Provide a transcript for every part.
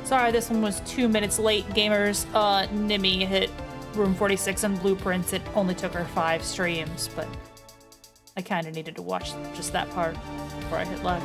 Sorry, this one was 2 minutes late, gamers. Nimi hit room 46 and Blueprints. It only took her 5 streams, but I kind of needed to watch just that part before I hit live.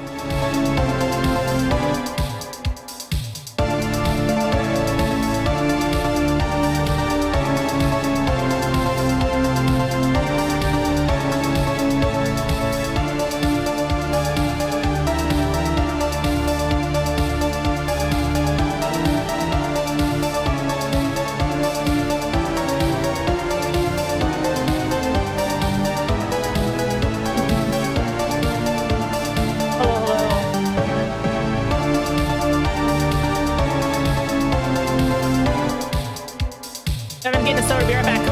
I'm getting a soda, be right back.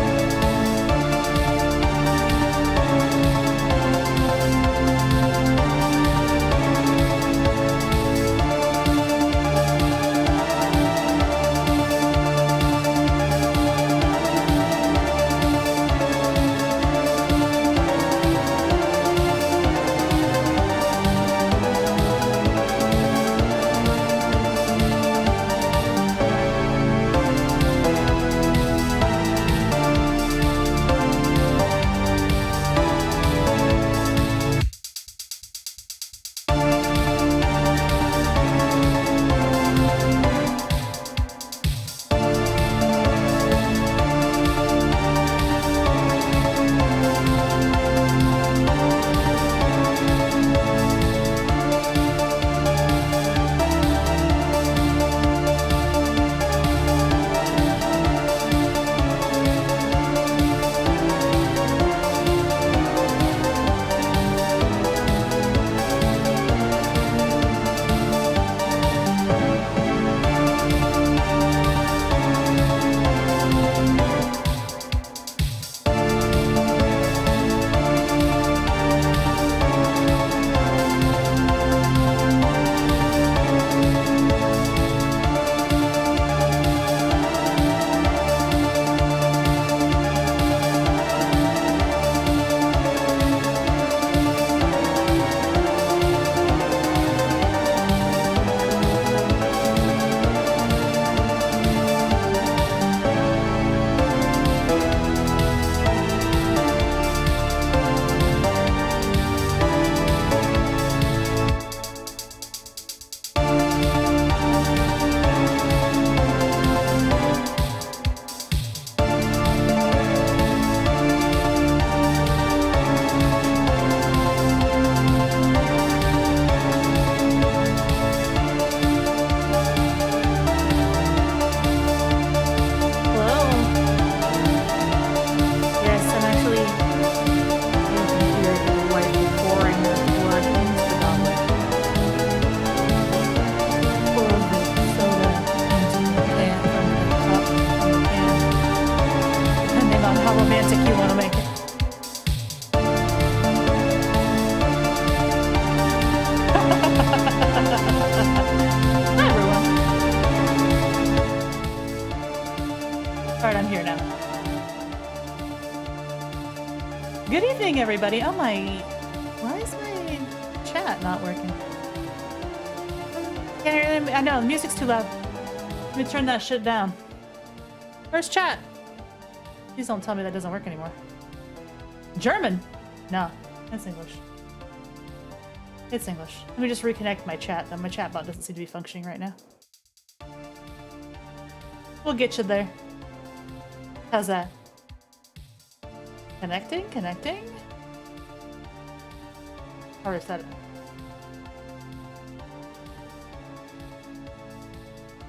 Everybody. Oh my, why is my chat not working? Can't hear them. I know, the music's too loud. Let me turn that shit down. Where's chat? Please don't tell me that doesn't work anymore. German? No, that's English. It's English. Let me just reconnect my chat. My chat bot doesn't seem to be functioning right now. We'll get you there. How's that? Connecting? Connecting? Or is that it?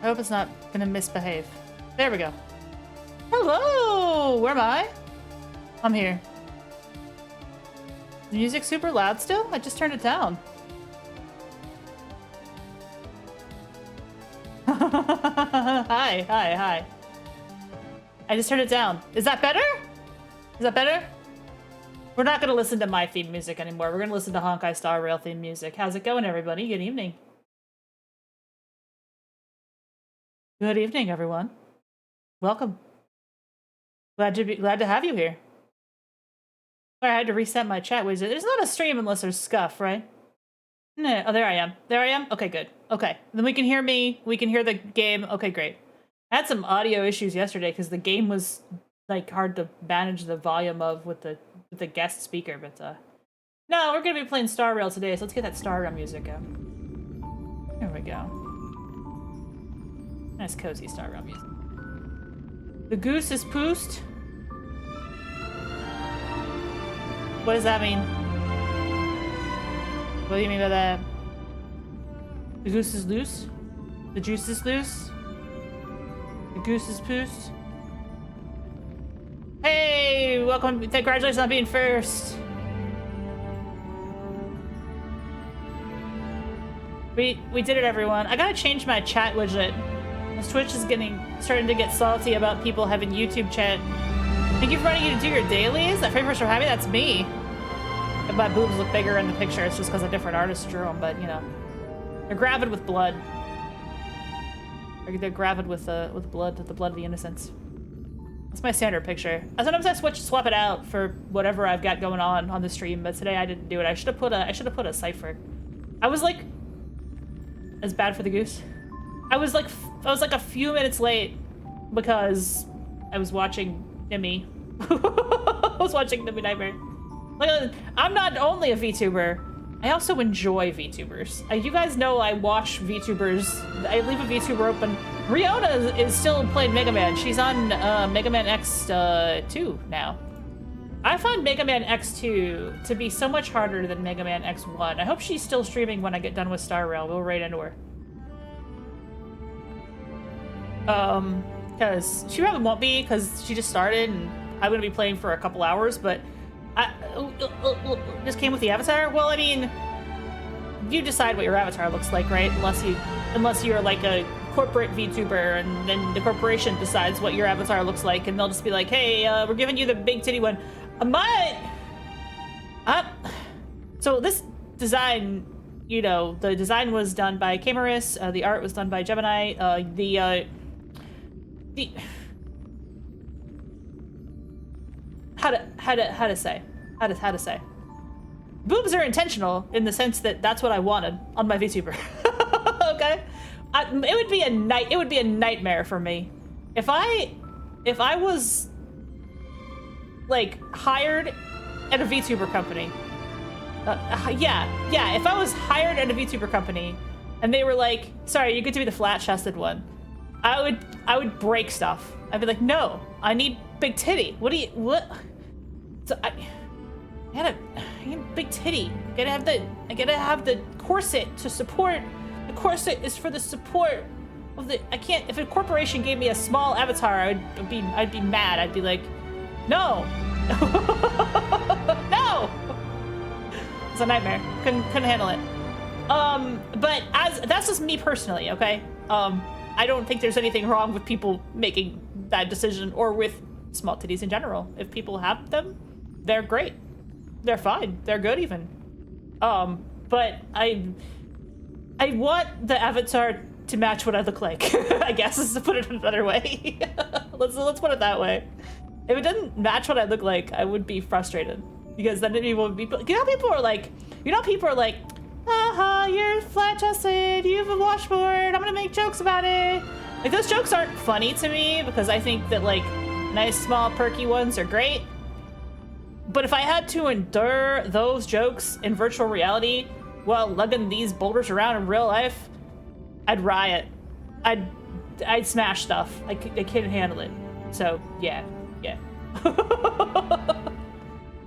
I hope it's not gonna misbehave. There we go. Hello! Where am I? I'm here. The music's super loud still? I just turned it down. Hi, hi, hi. I just turned it down. Is that better? Is that better? We're not going to listen to my theme music anymore. We're going to listen to Honkai Star Rail theme music. How's it going, everybody? Good evening. Good evening, everyone. Welcome. Glad to have you here. Sorry, I had to reset my chat wizard. There's not a stream unless there's scuff, right? No, oh, there I am. There I am? Okay, good. Okay. Then we can hear me. We can hear the game. Okay, great. I had some audio issues yesterday because the game was, like, hard to manage the volume of with the guest speaker, but, no, we're gonna be playing Star Rail today, so let's get that Star Rail music going. There we go. Nice cozy Star Rail music. The goose is poosed. What does that mean? What do you mean by that? The goose is loose? The juice is loose? The goose is poosed? Hey! Welcome! Congratulations on being first! We did it, everyone. I gotta change my chat widget. Twitch is starting to get salty about people having YouTube chat. Thank you for wanting you to do your dailies. That frame for happy, that's me. If my boobs look bigger in the picture, it's just because a different artist drew them, but you know. They're gravid with blood. They're gravid with blood, the blood of the innocents. That's my standard picture. Sometimes I swap it out for whatever I've got going on the stream, but today I didn't do it. I should have put a cipher. I was like, as bad for the goose. I was like a few minutes late because I was watching Nimmy. I was watching Nimmy Nightmare. Like, I'm not only a VTuber, I also enjoy VTubers. You guys know I watch VTubers. I leave a VTuber open. Riona is still playing Mega Man. She's on Mega Man X2 now. I find Mega Man X2 to be so much harder than Mega Man X1. I hope she's still streaming when I get done with Star Rail. We'll raid into her. Because she probably won't be, because she just started, and I'm gonna be playing for a couple hours, but I just came with the avatar? Well, I mean, you decide what your avatar looks like, right? Unless you're like a corporate VTuber, and then the corporation decides what your avatar looks like, and they'll just be like, hey, we're giving you the big titty one. So this design, you know, the design was done by Cameras, the art was done by Gemini, how to say boobs are intentional in the sense that that's what I wanted on my VTuber. Okay, it would be a nightmare for me if I was like hired at a VTuber company. Yeah, if I was hired at a VTuber company and they were like, sorry, you get to be the flat-chested one, I would break stuff. I'd be like, no, I need big titty. What? So I need big titty. I gotta have the corset to support. The corset is for the support of the. I can't. If a corporation gave me a small avatar, I'd be mad. I'd be like, no, no. It's a nightmare. Couldn't handle it. But that's just me personally, okay? I don't think there's anything wrong with people making that decision or with small titties in general. If people have them, they're great. They're fine. They're good even. But I want the avatar to match what I look like. I guess is to put it another way. let's put it that way. If it doesn't match what I look like, I would be frustrated because then people would be. You know, people are like, haha, you're flat-chested, you have a washboard, I'm gonna make jokes about it. Like, those jokes aren't funny to me because I think that, like, nice, small, perky ones are great. But if I had to endure those jokes in virtual reality while lugging these boulders around in real life, I'd riot. I'd smash stuff. I couldn't handle it. So, yeah.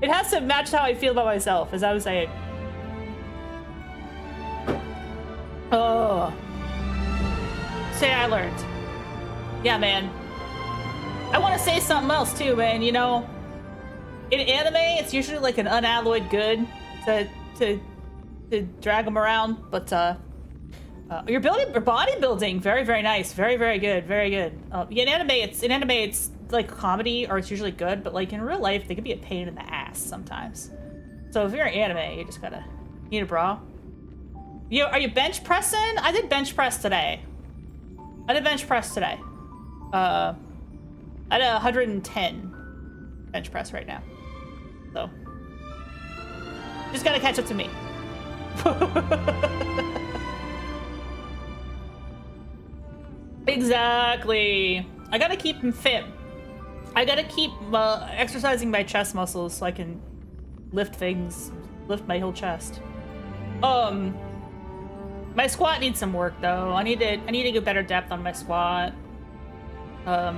It has to match how I feel about myself, as I was saying. Oh. Say I learned. Yeah, man. I want to say something else too, man. You know, in anime, it's usually like an unalloyed good to drag them around, but you're building or bodybuilding, very, very nice, very, very good, very good. In anime, it's like comedy, or it's usually good, but like in real life, they can be a pain in the ass sometimes. So if you're in anime, you just gotta need a bra. Are you bench pressing? I did bench press today. I did 110 bench press right now. So just gotta catch up to me. Exactly. I gotta keep him fit. I gotta keep exercising my chest muscles so I can lift things, lift my whole chest. My squat needs some work though. I need to get better depth on my squat. I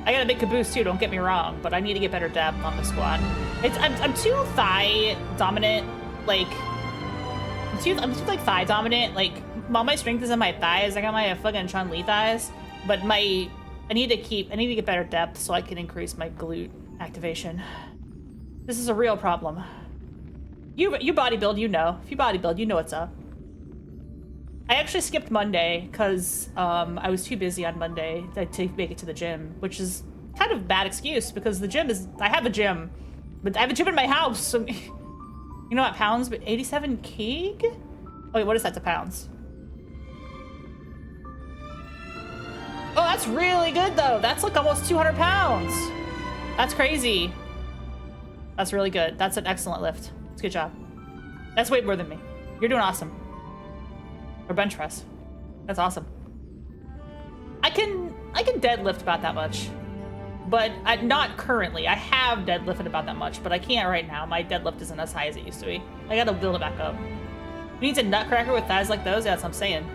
got a big caboose too, don't get me wrong, but I need to get better depth on the squat. I'm too thigh dominant, like I'm too like thigh dominant, like all my strength is in my thighs. I got my fucking Chun-Li thighs, but I need to get better depth so I can increase my glute activation. This is a real problem. You bodybuild, you know. If you bodybuild, you know what's up. I actually skipped Monday because I was too busy on Monday to make it to the gym, which is kind of a bad excuse because the gym is... I have a gym, but I have a gym in my house. So, you know what pounds? But 87 kg? Oh wait, what is that to pounds? Oh, that's really good though. That's like almost 200 pounds. That's crazy. That's really good. That's an excellent lift. It's a good job. That's way more than me. You're doing awesome. Or bench press. That's awesome. I can deadlift about that much, but not currently. I have deadlifted about that much, but I can't right now. My deadlift isn't as high as it used to be. I gotta build it back up. Who needs a nutcracker with thighs like those? Yeah, that's what I'm saying.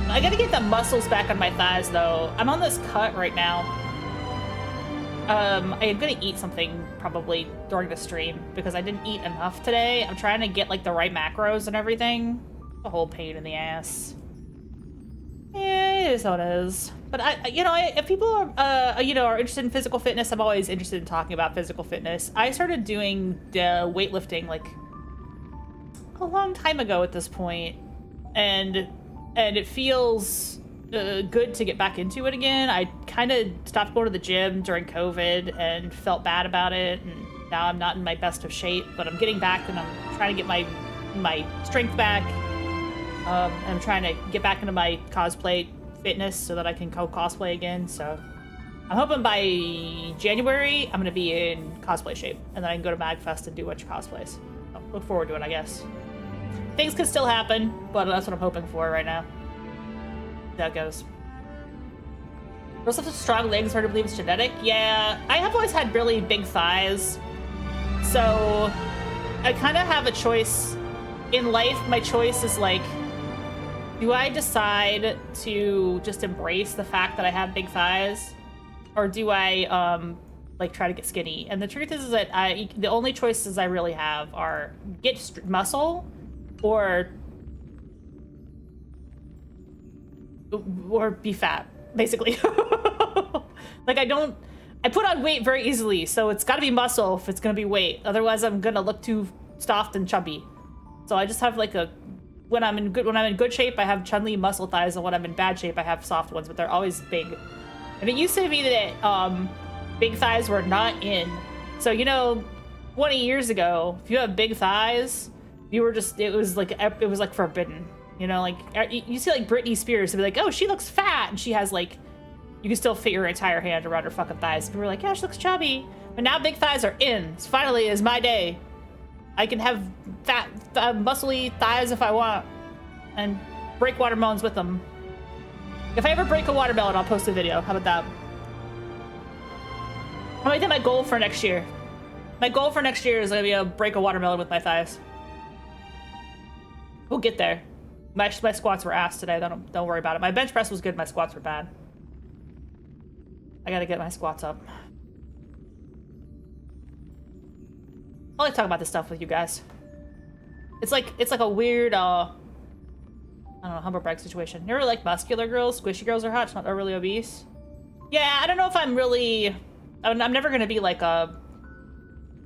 I gotta get the muscles back on my thighs though. I'm on this cut right now. I'm gonna eat something probably during the stream because I didn't eat enough today. I'm trying to get like the right macros and everything. A whole pain in the ass. Yeah, it is how it is. But if people are, are interested in physical fitness, I'm always interested in talking about physical fitness. I started doing the weightlifting like a long time ago at this point, and it feels good to get back into it again. I kind of stopped going to the gym during COVID and felt bad about it, and now I'm not in my best of shape, but I'm getting back and I'm trying to get my strength back. I'm trying to get back into my cosplay fitness so that I can cosplay again. So I'm hoping by January I'm gonna be in cosplay shape, and then I can go to MagFest and do a bunch of cosplays. So look forward to it, I guess. Things could still happen, but that's what I'm hoping for right now. That goes. Girls have such strong legs, hard to believe it's genetic. Yeah, I have always had really big thighs, so I kind of have a choice in life. My choice is like, do I decide to just embrace the fact that I have big thighs, or do I like try to get skinny? And the truth is that the only choices I really have are get muscle or be fat, basically. Like I put on weight very easily, so it's got to be muscle if it's gonna be weight. Otherwise, I'm gonna look too stuffed and chubby. So I just have like when I'm in good shape, I have Chun-Li muscle thighs, and when I'm in bad shape, I have soft ones, but they're always big. And it used to be that big thighs were not in. So 20 years ago, if you have big thighs, you were just it was like forbidden. Like you see like Britney Spears, to be like, oh, she looks fat, and she has like, you can still fit your entire hand around her fucking thighs. People were like, yeah, she looks chubby. But now big thighs are in. So finally is my day. I can have fat, muscly thighs if I want, and break watermelons with them. If I ever break a watermelon, I'll post a video. How about that? I'll make that my goal for next year. My goal for next year is gonna be to break a watermelon with my thighs. We'll get there. My squats were ass today. Don't worry about it. My bench press was good. My squats were bad. I gotta get my squats up. I like talking about this stuff with you guys. It's like a weird I don't know, humble brag situation. You ever like muscular girls? Squishy girls are hot, not really obese. Yeah, I don't know if I'm never gonna be like a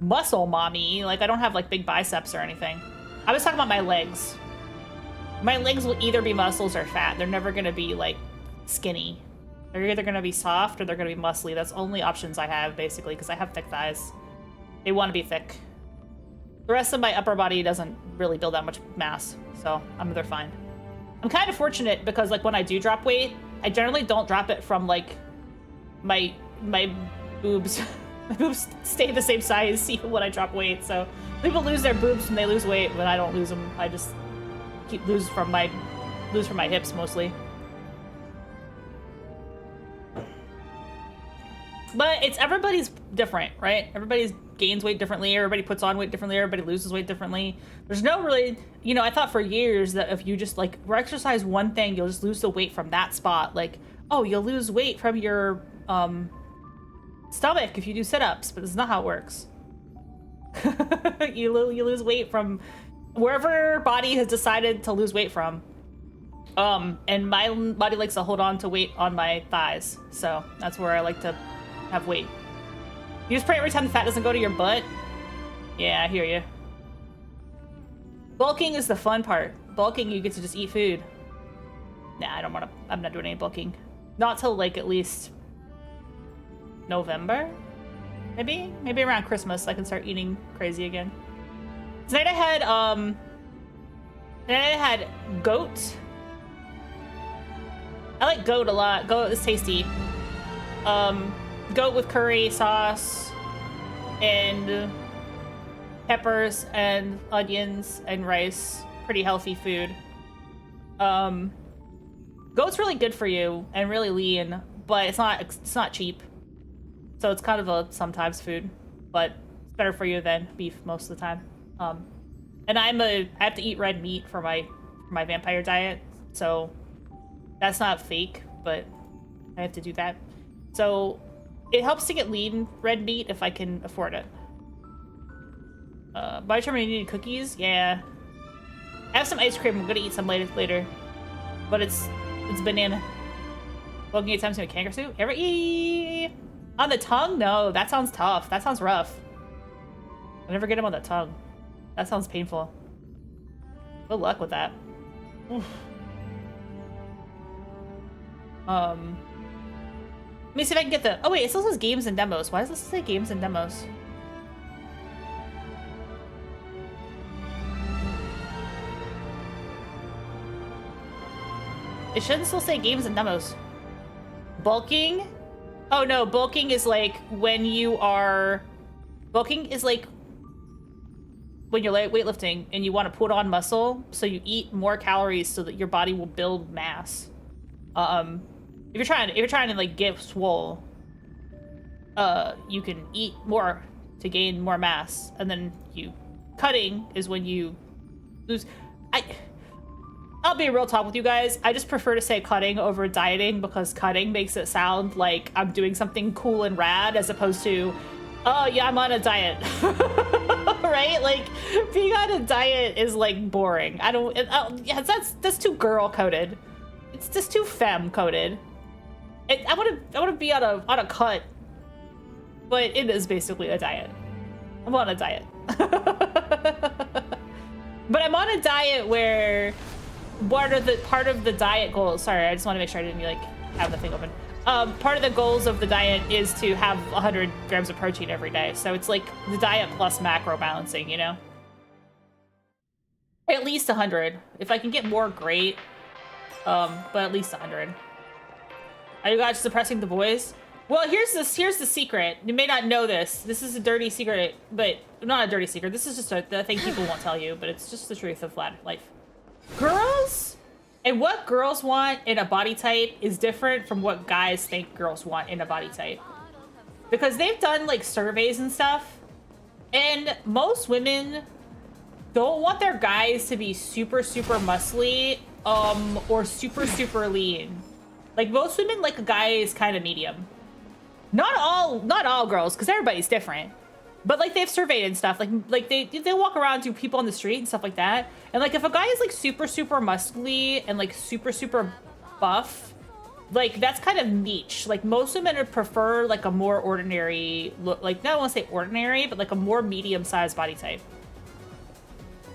muscle mommy. Like, I don't have like big biceps or anything. I was talking about my legs. My legs will either be muscles or fat. They're never gonna be like skinny. They're either gonna be soft or they're gonna be muscly. That's only options I have, basically, because I have thick thighs. They want to be thick. The rest of my upper body doesn't really build that much mass, so they're fine. I'm kind of fortunate because like when I do drop weight, I generally don't drop it from like my boobs. My boobs stay the same size even when I drop weight, so people lose their boobs when they lose weight, but I don't lose them. I just lose from my hips mostly. But it's everybody's different, right? Everybody's gains weight differently, everybody puts on weight differently, everybody loses weight differently. There's no really, you know, I thought for years that if you just like exercise one thing, you'll just lose the weight from that spot. Like, oh, you'll lose weight from your stomach if you do sit-ups, but this is not how it works. you lose weight from wherever your body has decided to lose weight from. And my body likes to hold on to weight on my thighs, so that's where I like to have weight. You just pray every time the fat doesn't go to your butt? Yeah, I hear you. Bulking is the fun part. Bulking, you get to just eat food. Nah, I'm not doing any bulking. Not till like at least November? Maybe around Christmas I can start eating crazy again. Tonight I had goat. I like goat a lot. Goat is tasty. Goat with curry sauce and peppers and onions and rice. Pretty healthy food. Goat's really good for you and really lean, but it's not cheap. So it's kind of a sometimes food, but it's better for you than beef most of the time. And I have to eat red meat for my vampire diet, so that's not fake, but I have to do that. So it helps to get lean red meat if I can afford it. By the time I need cookies, yeah. I have some ice cream. I'm gonna eat some later, but it's banana. Bulking 8 times in a kangaroo suit. Ever eat on the tongue? No, that sounds tough. That sounds rough. I never get him on the tongue. That sounds painful. Good luck with that. Oof. Let me see if I can get the... Oh wait, it still says games and demos. Why does this say games and demos? It shouldn't still say games and demos. Bulking? Oh no, bulking is like when you are... Bulking is like when you're weightlifting and you want to put on muscle, so you eat more calories so that your body will build mass. If you're trying to like get swole, you can eat more to gain more mass, and then cutting is when you lose. I'll be real talk with you guys. I just prefer to say cutting over dieting because cutting makes it sound like I'm doing something cool and rad as opposed to, oh yeah, I'm on a diet. Right? Like being on a diet is like boring. Yeah, that's too girl coded. It's just too femme coded. I want to be on a cut, but it is basically a diet. I'm on a diet. But I'm on a diet where part of the diet goals. Sorry, I just want to make sure I didn't like have the thing open. Part of the goals of the diet is to have 100 grams of protein every day. So it's like the diet plus macro balancing, you know? At least 100. If I can get more, great. But at least 100. Are you guys suppressing the boys? Well, here's the secret. You may not know this. This is a dirty secret, but not a dirty secret. This is just the thing people won't tell you, but it's just the truth of life. Girls and what girls want in a body type is different from what guys think girls want in a body type. Because they've done like surveys and stuff, and most women don't want their guys to be super, super muscly, or super, super lean. Like most women like a guy is kind of medium. Not all girls, because everybody's different. But like they've surveyed and stuff, like they walk around to people on the street and stuff like that. And like if a guy is like super, super muscly and like super, super buff, like that's kind of niche. Like most women would prefer like a more ordinary look, like not want to say ordinary, but like a more medium-sized body type.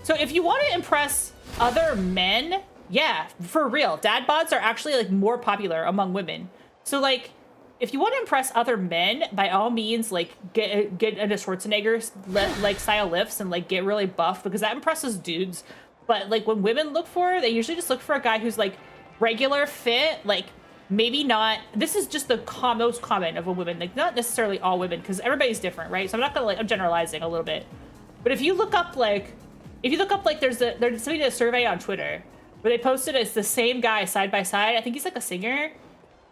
So if you want to impress other men, yeah, for real, dad bods are actually like more popular among women. So like, if you want to impress other men, by all means, like get into Schwarzenegger's like style lifts and like get really buff because that impresses dudes. But like when women look for, they usually just look for a guy who's like regular fit, like maybe not, this is just the most common of a woman, like not necessarily all women, because everybody's different, right? So I'm not gonna, like, I'm generalizing a little bit. But if you look up like, there's somebody did a survey on Twitter where they posted it's the same guy side by side. I think he's like a singer.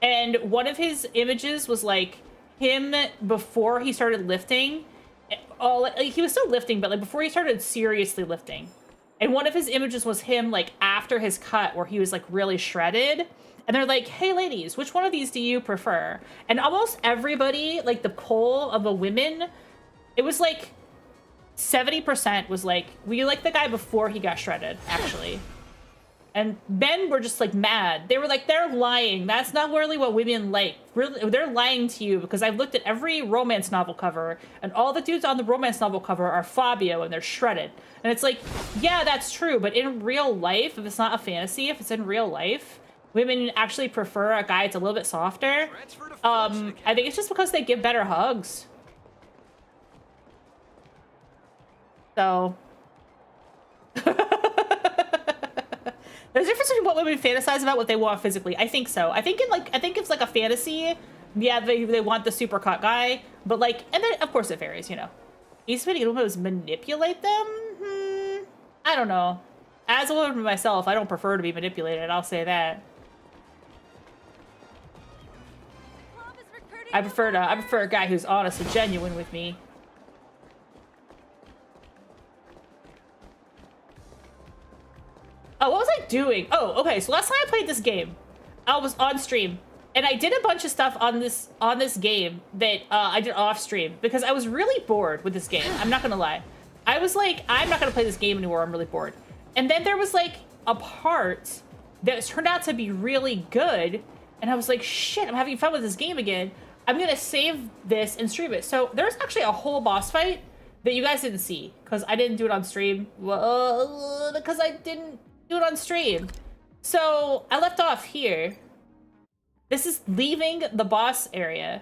And one of his images was like him before he started lifting. Like, he was still lifting, but like before he started seriously lifting. And one of his images was him like after his cut where he was like really shredded. And they're like, hey ladies, which one of these do you prefer? And almost everybody, like the poll of the women, it was like 70% was like, we like the guy before he got shredded, actually. And men were just like mad. They were like, they're lying. That's not really what women like. Really, they're lying to you because I've looked at every romance novel cover and all the dudes on the romance novel cover are Fabio and they're shredded. And it's like, yeah, that's true. But in real life, if it's not a fantasy, if it's in real life, women actually prefer a guy that's a little bit softer. I think it's just because they give better hugs. So there's a difference between what women fantasize about, what they want physically. I think so. I think it's like a fantasy. Yeah, they want the super cut guy, but like, and then of course it varies, you know. Each video was manipulate them. I don't know. As a woman myself, I don't prefer to be manipulated. I'll say that. I prefer a guy who's honest and genuine with me. Oh, what was I doing? Oh, okay. So last time I played this game, I was on stream, and I did a bunch of stuff on this game that I did off stream because I was really bored with this game. I'm not gonna lie. I was like, I'm not gonna play this game anymore. I'm really bored. And then there was like a part that turned out to be really good, and I was like, shit, I'm having fun with this game again. I'm gonna save this and stream it. So there's actually a whole boss fight that you guys didn't see because I didn't do it on stream. Well, because I didn't do it on stream. So I left off here. This is leaving the boss area.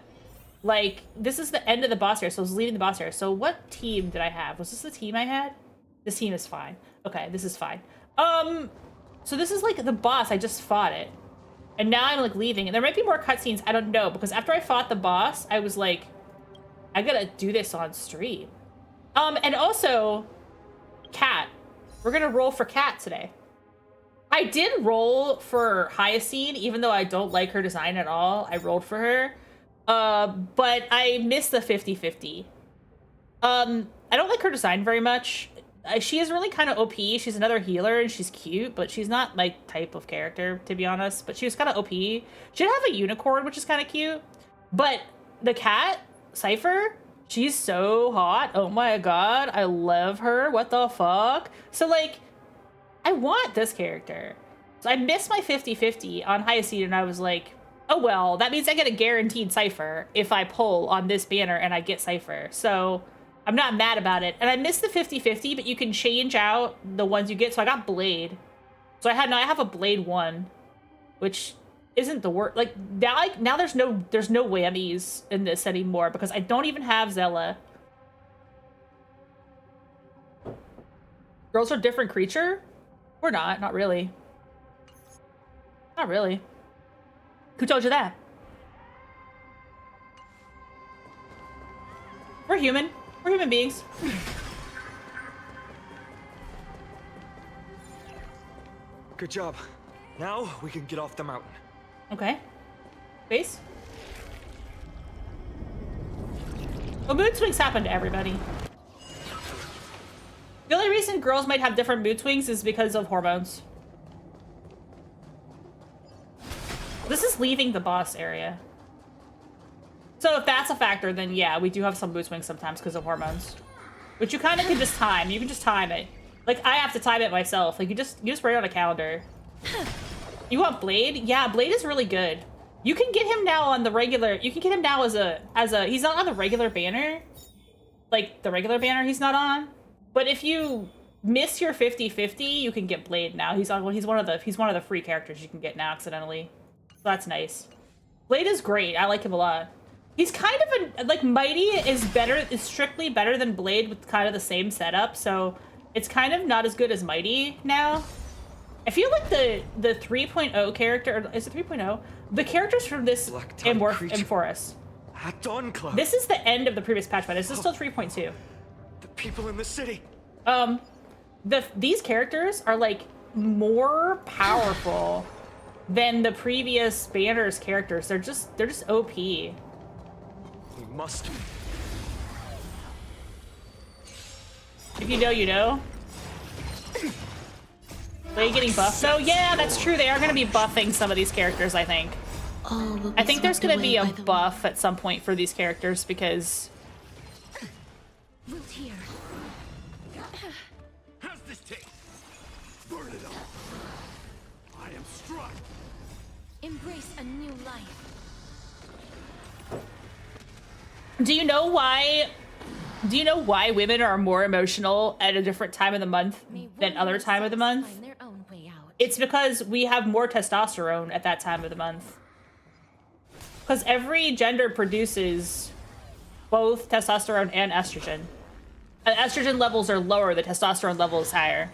Like, this is the end of the boss area, so I was leaving the boss area. So what team did I have? Was this the team I had? This team is fine. Okay, this is fine. So this is like the boss, I just fought it. And now I'm like leaving, and there might be more cutscenes, I don't know, because after I fought the boss, I was like, I gotta do this on stream. And also, Cat. We're gonna roll for Cat today. I did roll for Hyacine, even though I don't like her design at all. I rolled for her. But I missed the 50-50. I don't like her design very much. She is really kind of OP. She's another healer, and she's cute, but she's not my type of character, to be honest. But she was kind of OP. She did have a unicorn, which is kind of cute. But the cat, Cypher, she's so hot. Oh my god, I love her. What the fuck? So, like, I want this character. So I missed my 50-50 on Hyacine, and I was like, oh well, that means I get a guaranteed Cypher if I pull on this banner and I get Cypher. So I'm not mad about it. And I missed the 50-50, but you can change out the ones you get. So I got Blade. So I have a Blade 1, which isn't the worst. Like now there's no whammies in this anymore because I don't even have Zella. Girls are different creature? We're not really. Not really. Who told you that? We're human. We're human beings. Good job. Now we can get off the mountain. Okay. Base. Well, mood swings happen to everybody. The only reason girls might have different mood swings is because of hormones. This is leaving the boss area. So if that's a factor, then yeah, we do have some mood swings sometimes because of hormones. Which you kind of can just time. You can just time it. Like, I have to time it myself. Like, you just write it on a calendar. You want Blade? Yeah, Blade is really good. You can get him now on the regular... You can get him now as a... He's not on the regular banner. Like, the regular banner he's not on. But if you miss your 50-50, you can get Blade now. He's one of the free characters you can get now accidentally. So that's nice. Blade is great. I like him a lot. He's kind of like Mighty is strictly better than Blade with kind of the same setup. So it's kind of not as good as Mighty now. I feel like the 3.0 character, or is it 3.0? The characters from this Black-tongued Amorph creature. in Forest. At Dawncloud. This is the end of the previous patch, but this is still 3.2. The people in the city. These characters are like more powerful than the previous Banners characters. They're just OP. We must. If you know, you know. Are they getting buffed though? Yeah, that's true. They are going to be buffing some of these characters, I think. All will be I think there's swept going to be a away by the buff at some point for these characters because... wind. Root here. How's this taste? Burn it up. I am struck. Embrace a new life. Do you know why women are more emotional at a different time of the month May than one other man's time of the souls month? find their own way out. It's because we have more testosterone at that time of the month. Because every gender produces both testosterone and estrogen. Estrogen levels are lower, the testosterone level is higher.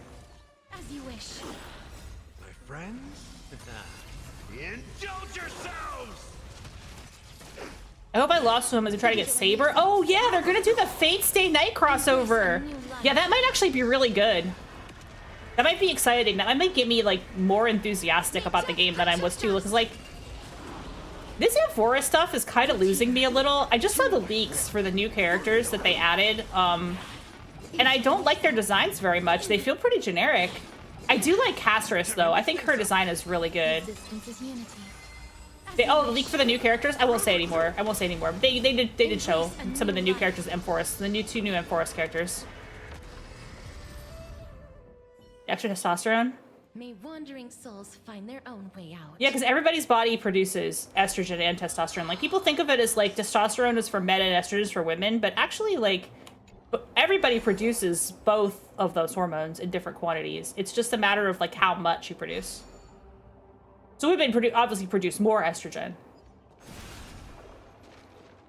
As you wish. My friends? Indulge yourselves! I hope I lost to him as I try to get Saber. Oh yeah, they're gonna do the Fate Stay Night crossover. Yeah, that might actually be really good. That might be exciting. That might get me like more enthusiastic about the game than I was too. Because like this Amphora stuff is kind of losing me a little. I just saw the leaks for the new characters that they added, and I don't like their designs very much. They feel pretty generic. I do like Castrus though. I think her design is really good. Resistance is unity. The leak for the new characters? I won't say anymore. I won't say anymore. They did show some of the new characters in M-Forest. The two new M-Forest characters. Extra testosterone? May wandering souls find their own way out. Yeah, because everybody's body produces estrogen and testosterone. Like, people think of it as, like, testosterone is for men and estrogen is for women, but actually, like, everybody produces both of those hormones in different quantities. It's just a matter of, like, how much you produce. So women obviously produce more estrogen.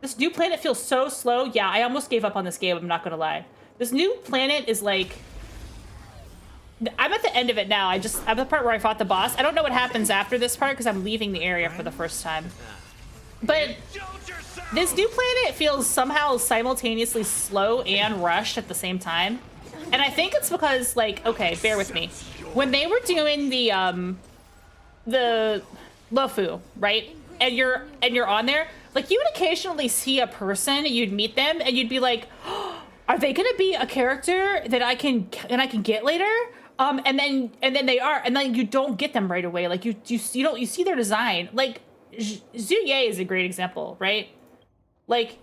This new planet feels so slow. Yeah, I almost gave up on this game, I'm not gonna lie. This new planet is, like... I'm at the end of it now. I'm the part where I fought the boss. I don't know what happens after this part because I'm leaving the area for the first time. But this new planet feels somehow simultaneously slow and rushed at the same time. And I think it's because, like, okay, bear with me. When they were doing the Lofu, right? And you're on there, like, you would occasionally see a person, you'd meet them, and you'd be like, oh, are they gonna be a character that I can get later? And then they are, and then you don't get them right away. Like you see their design. Like Zuye is a great example, right? Like,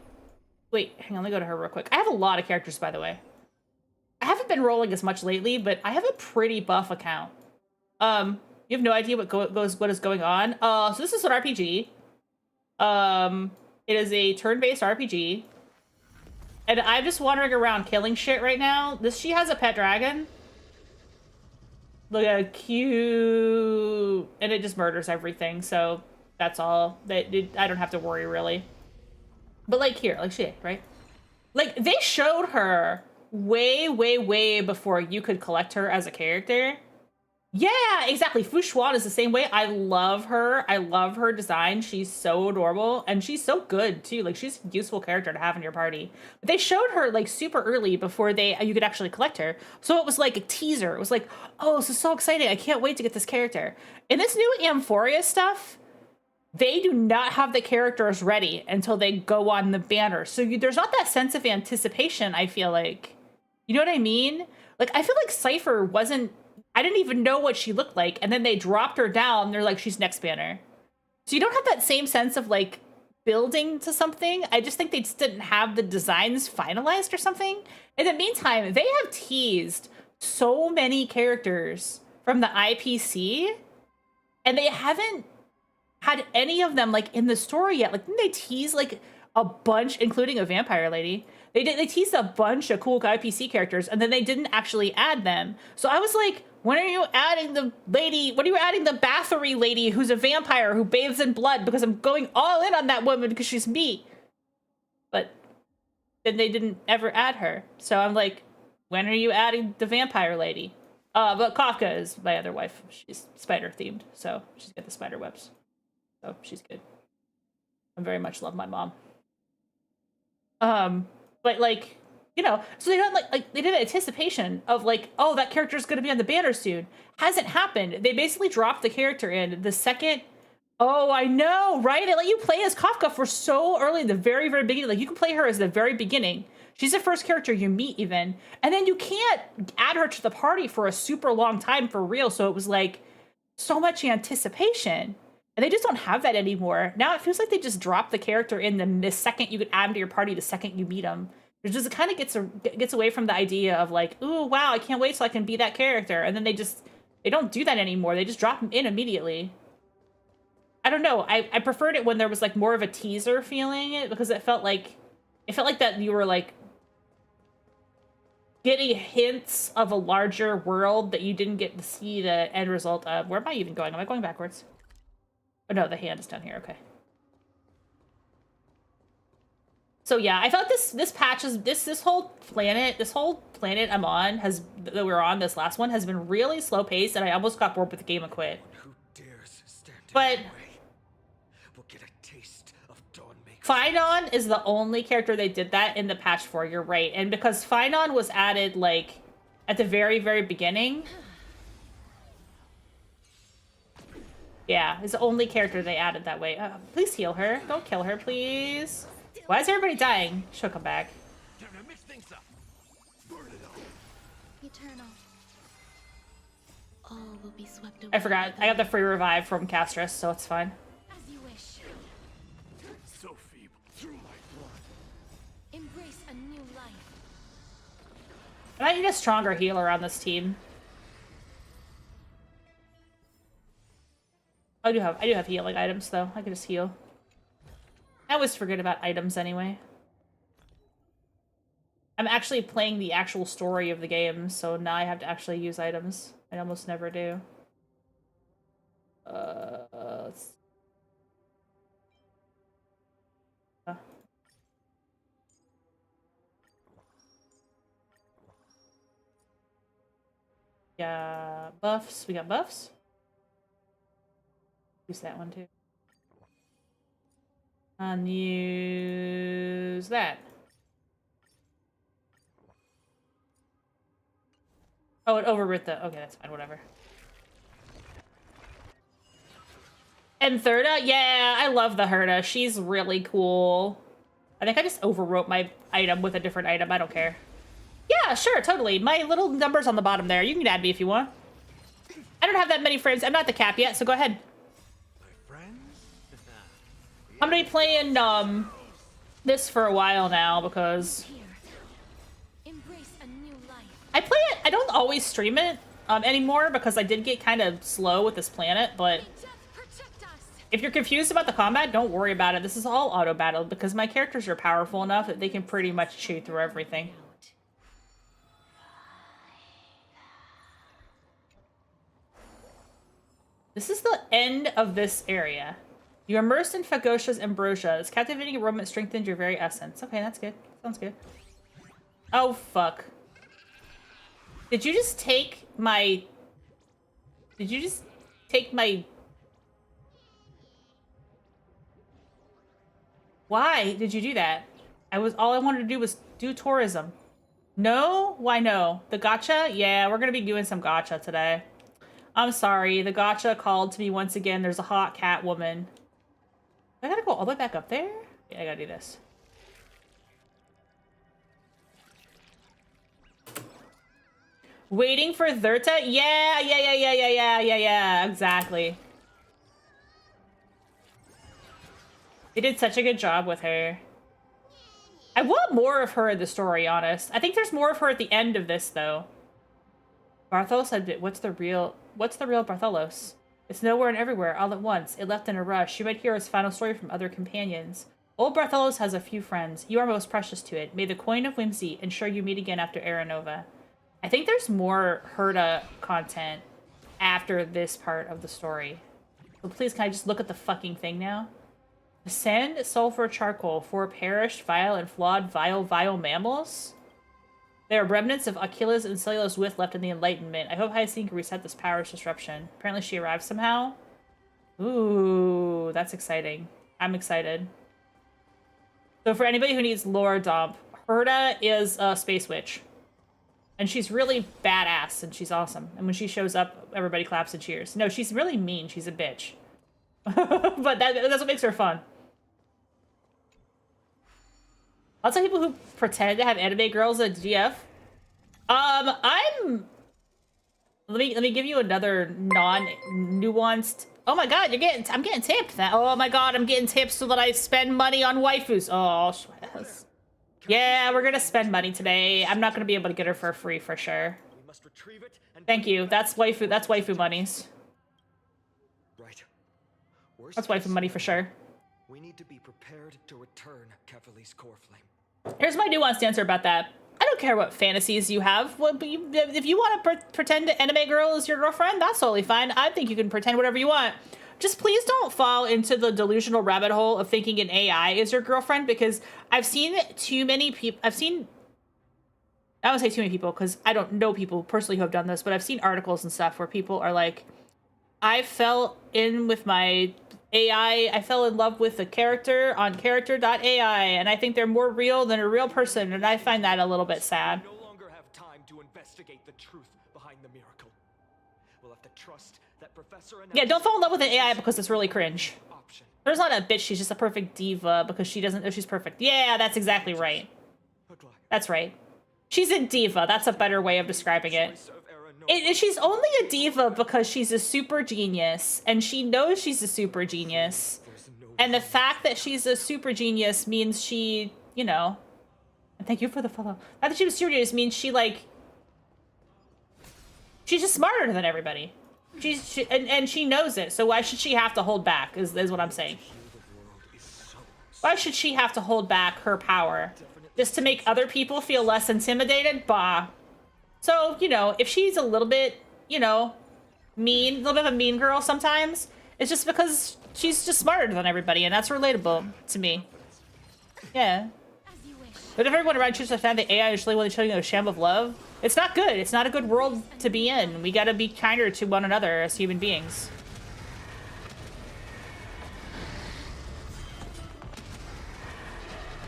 wait, hang on, let me go to her real quick. I have a lot of characters, by the way. I haven't been rolling as much lately, but I have a pretty buff account. You have no idea what is going on. So this is an RPG. It is a turn-based RPG. And I'm just wandering around killing shit right now. She has a pet dragon. Look at cute, and it just murders everything. So that's all. I don't have to worry really. But like here, like shit, right? Like they showed her way before you could collect her as a character. Yeah, exactly. Fu Xuan is the same way. I love her. I love her design. She's so adorable. And she's so good, too. Like, she's a useful character to have in your party. But they showed her, like, super early before you could actually collect her. So it was like a teaser. It was like, oh, this is so exciting. I can't wait to get this character. In this new Amphoria stuff, they do not have the characters ready until they go on the banner. So there's not that sense of anticipation, I feel like. You know what I mean? Like, I feel like Cypher wasn't... I didn't even know what she looked like, and then they dropped her down. They're like, she's next banner. So you don't have that same sense of, like, building to something. I just think they just didn't have the designs finalized or something. In the meantime, they have teased so many characters from the IPC, and they haven't had any of them, like, in the story yet. Like, didn't they tease, like, a bunch, including a vampire lady? They teased a bunch of cool IPC characters, and then they didn't actually add them. So I was like, when are you adding the Bathory lady who's a vampire who bathes in blood? Because I'm going all in on that woman because she's me. But then they didn't ever add her. So I'm like, when are you adding the vampire lady? But Kafka is my other wife. She's spider themed, so she's got the spider webs. So she's good. I very much love my mom. But like, you know, so they don't like they did anticipation of like, oh, that character's gonna be on the banner soon. Hasn't happened. They basically dropped the character in the second. Oh, I know, right? They let you play as Kafka for so early in the very, very beginning. Like you can play her as the very beginning. She's the first character you meet even. And then you can't add her to the party for a super long time for real. So it was like so much anticipation. And they just don't have that anymore. Now it feels like they just drop the character in the second you can add him to your party, the second you meet him. It just kind of gets away from the idea of like, ooh, wow, I can't wait till I can be that character. And then they don't do that anymore. They just drop him in immediately. I don't know. I preferred it when there was like more of a teaser feeling because it felt like that you were like getting hints of a larger world that you didn't get to see the end result of. Where am I even going? Am I going backwards? Oh no, the hand is down here. Okay. So yeah, I thought this patch is this whole planet I'm on that we're on, this last one has been really slow paced, and I almost got bored with the game and quit. Who dares stand in But my way will get a taste of Dawnmaker. Phynon is the only character they did that in the patch for. You're right, and because Phynon was added like at the very, very beginning. Yeah, it's the only character they added that way. Please heal her. Don't kill her, please. Why is everybody dying? She'll come back. Time to mix things up. Burn it up. Eternal. All will be swept away. I forgot. I got the free revive from Castris, so it's fine. As you wish. So feeble. Through my blood. Embrace a new life. And I need a stronger healer on this team. I do have healing items though. I can just heal. I always forget about items anyway. I'm actually playing the actual story of the game, so now I have to actually use items. I almost never do. Let's... Yeah, buffs. We got buffs. Use that one too. And use that. Oh, it overwrit the... Okay, that's fine, whatever. And Thurda? Yeah, I love the Herda. She's really cool. I think I just overwrote my item with a different item. I don't care. Yeah, sure, totally. My little number's on the bottom there. You can add me if you want. I don't have that many friends. I'm not the cap yet, so go ahead. I'm gonna be playing this for a while now because Embrace a new life. I play it. I don't always stream it anymore because I did get kind of slow with this planet. But Protect us. if you're confused about the combat, don't worry about it. This is all auto battle because my characters are powerful enough that they can pretty much chew through everything. This is the end of this area. You're immersed in Fagosia's ambrosia. This captivating aroma strengthens your very essence. Okay, that's good. Sounds good. Oh, fuck. Did you just take my... Did you just take my... Why did you do that? All I wanted to do was do tourism. No? Why no? The gacha? Yeah, we're gonna be doing some gacha today. I'm sorry. The gacha called to me once again. There's a hot cat woman. I gotta go all the way back up there? Yeah, I gotta do this. Waiting for Thurta? Yeah, exactly. They did such a good job with her. I want more of her in the story, honest. I think there's more of her at the end of this, though. Bartholos said, what's the real Bartholos? It's nowhere and everywhere, all at once. It left in a rush. You might hear his final story from other companions. Old Bartholos has a few friends. You are most precious to it. May the coin of whimsy ensure you meet again after Aranova. I think there's more Herda content after this part of the story. So please, can I just look at the fucking thing now? Sand, sulfur, charcoal, for perished, vile, and flawed, vile mammals? There are remnants of Achilles and Cellulose With left in the Enlightenment. I hope Hyacinth can reset this power's disruption. Apparently she arrived somehow. Ooh, that's exciting. I'm excited. So for anybody who needs lore dump, Herta is a space witch. And she's really badass, and she's awesome. And when she shows up, everybody claps and cheers. No, she's really mean. She's a bitch. But that's what makes her fun. Lots of people who pretend to have anime girls at GF. Let me give you another non-nuanced. Oh my god, I'm getting tipped. Oh my god, I'm getting tips so that I spend money on waifus. Oh, yes. Yeah, we're gonna spend money today. I'm not gonna be able to get her for free for sure. We must retrieve it and Thank you. That's waifu monies. right. Worst That's waifu case, money for sure. we need to be prepared to return Kefali's core flame. Here's my nuanced answer about that. I don't care what fantasies you have. If you want to pretend anime girl is your girlfriend, that's totally fine. I think you can pretend whatever you want. Just please don't fall into the delusional rabbit hole of thinking an AI is your girlfriend, because I've seen too many people. I don't say too many people because I don't know people personally who have done this, but I've seen articles and stuff where people are like, I fell in with my AI, I fell in love with a character on character.ai, and I think they're more real than a real person, and I find that a little bit sad. We no longer have time to investigate the truth behind the miracle. We'll have to trust that Professor Yeah, don't fall in love with an AI because it's really cringe. option. There's not a bitch, she's just a perfect diva because she doesn't know she's perfect. Yeah, that's exactly right. Look like That's right. She's a diva. That's a better way of describing it. choice of era no She's only a diva because she's a super genius, and she knows she's a super genius. there's no And the fact that she's a super genius means she, you know, and thank you for the follow. The fact that she was super genius means she, like, she's just smarter than everybody. And she knows it, so why should she have to hold back, is what I'm saying. Why should she have to hold back her power? Just to make other people feel less intimidated? Bah. So, you know, if she's a little bit, you know, mean, a little bit of a mean girl sometimes, it's just because she's just smarter than everybody, and that's relatable to me. Yeah. As you wish. But if everyone around chooses to find the AI is really showing a sham of love, it's not good. It's not a good world to be in. We gotta be kinder to one another as human beings.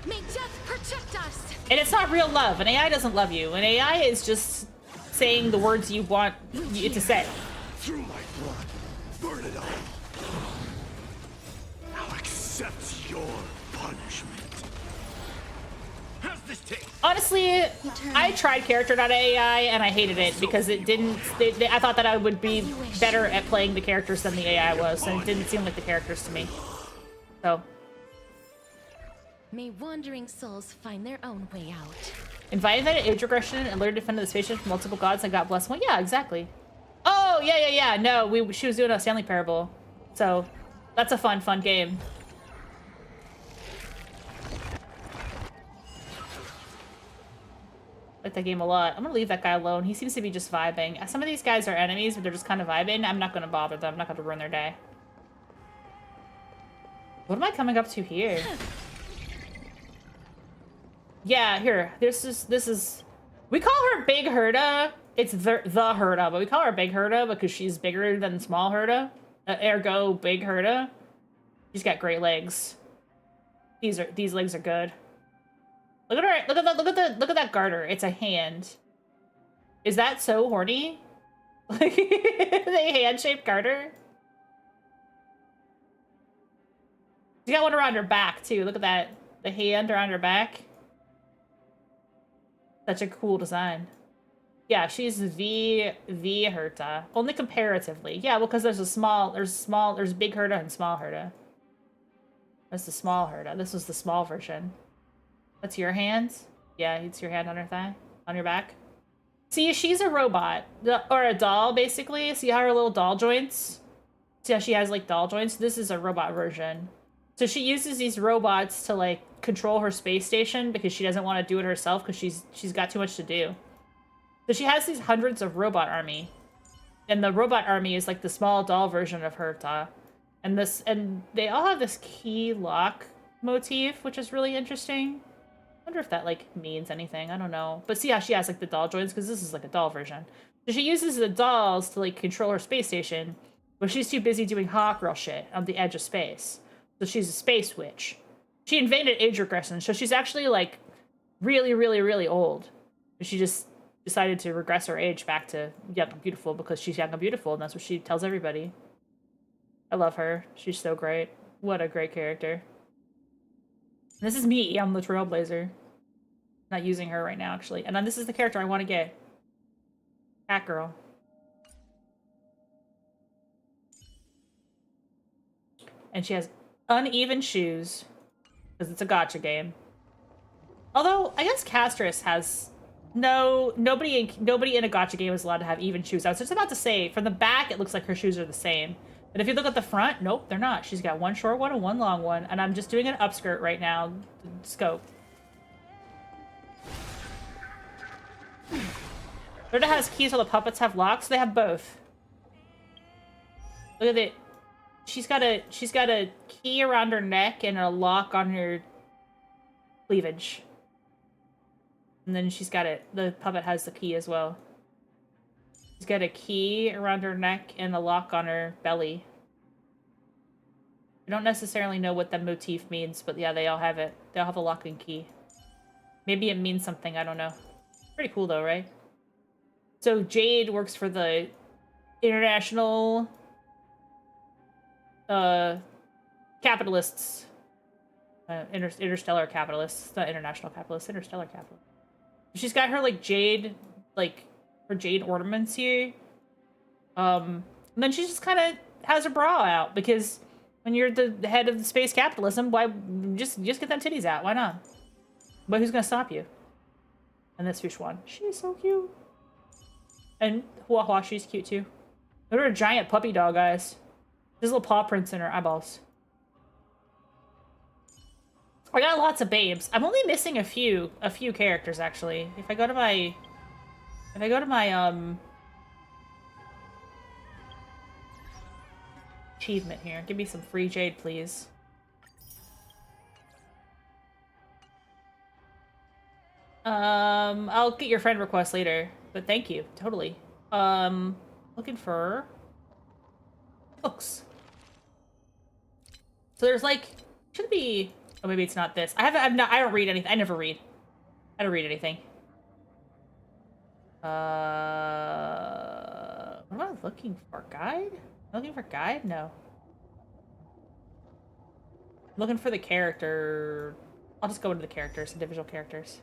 May death protect us. And it's not real love. An AI doesn't love you. An AI is just saying the words you want it to say. Through my blood, burn it up. I'll accept your punishment. How's this taste? Honestly, I tried character.ai and I hated it because it didn't. I thought that I would be better at playing the characters than the AI was, and it didn't seem like the characters to me. So, May wandering souls find their own way out. invite age regression and learn to defend the spaceship from multiple gods and got blessed. Well, yeah, exactly. Oh, yeah. No, she was doing a Stanley Parable, so that's a fun game. I like that game a lot. I'm gonna leave that guy alone. He seems to be just vibing. Some of these guys are enemies, but they're just kind of vibing. I'm not gonna bother them. I'm not gonna ruin their day. What am I coming up to here? Yeah, here. This is. We call her Big Herta. It's the Herta, but we call her Big Herta because she's bigger than Small Herta. Ergo, Big Herta. She's got great legs. These legs are good. Look at her. Look at that garter. It's a hand. Is that so horny? Like the hand-shaped garter. She's got one around her back too. Look at that. The hand around her back. Such a cool design. Yeah, she's the Herta. Only comparatively. Yeah, well, because there's big Herta and small Herta. That's the small Herta. This was the small version. That's your hand? Yeah, it's your hand on her thigh? On your back? See, she's a robot. Or a doll, basically. See how her little doll joints? See how she has, like, doll joints? This is a robot version. So she uses these robots to, like, control her space station because she doesn't want to do it herself because she's got too much to do. So she has these hundreds of robot army. And the robot army is, like, the small doll version of Herta. And they all have this key lock motif, which is really interesting. wonder if that, like, means anything. I don't know. But see how she has, like, the doll joints? Because this is, like, a doll version. So she uses the dolls to, like, control her space station, but she's too busy doing hawk girl shit on the edge of space. So she's a space witch. She invented age regression, so she's actually, like, really, really, really old. She just decided to regress her age back to young and beautiful because she's young and beautiful, and that's what she tells everybody. I love her. She's so great. What a great character. This is me. I'm the Trailblazer. Not using her right now, actually. And then this is the character I want to get. Cat Girl. And she has uneven shoes because it's a gacha game. Although I guess Castris has nobody in a gacha game is allowed to have even shoes. I was just about to say, from the back it looks like her shoes are the same, but if you look at the front, nope, they're not. She's got one short one and one long one, and I'm just doing an upskirt right now. Scope. Rhoda has keys while the puppets have locks. They have both. Look at it. She's got a key around her neck and a lock on her cleavage. And then she's got it. The puppet has the key as well. She's got a key around her neck and a lock on her belly. I don't necessarily know what the motif means, but yeah, they all have it. They all have a lock and key. Maybe it means something, I don't know. Pretty cool though, right? So Jade works for the international capitalists. Interstellar capitalists. Not international capitalists, interstellar capitalists. She's got her, like, jade, like, her jade ornaments here. And then she just kind of has her bra out, because when you're the head of the space capitalism, why, just get them titties out, why not? But who's gonna stop you? And this Fushwan, she's so cute. And Hua Hua, she's cute too. Look at her giant puppy dog, guys. There's little paw prints in her eyeballs. I got lots of babes. I'm only missing a few characters actually. If I go to my achievement here, give me some free jade, please. I'll get your friend request later, but thank you, totally. Looking for books. So there's like, should be. Oh, maybe it's not this. I don't read anything. I never read. I don't read anything. What am I looking for? Guide? Looking for guide? No. I'm looking for the character. I'll just go into the characters, individual characters.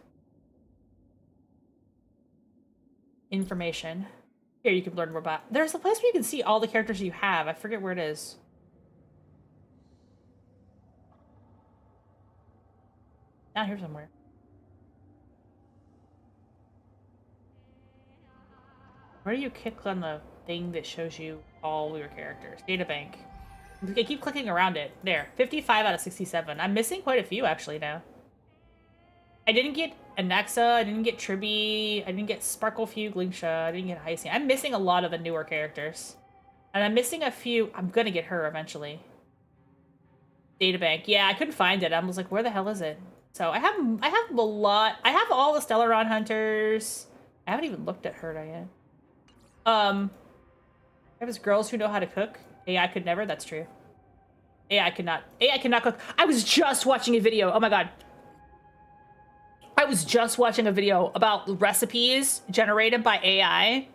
Information. Here, you can learn more about. There's a place where you can see all the characters you have. I forget where it is. Down here somewhere. Where do you click on the thing that shows you all your characters? Databank. I keep clicking around it. There. 55 out of 67. I'm missing quite a few actually now. I didn't get Anaxa, I didn't get Tribby, I didn't get Sparkle Fugue, Lingsha, I didn't get Hyacinth. I'm missing a lot of the newer characters. And I'm missing a few. I'm gonna get her eventually. Databank. Yeah, I couldn't find it. I was like, where the hell is it? So I have a lot. I have all the Stellaron hunters. I haven't even looked at Herda yet. There's girls who know how to cook. AI could never. That's true. AI could not. AI cannot cook. I was just watching a video. Oh my god. I was just watching a video about recipes generated by AI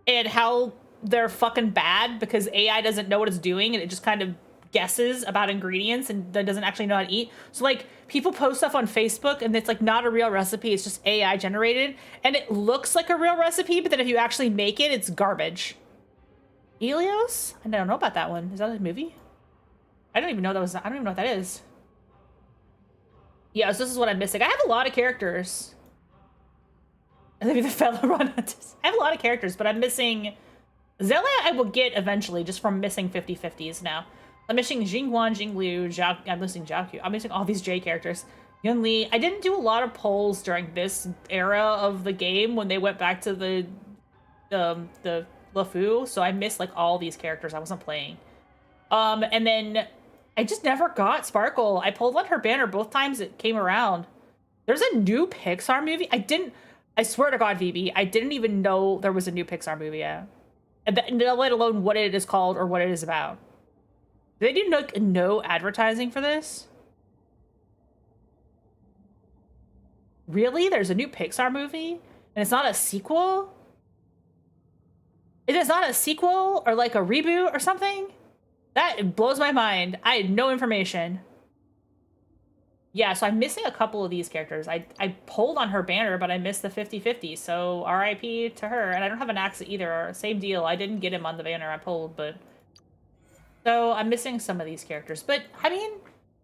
and how they're fucking bad because AI doesn't know what it's doing and it just kind of guesses about ingredients and then doesn't actually know how to eat. So like people post stuff on Facebook and it's like not a real recipe, it's just AI generated and it looks like a real recipe, but then if you actually make it, it's garbage. Helios? I don't know about that one. Is that a movie? I don't even know what that is. Yeah, so this is what I'm missing. I have a lot of characters. And maybe the fellow hunters. I have a lot of characters, but I'm missing Zelia I will get eventually just from missing 50/50s now. I'm missing Jingguan, Jingliu, Zhao. I'm missing Zhao. I'm missing all these J characters. Yun Li. I didn't do a lot of polls during this era of the game when they went back to the LeFou, so I missed like all these characters I wasn't playing. And then I just never got Sparkle. I pulled on her banner both times it came around. There's a new Pixar movie. I swear to God, VB, I didn't even know there was a new Pixar movie yet. Let alone what it is called or what it is about. Do they do no advertising for this? Really? There's a new Pixar movie? And it's not a sequel? It is not a sequel or like a reboot or something? That blows my mind. I had no information. Yeah, so I'm missing a couple of these characters. I pulled on her banner, but I missed the 50-50, so RIP to her. And I don't have an axe either. Same deal. I didn't get him on the banner I pulled, but... So I'm missing some of these characters. But, I mean,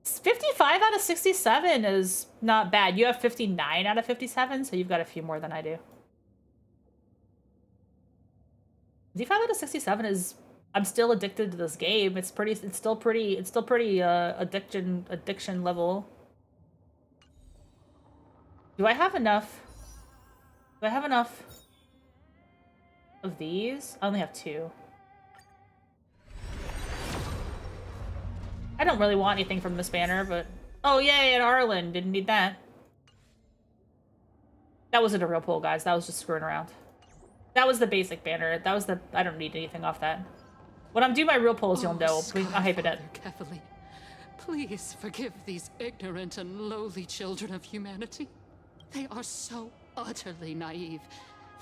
55 out of 67 is not bad. You have 59 out of 57, so you've got a few more than I do. 55 out of 67 is... I'm still addicted to this game. It's still pretty addiction level. Do I have enough of these? I only have 2. I don't really want anything from this banner, but... Oh, yay, and Arlen. Didn't need that. That wasn't a real pull, guys. That was just screwing around. That was the basic banner. That was the... I don't need anything off that. When I'm doing my real pulls, you'll know. I hype it up. Carefully. Please forgive these ignorant and lowly children of humanity. They are so utterly naive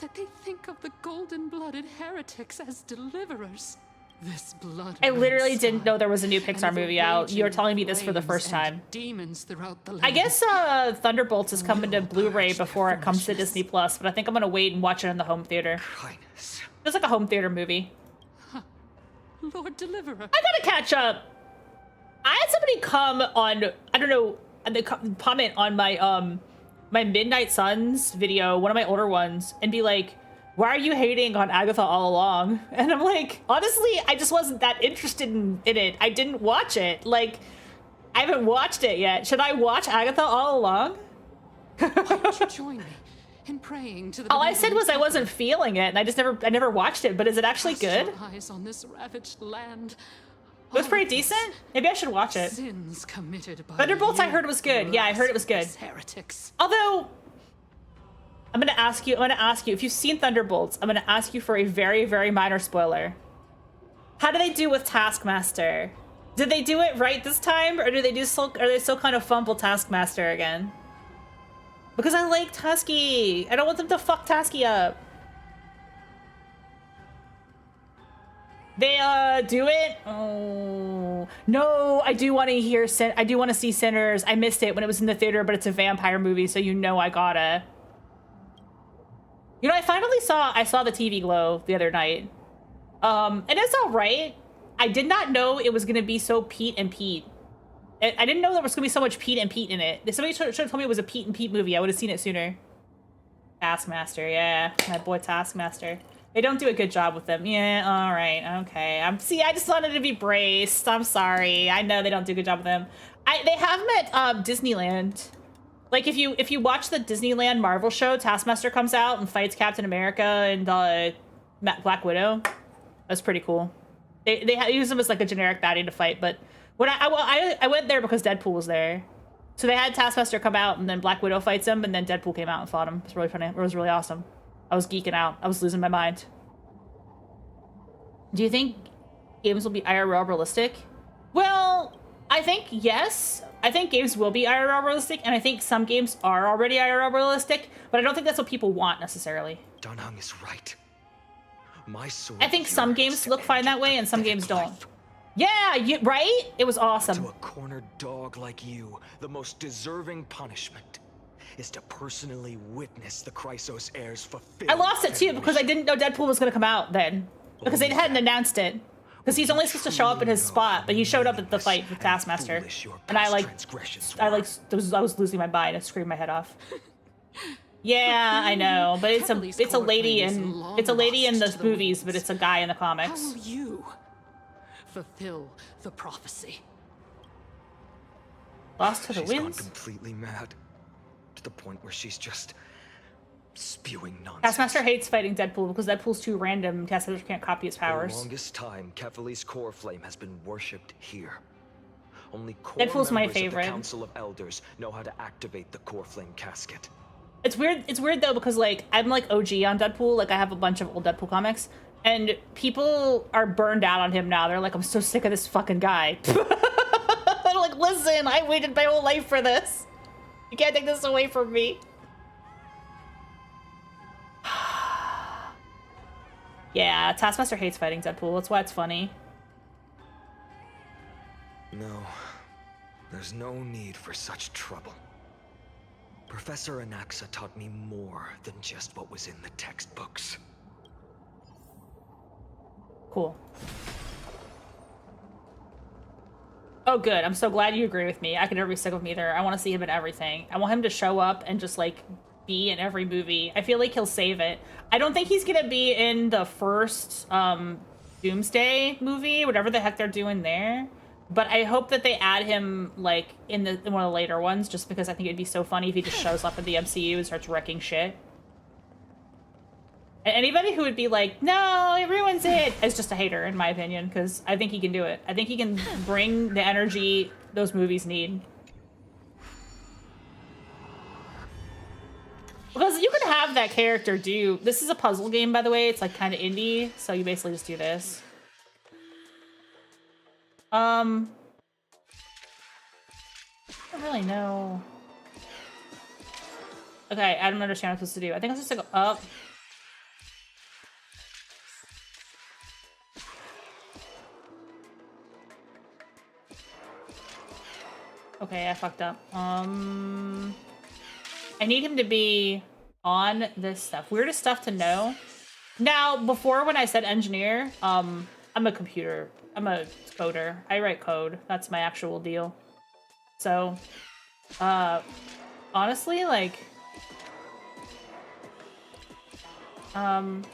that they think of the golden-blooded heretics as deliverers. This blood. I literally didn't know there was a new Pixar movie out. You're telling me this for the first time. Demons throughout the land. I guess Thunderbolts is coming to Blu-ray before it comes to Disney Plus, but I think I'm gonna wait and watch it in the home theater. Kindness. It's like a home theater movie. Lord Deliverer. I gotta catch up. I had somebody come on, I don't know, comment on my my Midnight Suns video, one of my older ones, and be like, why are you hating on Agatha all along? And I'm like, honestly, I just wasn't that interested in it. I didn't watch it. Like, I haven't watched it yet. Should I watch Agatha all along? Why don't you join me in praying to the All I said was I wasn't feeling it, and I never watched it, but is it actually good? Cast your eyes on this ravaged land. It was pretty decent. Maybe I should watch it. Sins committed by Thunderbolts, I you heard was good. Yeah, I heard it was good. heretics. Although, I'm gonna ask you if you've seen Thunderbolts, I'm gonna ask you for a very, very minor spoiler. How do they do with Taskmaster? Did they do it right this time, or are they still kind of fumble Taskmaster again? Because I like Tusky. I don't want them to fuck Tusky up. They do it. Oh no! I do want to hear. I do want to see Sinners. I missed it when it was in the theater, but it's a vampire movie, so you know I gotta. You know, I saw the TV Glow the other night. And it's all right. I did not know it was gonna be so Pete and Pete. I didn't know there was gonna be so much Pete and Pete in it. If somebody should have told me it was a Pete and Pete movie, I would have seen it sooner. Taskmaster, yeah, my boy Taskmaster. They don't do a good job with them. Yeah, all right, okay. I just wanted to be braced. I'm sorry. I know they don't do a good job with them. They have them at Disneyland. Like if you watch the Disneyland Marvel show, Taskmaster comes out and fights Captain America and Black Widow. That's pretty cool. They use them as like a generic baddie to fight, but when I went there because Deadpool was there. So they had Taskmaster come out and then Black Widow fights him and then Deadpool came out and fought him. It's really funny. It was really awesome. I was geeking out. I was losing my mind. Do you think games will be IRL realistic? Well, I think yes. I think games will be IRL realistic, and I think some games are already IRL realistic, but I don't think that's what people want necessarily. Dunhung is right. My sword. I think some games look fine that way, and some games don't. Yeah, right? It was awesome. To a cornered dog like you, the most deserving punishment is to personally witness the Chrysos heirs fulfill. I lost it too because I didn't know Deadpool was going to come out then. Because they hadn't announced it. Because he's only supposed to show up in his spot, but he showed up at the fight with Taskmaster. And I was losing my mind and screamed my head off. Yeah, I know, but it's a lady in the movies, but it's a guy in the comics. How will you fulfill the prophecy? Lost to the She's gone winds. completely mad. To the point where she's just spewing nonsense. Taskmaster hates fighting Deadpool because Deadpool's too random. Taskmaster can't copy his powers. For the longest time, Kephal's core flame has been worshipped here. Only core Deadpool's my members of favorite. the Council of Elders know how to activate the core flame casket. It's weird. It's weird though because like I'm like OG on Deadpool. Like I have a bunch of old Deadpool comics, and people are burned out on him now. They're like, I'm so sick of this fucking guy. I'm like, listen, I waited my whole life for this. You can't take this away from me. Yeah, Taskmaster hates fighting Deadpool. That's why it's funny. No, there's no need for such trouble. Professor Anaxa taught me more than just what was in the textbooks. Cool. Oh, good. I'm so glad you agree with me. I could never be sick of him either. I want to see him in everything. I want him to show up and just, like, be in every movie. I feel like he'll save it. I don't think he's gonna be in the first, Doomsday movie, whatever the heck they're doing there. But I hope that they add him, like, in one of the later ones, just because I think it'd be so funny if he just shows up in the MCU and starts wrecking shit. And anybody who would be like, no, it ruins it, is just a hater, in my opinion, because I think he can do it. I think he can bring the energy those movies need. Because you can have that character do... This is a puzzle game, by the way. It's, like, kind of indie, so you basically just do this. I don't really know. Okay, I don't understand what I'm supposed to do. I think I'm supposed to go up. Okay, I fucked up. I need him to be on this stuff. Weirdest stuff to know. Now, before when I said engineer, I'm a computer. I'm a coder. I write code. That's my actual deal. So, honestly, like, I'm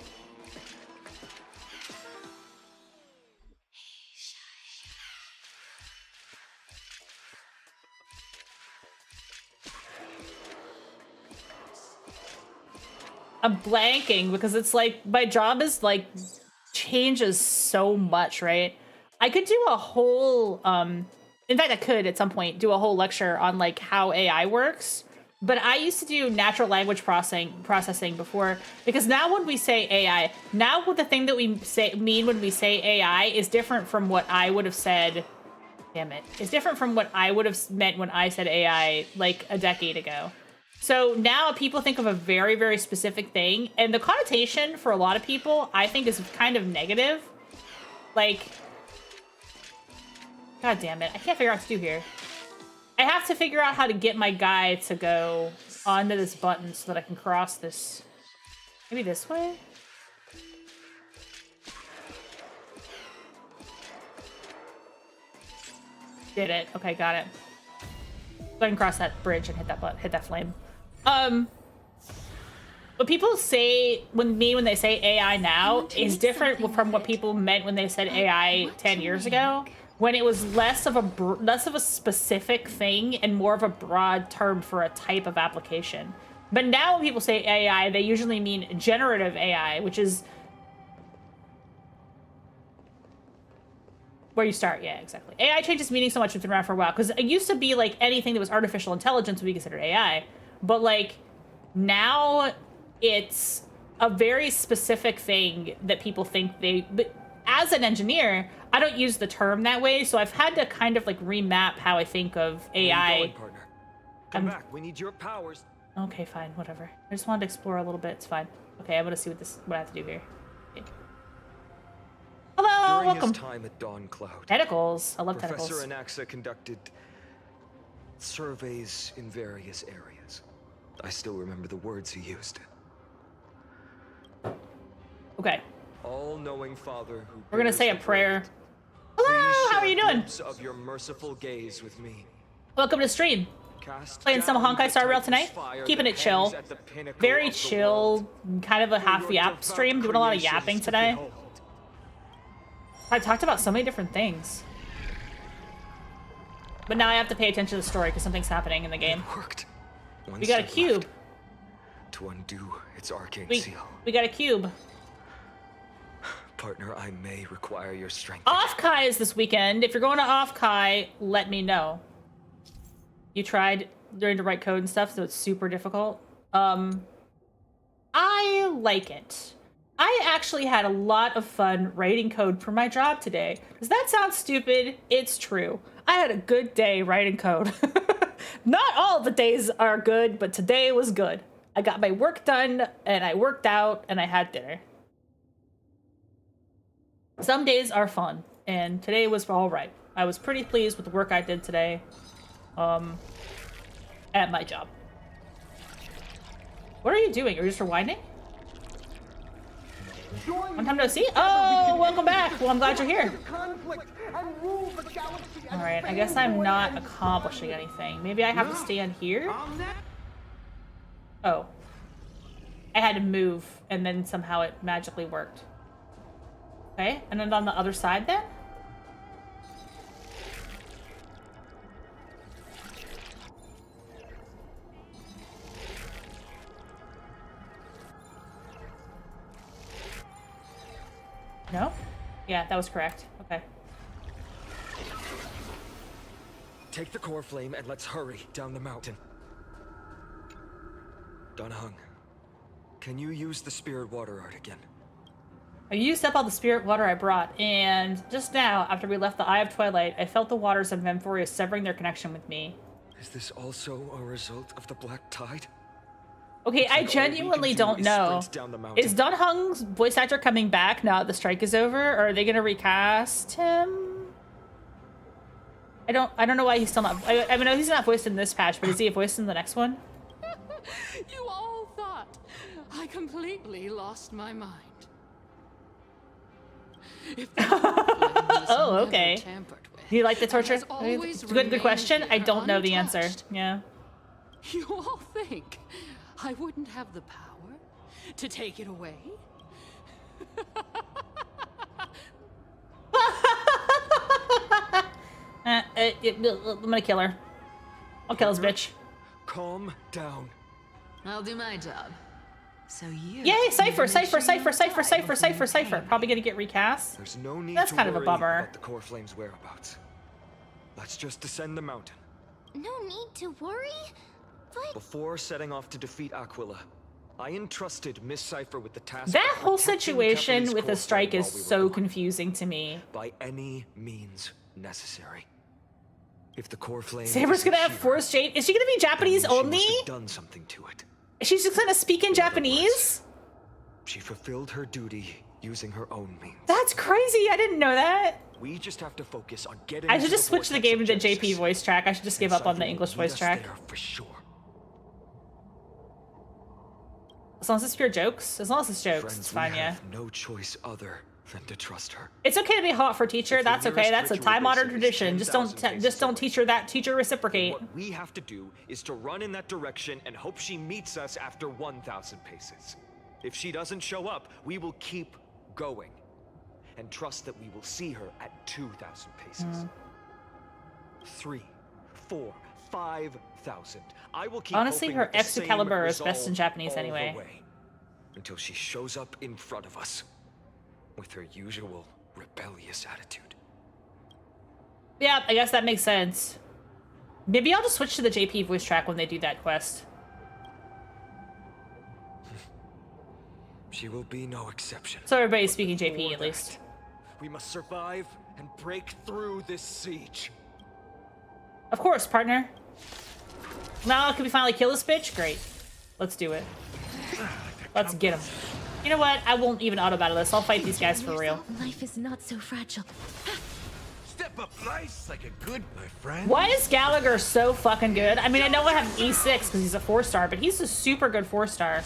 blanking because it's like my job is like changes so much, right? I could do a whole in fact I could at some point do a whole lecture on like how AI works, but I used to do natural language processing before, because now when we say AI, now the thing that we mean when we say AI is different from what I would have said. Damn it. It's different from what I would have meant when I said AI like a decade ago. So now people think of a very, very specific thing, and the connotation for a lot of people, I think, is kind of negative. Like, God damn it, I can't figure out what to do here. I have to figure out how to get my guy to go onto this button so that I can cross this. Maybe this way? Did it. Okay, got it. Go ahead and cross that bridge and hit that flame. What people say when they say AI now is different from what people meant when they said AI 10 years ago, when it was less of a specific thing and more of a broad term for a type of application. But now when people say AI, they usually mean generative AI, which is where you start. Yeah, exactly. AI changes meaning so much. It's been around for a while, because it used to be like anything that was artificial intelligence would be considered AI. But, like, now it's a very specific thing that people think but as an engineer, I don't use the term that way, so I've had to kind of, like, remap how I think of AI. Where are you going, partner? Come back. We need your powers. Okay, fine. Whatever. I just wanted to explore a little bit. It's fine. Okay, I'm gonna see what I have to do here. Okay. Hello, During welcome. his time at Dawn Cloud, Tentacles. I love Professor tentacles. Anaxa conducted surveys in various areas. I still remember the words he used. Okay. All-knowing Father who We're gonna bears say a the prayer. world, Hello, please how are share you doing? glimpse of your merciful gaze with me. Welcome to stream. Cast Playing some down Honkai the Star Rail Titan's tonight. fire Keeping that it chill. hangs at the pinnacle Very of the chill, world. kind of a half For your yap devout stream, doing a lot of creations yapping to today. behold. I talked about so many different things. But now I have to pay attention to the story because something's happening in the game. It worked. One We got a step cube. left to undo its arcane We seal. got a cube. partner, I may require your strength. Off-Kai is this weekend. If you're going to Off-Kai, let me know. You tried learning to write code and stuff, so it's super difficult. I like it. I actually had a lot of fun writing code for my job today. Does that sound stupid? It's true. I had a good day writing code. Not all the days are good, but today was good. I got my work done, and I worked out, and I had dinner. Some days are fun, and today was all right. I was pretty pleased with the work I did today at my job. What are you doing? Are you just rewinding? One time no see? Oh, welcome back. Well, I'm glad you're here. Alright, I guess I'm not accomplishing anything. Maybe I have to stand here? Oh. I had to move, and then somehow it magically worked. Okay, and then on the other side then? No? Yeah, that was correct. Okay. Take the core flame and let's hurry down the mountain. Donahung, can you use the spirit water art again? I used up all the spirit water I brought, and just now, after we left the Eye of Twilight, I felt the waters of Amphoria severing their connection with me. Is this also a result of the Black Tide? Okay, I genuinely don't know. Is Donahung's voice actor coming back now that the strike is over, or are they gonna recast him? I don't know why he's still not. I mean, he's not voiced in this patch, but is he voiced in the next one? You all thought I completely lost my mind. If the Oh, okay. tampered with, Do you like the torture? has always Good question. remained I don't know the answer. untouched. Yeah. You all think I wouldn't have the power to take it away? I'm gonna kill her. I'll kill this bitch. Calm down. I'll do my job. So you. Yay, Cypher, make Cypher, sure Cypher, you Cypher, die Cypher, before Cypher, you Cypher. pay. Probably gonna get recast. There's no need That's to kind of a worry bummer. about the core flame's whereabouts. Let's just descend the mountain. No need to worry. But Before setting off to defeat Aquila, I entrusted Miss Cypher with the task That of whole protecting situation Kepler's with the core strike flame is while we were so gone, confusing to me. by any means necessary. If the core flame Saber's isn't gonna have Shiva, Force Jade. Is she gonna be then Japanese she only? must have done something to it. She's just gonna speak in In other words, Japanese? She fulfilled her duty using her own means. That's crazy. I didn't know that. We just have to focus on getting. I should to just switch the vortex game of to JP Genesis. voice track. I should just give up on the Cypher will English lead voice us track. there for sure. As long as it's pure jokes. As long as it's jokes, Friends, it's we fine, yeah. have no choice other than to trust her. It's okay to be hot for teacher. If the That's okay. nearest That's a ritual time-honored basin is tradition. Just don't 10,000 just don't paces teach her that. Teacher And reciprocate. what we have to do is to run in that direction and hope she meets us after 1,000 paces. If she doesn't show up, we will keep going and trust that we will see her at 2,000 paces. 3, 4, 5,000. I will keep Honestly, hoping her with the same Excalibur is best in resolve Japanese all the anyway. way, until she shows up in front of us with her usual rebellious attitude. Yeah, I guess that makes sense. Maybe I'll just switch to the JP voice track when they do that quest. She will be no exception. So everybody's speaking JP For at least. that, we must survive and break through this siege. Of course, partner. Now can we finally kill this bitch? Great. Let's do it. Let's get him. You know what? I won't even auto battle this. I'll fight these guys for real. life is not so fragile. Step up nice like a good my friend. Why is Gallagher so fucking good? I mean, I know I have an E6 because he's a 4-star, but he's a super good 4-star.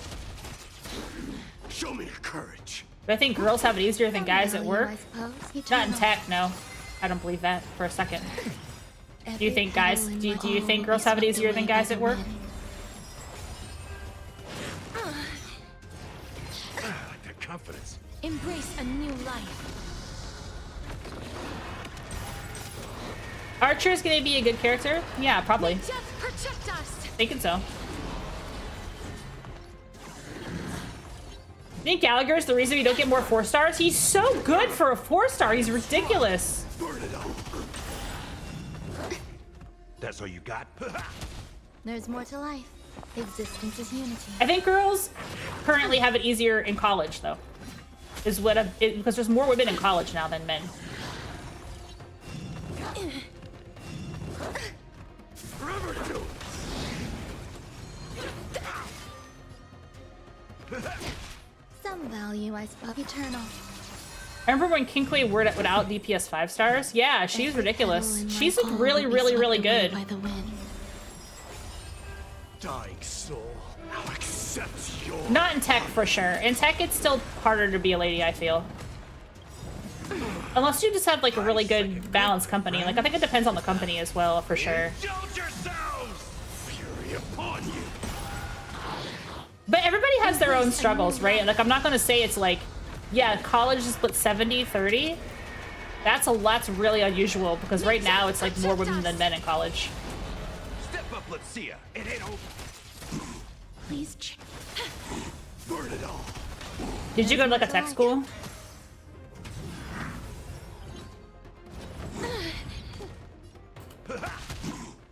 Show me your courage. But I think girls have it easier than guys at work. I suppose. Not in tech, no. I don't believe that for a second. Do you think guys? Do you think girls have it easier than guys at work? I like that confidence. Embrace a new life. Archer's gonna be a good character? Yeah, probably. Death protect us. Thinking so. think Gallagher's the reason we don't get more 4 stars? He's so good for a 4-star. He's ridiculous. Burn it up. That's all you got? There's more to life. Existence is unity. I think girls currently have it easier in college, though. Is what because there's more women in college now than men. Forever do. Some value, I suppose. Eternal. I remember when Kinkley were without DPS 5 stars. Yeah, she's ridiculous. She's like really, really, really good. By the wind. Dying soul, now accept your... Not in tech for sure. In tech, it's still harder to be a lady, I feel. Unless you just have like a really good balanced company. Like I think it depends on the company as well, for sure. Indulge yourselves! Fury upon you! But everybody has their own struggles, right? Like I'm not gonna say it's like, yeah, college is split 70-30. That's really unusual because right now it's like more women than men in college. Step up, let's see ya. It ain't over. Please. Burn it all. Did you go to like a tech school?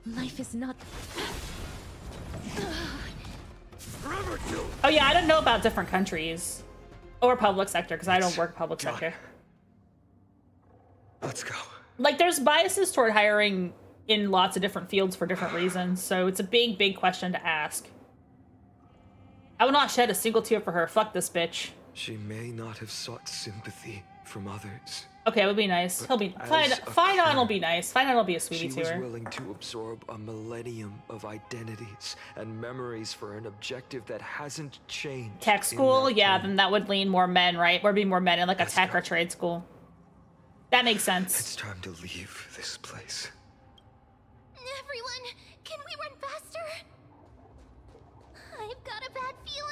Life is not. Forever do. Oh yeah, I don't know about different countries or public sector because I don't work public sector. Let's go. Like there's biases toward hiring in lots of different fields for different reasons, so it's a big question to ask. I will not shed a single tear for her. Fuck this bitch. She may not have sought sympathy from others. Okay, it would be nice. He'll be As fine. a Fine will be clan, nice. Fine will be a She sweetie was to her. willing to absorb a millennium of identities and memories for an objective that hasn't changed. Tech in school, that yeah, time. then that would lean more men, right? Or be more men in like a Let's tech go. or trade school. That makes sense. It's time to leave this place. Everyone, can we run faster? I've got a bad feeling.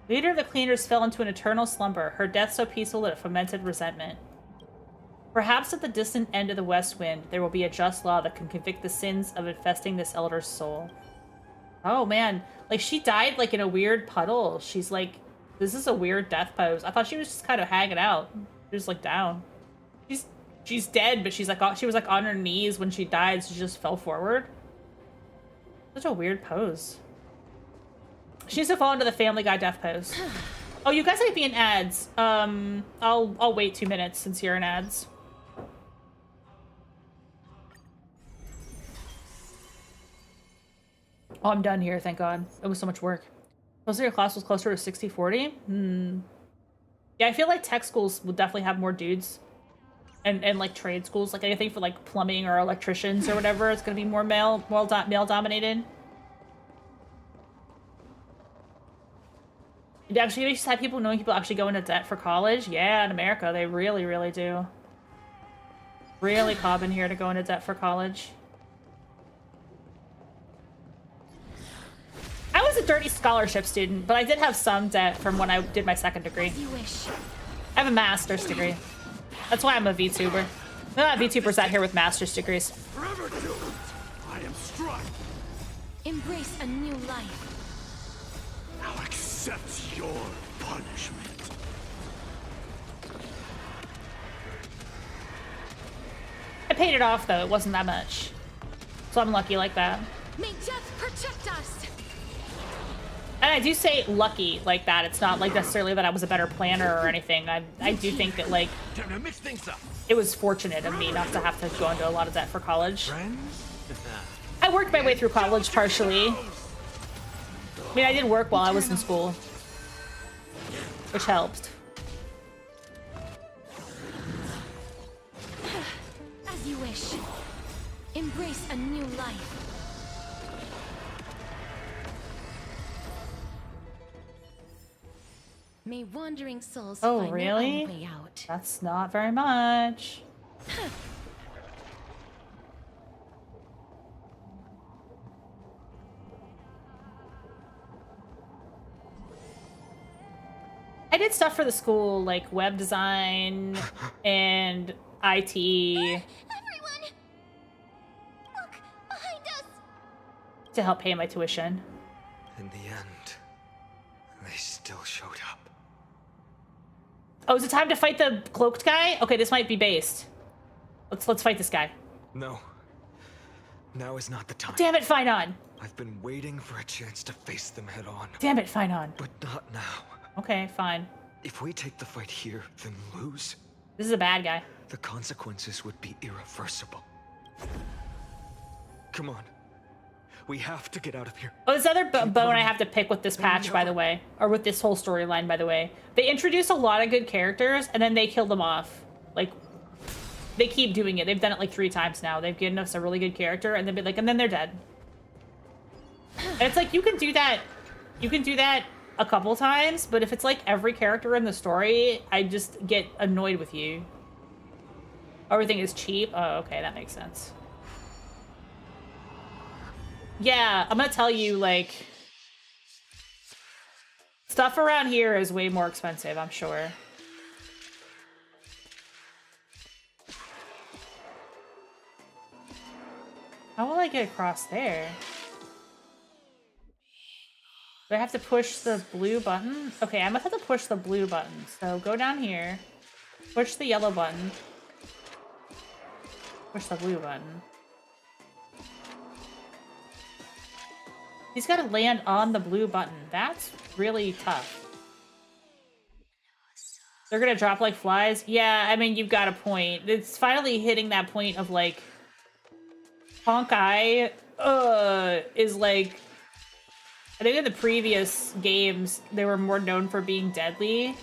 Leader of the cleaners fell into an eternal slumber, her death so peaceful that it fomented resentment. Perhaps at the distant end of the west wind, there will be a just law that can convict the sins of infesting this elder's soul. Oh man, like she died like in a weird puddle. She's like, this is a weird death pose. I thought she was just kind of hanging out. She was like down. She's dead, but she's like, she was like on her knees when she died, so she just fell forward. Such a weird pose. She needs to fall into the Family Guy death pose. Oh, you guys might be in ads. I'll wait 2 minutes since you're in ads. Oh, I'm done here, thank God. It was so much work. Supposedly your class was closer to 60-40? Yeah, I feel like tech schools would definitely have more dudes. And like trade schools, like anything for like plumbing or electricians or whatever, it's gonna be more male dominated. Actually, you just have people knowing people actually go into debt for college. Yeah, in America, they really, really do. Really common here to go into debt for college. I was a dirty scholarship student, but I did have some debt from when I did my second degree. You wish. I have a master's degree. That's why I'm a VTuber. Not VTubers out here with master's degrees. Forever do. I am struck. Embrace a new life. Now accept your punishment. I paid it off though, it wasn't that much. So I'm lucky like that. May death protect us. And I do say lucky like that. It's not like necessarily that I was a better planner or anything. I do think that like Time to mix things up. it was fortunate of me not to have to go into a lot of debt for college. Friends? I worked my way through college partially. I mean, I did work while I was in school, which helped. As you wish. Embrace a new life. May wandering souls Oh, find really? their own way out. That's not very much. I did stuff for the school, like web design and IT. Everyone! Look behind us! To help pay my tuition. In the end, they still still showed up. Oh, is it time to fight the cloaked guy? Okay, this might be based. Let's fight this guy. No. Now is not the time. Damn it, Finon! I've been waiting for a chance to face them head on. Damn it, Finon. But not now. Okay, fine. If we take the fight here, then lose, This is a bad guy. the consequences would be irreversible. Come on. We have to get out of here. Oh, this other bone I have to pick with this patch, by the way. Or with this whole storyline, by the way. They introduce a lot of good characters, and then they kill them off. Like, they keep doing it. They've done it like 3 times now. They've given us a really good character, and then they're dead. And it's like, you can do that a couple times, but if it's like every character in the story, I just get annoyed with you. Everything is cheap. Oh, okay, that makes sense. Yeah, I'm gonna tell you, like, stuff around here is way more expensive, I'm sure. How will I get across there? Do I have to push the blue button? Okay, I must have to push the blue button. So go down here, push the yellow button, push the blue button. He's got to land on the blue button. That's really tough. They're gonna drop like flies? Yeah, I mean, you've got a point. It's finally hitting that point of, like, Honkai, is like... I think in the previous games, they were more known for being deadly.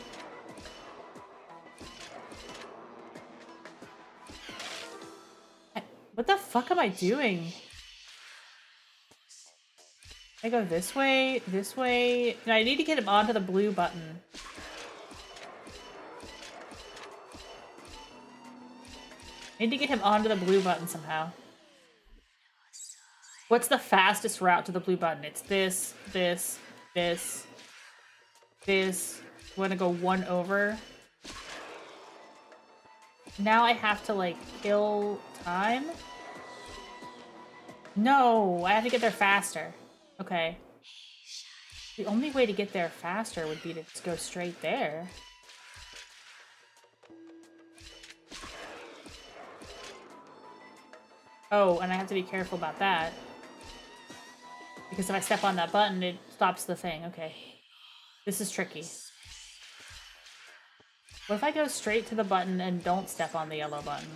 What the fuck am I doing? I go this way, and I need to get him onto the blue button. I need to get him onto the blue button somehow. What's the fastest route to the blue button? It's this, this, this, this. I'm gonna go 1 over. Now I have to, like, kill time? No, I have to get there faster. Okay. The only way to get there faster would be to just go straight there. Oh, and I have to be careful about that. Because if I step on that button, it stops the thing. Okay. This is tricky. What if I go straight to the button and don't step on the yellow button?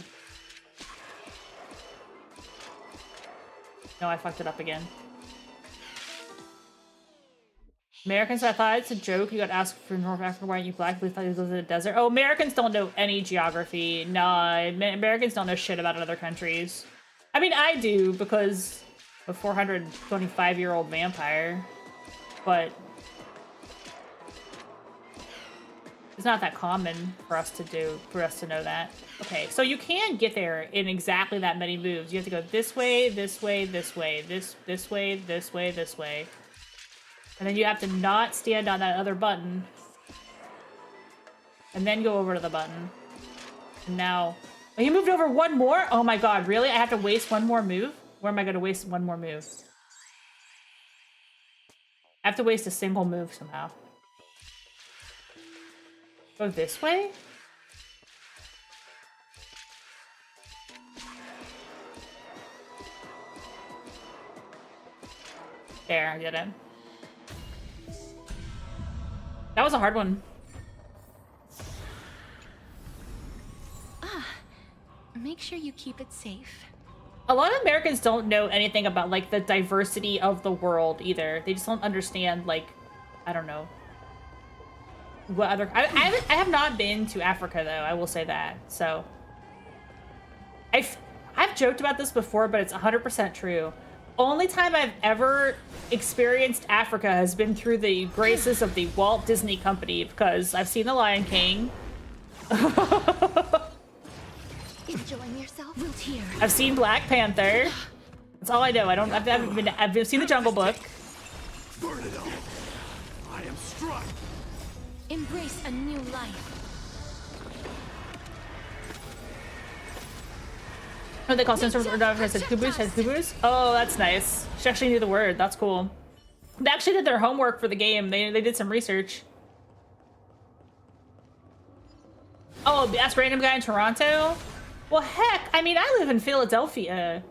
No, I fucked it up again. Americans, I thought it's a joke. You got asked for North Africa, why aren't you black? We thought you lived in the desert. Oh, Americans don't know any geography. Nah, Americans don't know shit about other countries. I mean, I do, because a 425-year-old vampire, but it's not that common for us to know that. Okay, so you can get there in exactly that many moves. You have to go this way, this way, this way, this way, this way, this way. And then you have to not stand on that other button. And then go over to the button. And now... Oh, you moved over 1 more? Oh my god, really? I have to waste 1 more move? Where am I going to waste 1 more move? I have to waste a single move somehow. Go this way? There, I did it. That was a hard one. Make sure you keep it safe. A lot of Americans don't know anything about, like, the diversity of the world either. They just don't understand, like, I don't know. What other... I have not been to Africa, though. I will say that. So... I've joked about this before, but it's 100% true. Only time I've ever experienced Africa has been through the graces of the Walt Disney Company, because I've seen The Lion King. Enjoying yourself? We'll hear. I've seen Black Panther. That's all I know. I've seen The Jungle Book. Burn it all. I am struck. Embrace a new life. What they call Sandstorms or Dog said Kubus has Kubus? Oh, that's nice. She actually knew the word. That's cool. They actually did their homework for the game. They did some research. Oh, ask random guy in Toronto? Well, heck, I mean, I live in Philadelphia.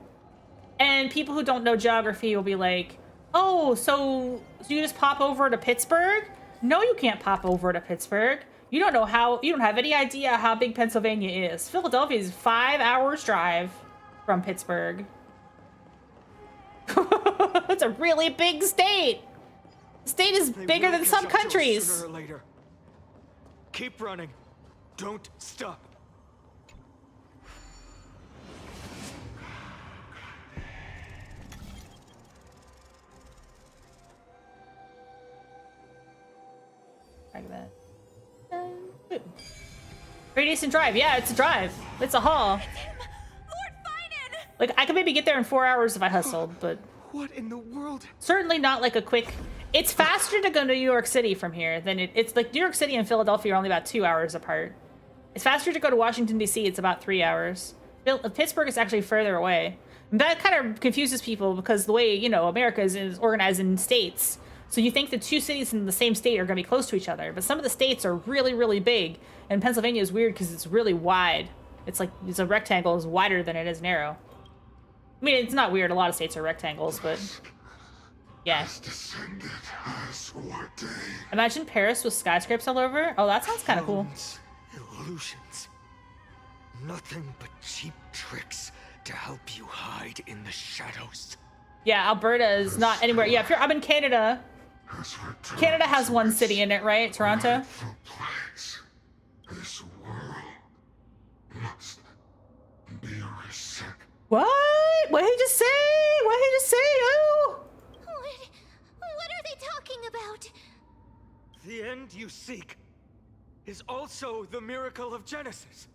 And people who don't know geography will be like, oh, so you just pop over to Pittsburgh? No, you can't pop over to Pittsburgh. You don't have any idea how big Pennsylvania is. Philadelphia is 5 hours drive from Pittsburgh. It's a really big state. The state is bigger than some countries. Sooner or later. Keep running. Don't stop. Like that. Pretty decent drive. Yeah, it's a drive. It's a haul. Lord Finan! Like, I could maybe get there in 4 hours if I hustled, but What in the world? certainly not like a quick... It's faster to go to New York City from here than it's like New York City and Philadelphia are only about 2 hours apart. It's faster to go to Washington, D.C. It's about 3 hours. Pittsburgh is actually further away. And that kind of confuses people because the way, you know, America is organized in states. So you think the two cities in the same state are going to be close to each other. But some of the states are really, really big. And Pennsylvania is weird because it's really wide. It's like, it's a rectangle is wider than it is narrow. I mean, it's not weird. A lot of states are rectangles, but yeah. Descended as ordained. Imagine Paris with skyscrapers all over. Oh, that sounds kind of cool. Clones, illusions. Nothing but cheap tricks to help you hide in the shadows. Yeah, Alberta is not anywhere. Yeah, if I'm in Canada. Canada has one city in it, right? Toronto? Place. This world must be reset. What? What did he just say? What did he just say? Oh! What are they talking about? The end you seek is also the miracle of Genesis.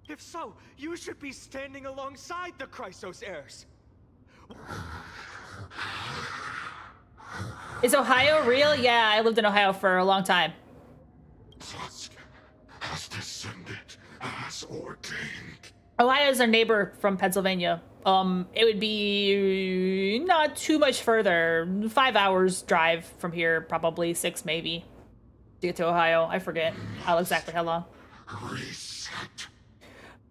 If so, you should be standing alongside the Chrysos heirs. Is Ohio real? Yeah, I lived in Ohio for a long time. Tusk has descended as ordained. Ohio is our neighbor from Pennsylvania. It would be not too much further. 5 hours drive from here, probably 6 maybe, to get to Ohio. I forget exactly how long. Reset.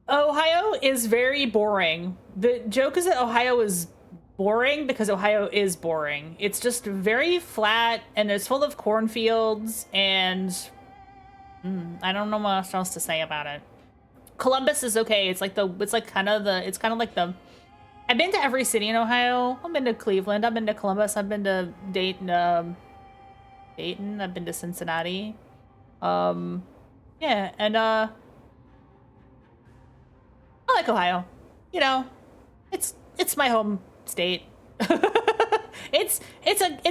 Ohio is very boring. The joke is that Ohio is boring because Ohio is boring. It's just very flat and it's full of cornfields and I don't know what else to say about it. Columbus is okay. It's kind of like the I've been to every city in Ohio. I've been to Cleveland, I've been to Columbus, I've been to Dayton, I've been to Cincinnati. Yeah, and I like Ohio. You know, it's my home state. it's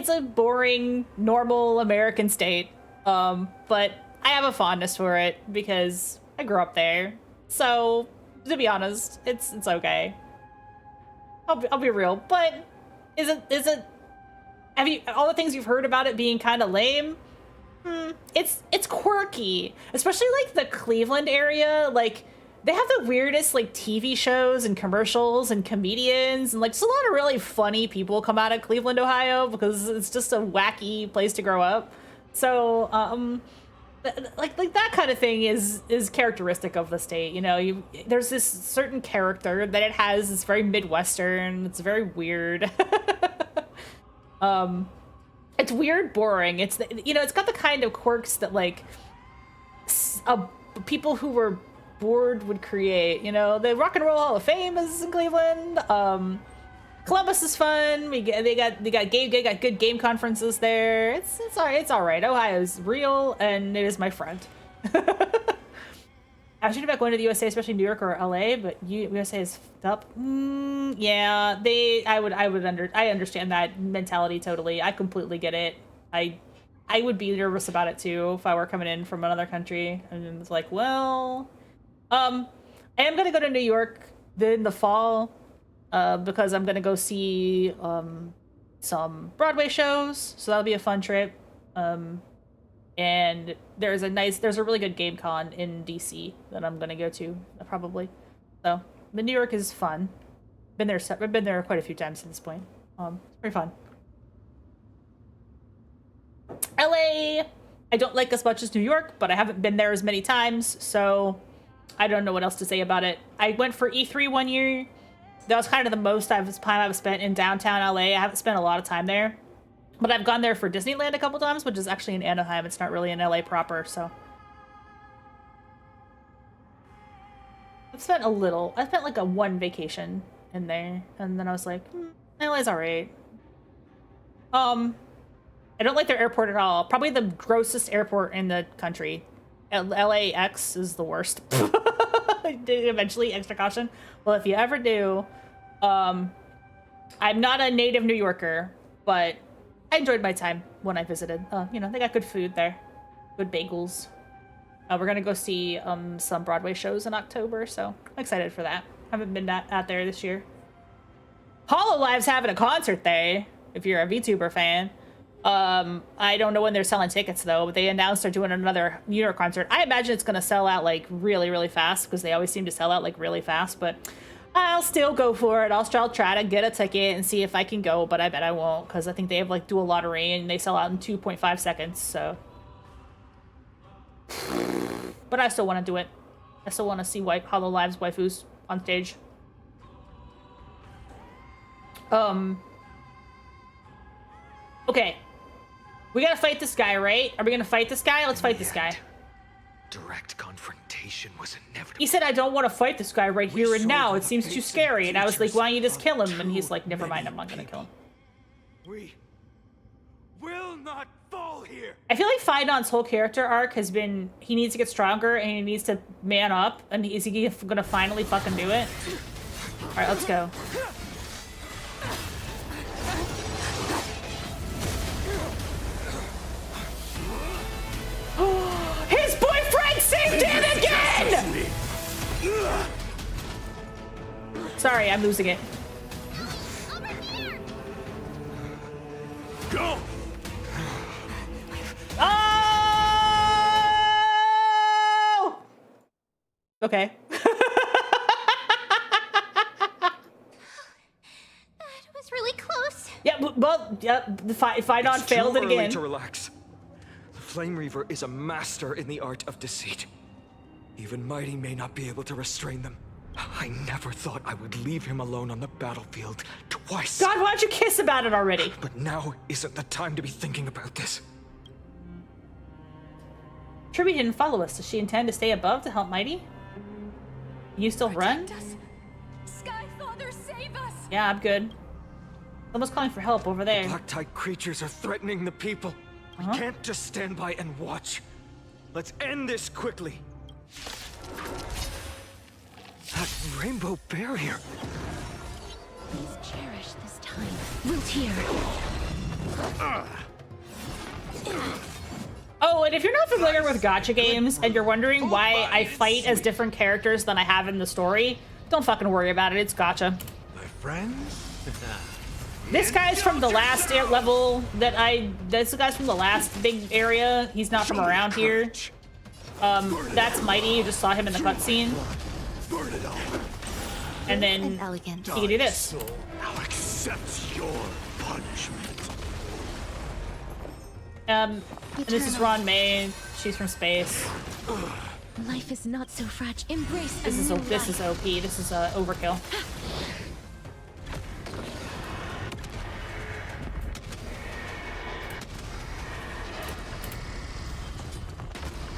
a boring, normal American state. But I have a fondness for it because I grew up there. So to be honest, it's okay. I'll be real. But is it? Have you all the things you've heard about it being kind of lame? It's quirky, especially like the Cleveland area. Like they have the weirdest like TV shows and commercials and comedians and like just a lot of really funny people come out of Cleveland, Ohio, because it's just a wacky place to grow up. So like that kind of thing is characteristic of the state. You know, there's this certain character that it has. It's very Midwestern. It's very weird. It's weird, boring. It's it's got the kind of quirks that like people who were bored would create. You know, the Rock and Roll Hall of Fame is in Cleveland. Columbus is fun. They got good game conferences there. It's all right. Ohio's real and it is my friend. I was thinking about going to the USA, especially New York or LA, but USA is fucked up. Yeah, I understand that mentality totally. I completely get it. I would be nervous about it too if I were coming in from another country. And it's like, well, I am gonna go to New York in the fall because I'm gonna go see some Broadway shows, so that'll be a fun trip. And there's a really good game con in DC that I'm gonna go to probably. So the New York is fun. I've been there quite a few times at this point. It's pretty fun. LA, I don't like as much as New York, but I haven't been there as many times, so I don't know what else to say about it. I went for E3 one year. That was kind of the most time I've spent in downtown LA. I haven't spent a lot of time there. But I've gone there for Disneyland a couple times, which is actually in Anaheim. It's not really in LA proper, so. I've spent a little. I spent like a one vacation in there. And then I was like, LA's alright. I don't like their airport at all. Probably the grossest airport in the country. LAX is the worst. Eventually, extra caution. Well, if you ever do, I'm not a native New Yorker, but I enjoyed my time when I visited. You know, they got good food there. Good bagels. We're gonna go see some Broadway shows in October, so I'm excited for that. Haven't been out there this year. Hololive's having a concert there, if you're a VTuber fan. I don't know when they're selling tickets though, but they announced they're doing another New York concert. I imagine it's gonna sell out like really, really fast because they always seem to sell out like really fast, but I'll still go for it. I'll try to get a ticket and see if I can go, but I bet I won't because I think they have like dual lottery and they sell out in 2.5 seconds, so. But I still want to do it. I still want to see Hololive's waifus on stage. Okay. We gotta fight this guy, right? Are we gonna fight this guy? Let's fight this guy. Direct confrontation was inevitable. He said, I don't want to fight this guy right here and now. It seems too scary. And I was like, why don't you just kill him? And he's like, never mind, I'm not gonna kill him. We will not fall here. I feel like Fidon's whole character arc has been, he needs to get stronger and he needs to man up. And is he gonna finally fucking do it? Alright, let's go. His boyfriend saved him again! Sorry, I'm losing it. Go! Oh! Okay. That was really close. Yeah, well, yeah, Fidon failed it Too early again. to relax. The Flame Reaver is a master in the art of deceit. Even Mighty may not be able to restrain them. I never thought I would leave him alone on the battlefield twice. God, why don't you kiss about it already? But now isn't the time to be thinking about this. Tribby didn't follow us. Does she intend to stay above to help Mighty? Can you still run? Sky Father, save us! Yeah, I'm good. Someone's calling for help over there. Black Tide creatures are threatening the people. We can't just stand by and watch. Let's end this quickly. That rainbow barrier. Please cherish this time. Wilt here. Oh, and if you're not familiar with gacha games and you're wondering why I fight as different characters than I have in the story, don't fucking worry about it. It's gacha. My friends? This guy's from the last level that this guy's from the last big area. He's not from around here. That's Mighty. You just saw him in the cutscene. Burn it up. And then Elegant. he can do this. Soul, I'll accept your punishment. And this is Ron May. She's from space. Life is not so fragile. Embrace This is new OP. life. This is overkill.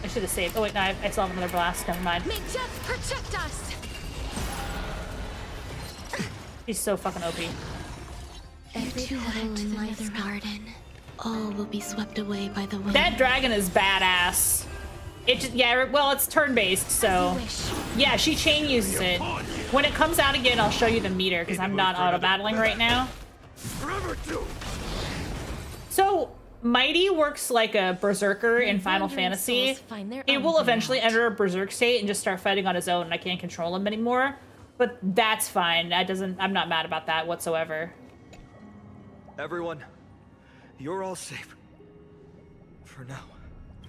I should have saved. Oh wait, no, I still have another blast. Never mind. May death protect us! He's so fucking OP. Every petal in life's garden. All will be swept away by the wind. That dragon is badass. It just, yeah, well, it's turn-based, so. Yeah, she chain uses it. When it comes out again, I'll show you the meter, because I'm not auto-battling right now. Forever do. So, Mighty works like a berserker in Final Fantasy. He will eventually enter a berserk state and just start fighting on his own, and I can't control him anymore. But that's fine. I'm not mad about that whatsoever. Everyone, you're all safe. For now.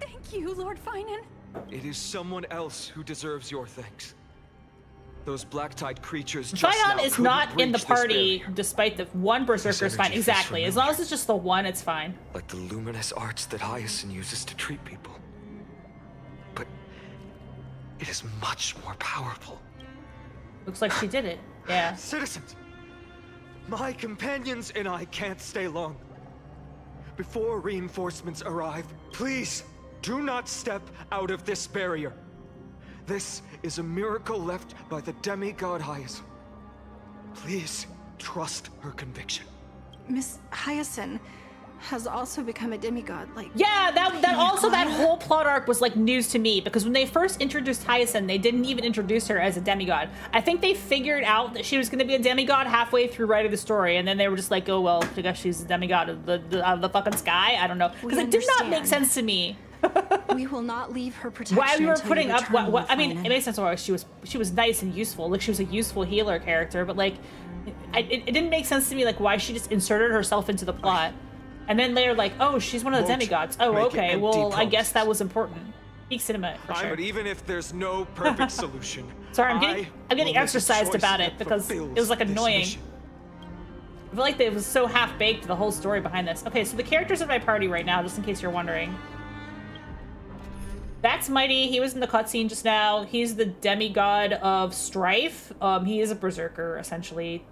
Thank you, Lord Finan. It is someone else who deserves your thanks. Those Black Tide creatures just now Fion is couldn't not in the breach this party, barrier. despite the one berserker is fine. energy feels Exactly. As long as familiar. it's just the one, it's fine. Like the luminous arts that Hyacinth uses to treat people. But It is much more powerful. Looks like she did it. Yeah. Citizens, my companions and I can't stay long. Before reinforcements arrive, please do not step out of this barrier. This is a miracle left by the demigod Hyacinth. Please trust her conviction. Miss Hyacinth has also become a demigod, like... Yeah, that also, that Clara? whole plot arc was like news to me, because when they first introduced Hyacinth, they didn't even introduce her as a demigod. I think they figured out that she was going to be a demigod halfway through writing the story, and then they were just like, oh, well, I guess she's a demigod of the fucking sky? I don't know. Because it did not make understand. sense to me. We will not leave her protection. Why we were until putting you up return what the I mean, it planet. makes sense why she was nice and useful. Like she was a useful healer character, but like it didn't make sense to me like why she just inserted herself into the plot. And then later like, oh, she's one of the Won't demigods. Oh, make an okay. empty Well, I guess promise. that was important. Peak cinema for sure. But even if there's no perfect solution, Sorry, I'm I getting will make a exercised choice about it that because it fulfills was like this annoying. mission. I feel like it was so half-baked, the whole story behind this. Okay, so the characters of my party right now, just in case you're wondering. That's Mighty. He was in the cutscene just now. He's the demigod of strife. He is a berserker, essentially.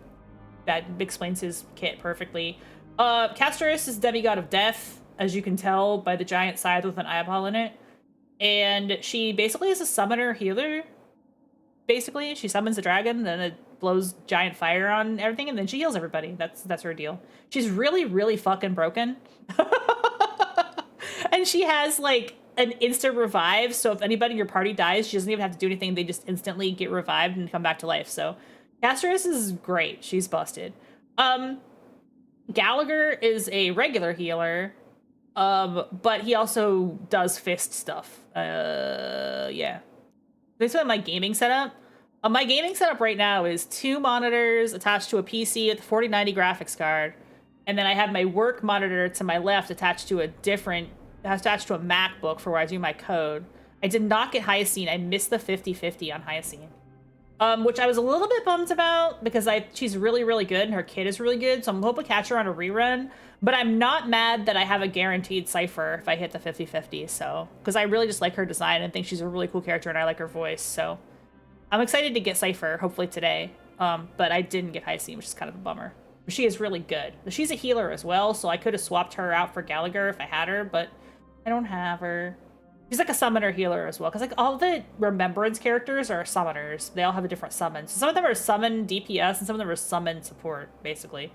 That explains his kit perfectly. Castorus is demigod of death, as you can tell by the giant scythe with an eyeball in it. And she basically is a summoner healer. Basically, she summons a dragon, then it blows giant fire on everything, and then she heals everybody. That's her deal. She's really, really fucking broken. And she has, like, an instant revive, so if anybody in your party dies, she doesn't even have to do anything. They just instantly get revived and come back to life. So Castorus is great. She's busted. Gallagher is a regular healer, but he also does fist stuff. Yeah. This is my gaming setup. My gaming setup right now is 2 monitors attached to a PC with a 4090 graphics card, and then I have my work monitor to my left attached to a MacBook for where I do my code. I did not get Hyacinth. I missed the 50-50 on Hyacinth. Which I was a little bit bummed about because she's really, really good and her kid is really good, so I'm hoping to catch her on a rerun. But I'm not mad that I have a guaranteed Cypher if I hit the 50-50, so... Because I really just like her design and think she's a really cool character and I like her voice, so... I'm excited to get Cypher, hopefully today. But I didn't get Hyacinth, which is kind of a bummer. But she is really good. She's a healer as well, so I could have swapped her out for Gallagher if I had her, but I don't have her. She's like a summoner healer as well, because like all the Remembrance characters are summoners. They all have a different summon. So some of them are summon DPS, and some of them are summon support, basically.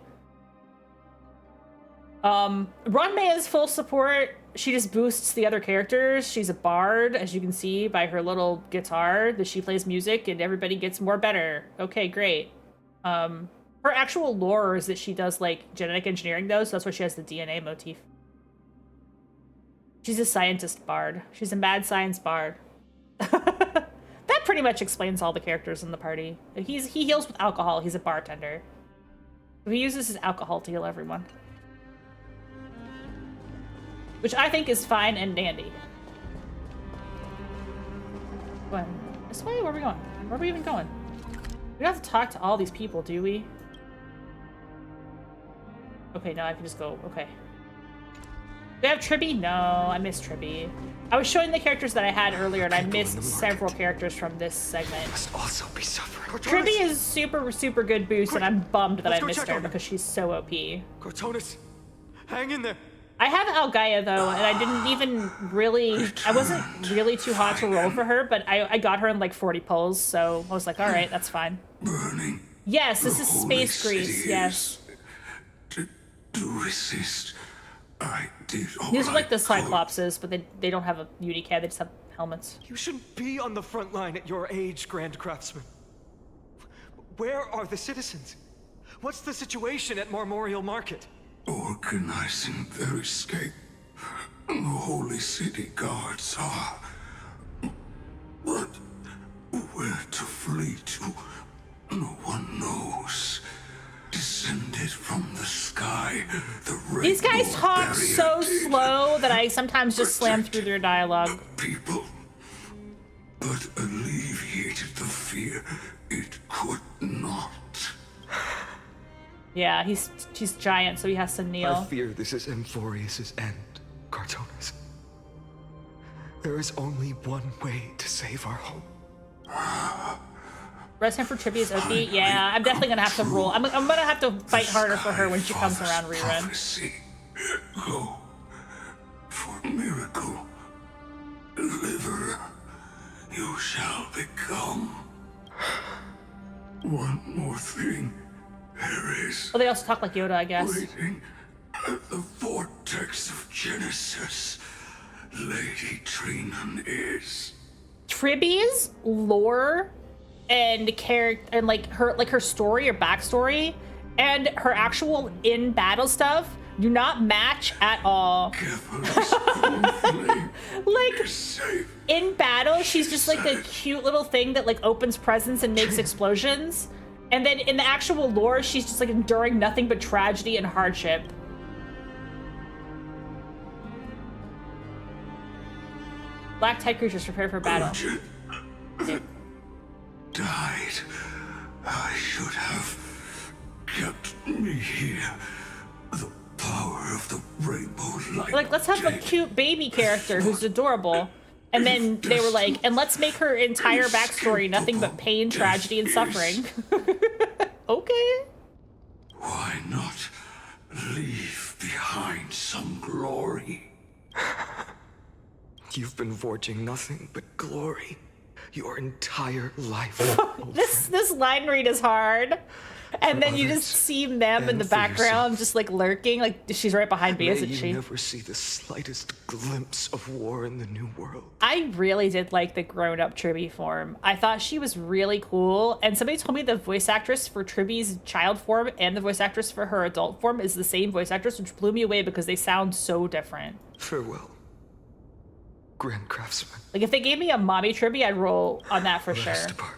Ranmei is full support. She just boosts the other characters. She's a bard, as you can see by her little guitar that she plays music, and everybody gets more better. Okay, great. Her actual lore is that she does like genetic engineering though, so that's why she has the DNA motif. She's a scientist bard. She's a mad science bard. That pretty much explains all the characters in the party. He heals with alcohol. He's a bartender. He uses his alcohol to heal everyone. Which I think is fine and dandy. Going this way? Where are we going? Where are we even going? We don't have to talk to all these people, do we? Okay, now I can just go. Okay. Do we have Tribby? No, I missed Tribby. I was showing the characters that I had earlier, and I missed several characters from this segment. Must also be suffering. Tribby is super, super good boost, and I'm bummed that I Let's go missed check her on her. because she's so OP. Cortonis, hang in there. I have Algaia though, and I didn't even really, I wasn't really too hot to roll for her, but I got her in like 40 pulls, so I was like, all right, that's fine. Burning. Yes, this is Holy Space Grease, city yes. is to resist. I did all These are like the I could. Cyclopses, but they don't have a Unicad, they just have helmets. You shouldn't be on the front line at your age, Grand Craftsman. Where are the citizens? What's the situation at Marmorial Market? Organizing their escape. The Holy City guards are. But where to flee to, no one knows. Descended from the sky, the These guys Red Bull talk barrier so did slow that I sometimes just slam through their dialogue. people, but alleviated the fear it could not. Yeah, he's giant, so he has to I kneel. fear this is Amphorius' end, Cartonis. There is only one way to save our home. Rest time for Trippy is OP. Yeah, I'm definitely gonna have to roll. I'm gonna have to fight harder for her when she comes around rerun. Prophecy. Go for miracle. Deliver. You shall become. One more thing. There is Oh, they also talk like Yoda, I guess. waiting at the vortex of Genesis. Lady Trinan is. Tribby's lore and character and like her story or backstory and her actual in battle stuff do not match at all. Like Safe. in battle, she's just like a cute little thing that like opens presents and makes explosions. And then in the actual lore, she's just like enduring nothing but tragedy and hardship. Black tide creatures prepare for battle. Urgent. Died. I should have kept me here. The power of the rainbow light. Like, let's have a cute baby character who's adorable. And then they were like, and let's make her entire backstory nothing but pain, tragedy, and suffering. Okay. Why not leave behind some glory? You've been forging nothing but glory your entire life. This line read is hard. And then you just see them in and the for background yourself. just like lurking. Like she's right behind me, May isn't you she? never see the slightest glimpse of war in the new world. I really did like the grown-up Tribby form. I thought she was really cool. And somebody told me the voice actress for Tribby's child form and the voice actress for her adult form is the same voice actress, which blew me away because they sound so different. Farewell, Grand Craftsman. Like if they gave me a mommy Tribby, I'd roll on that for Let sure. us depart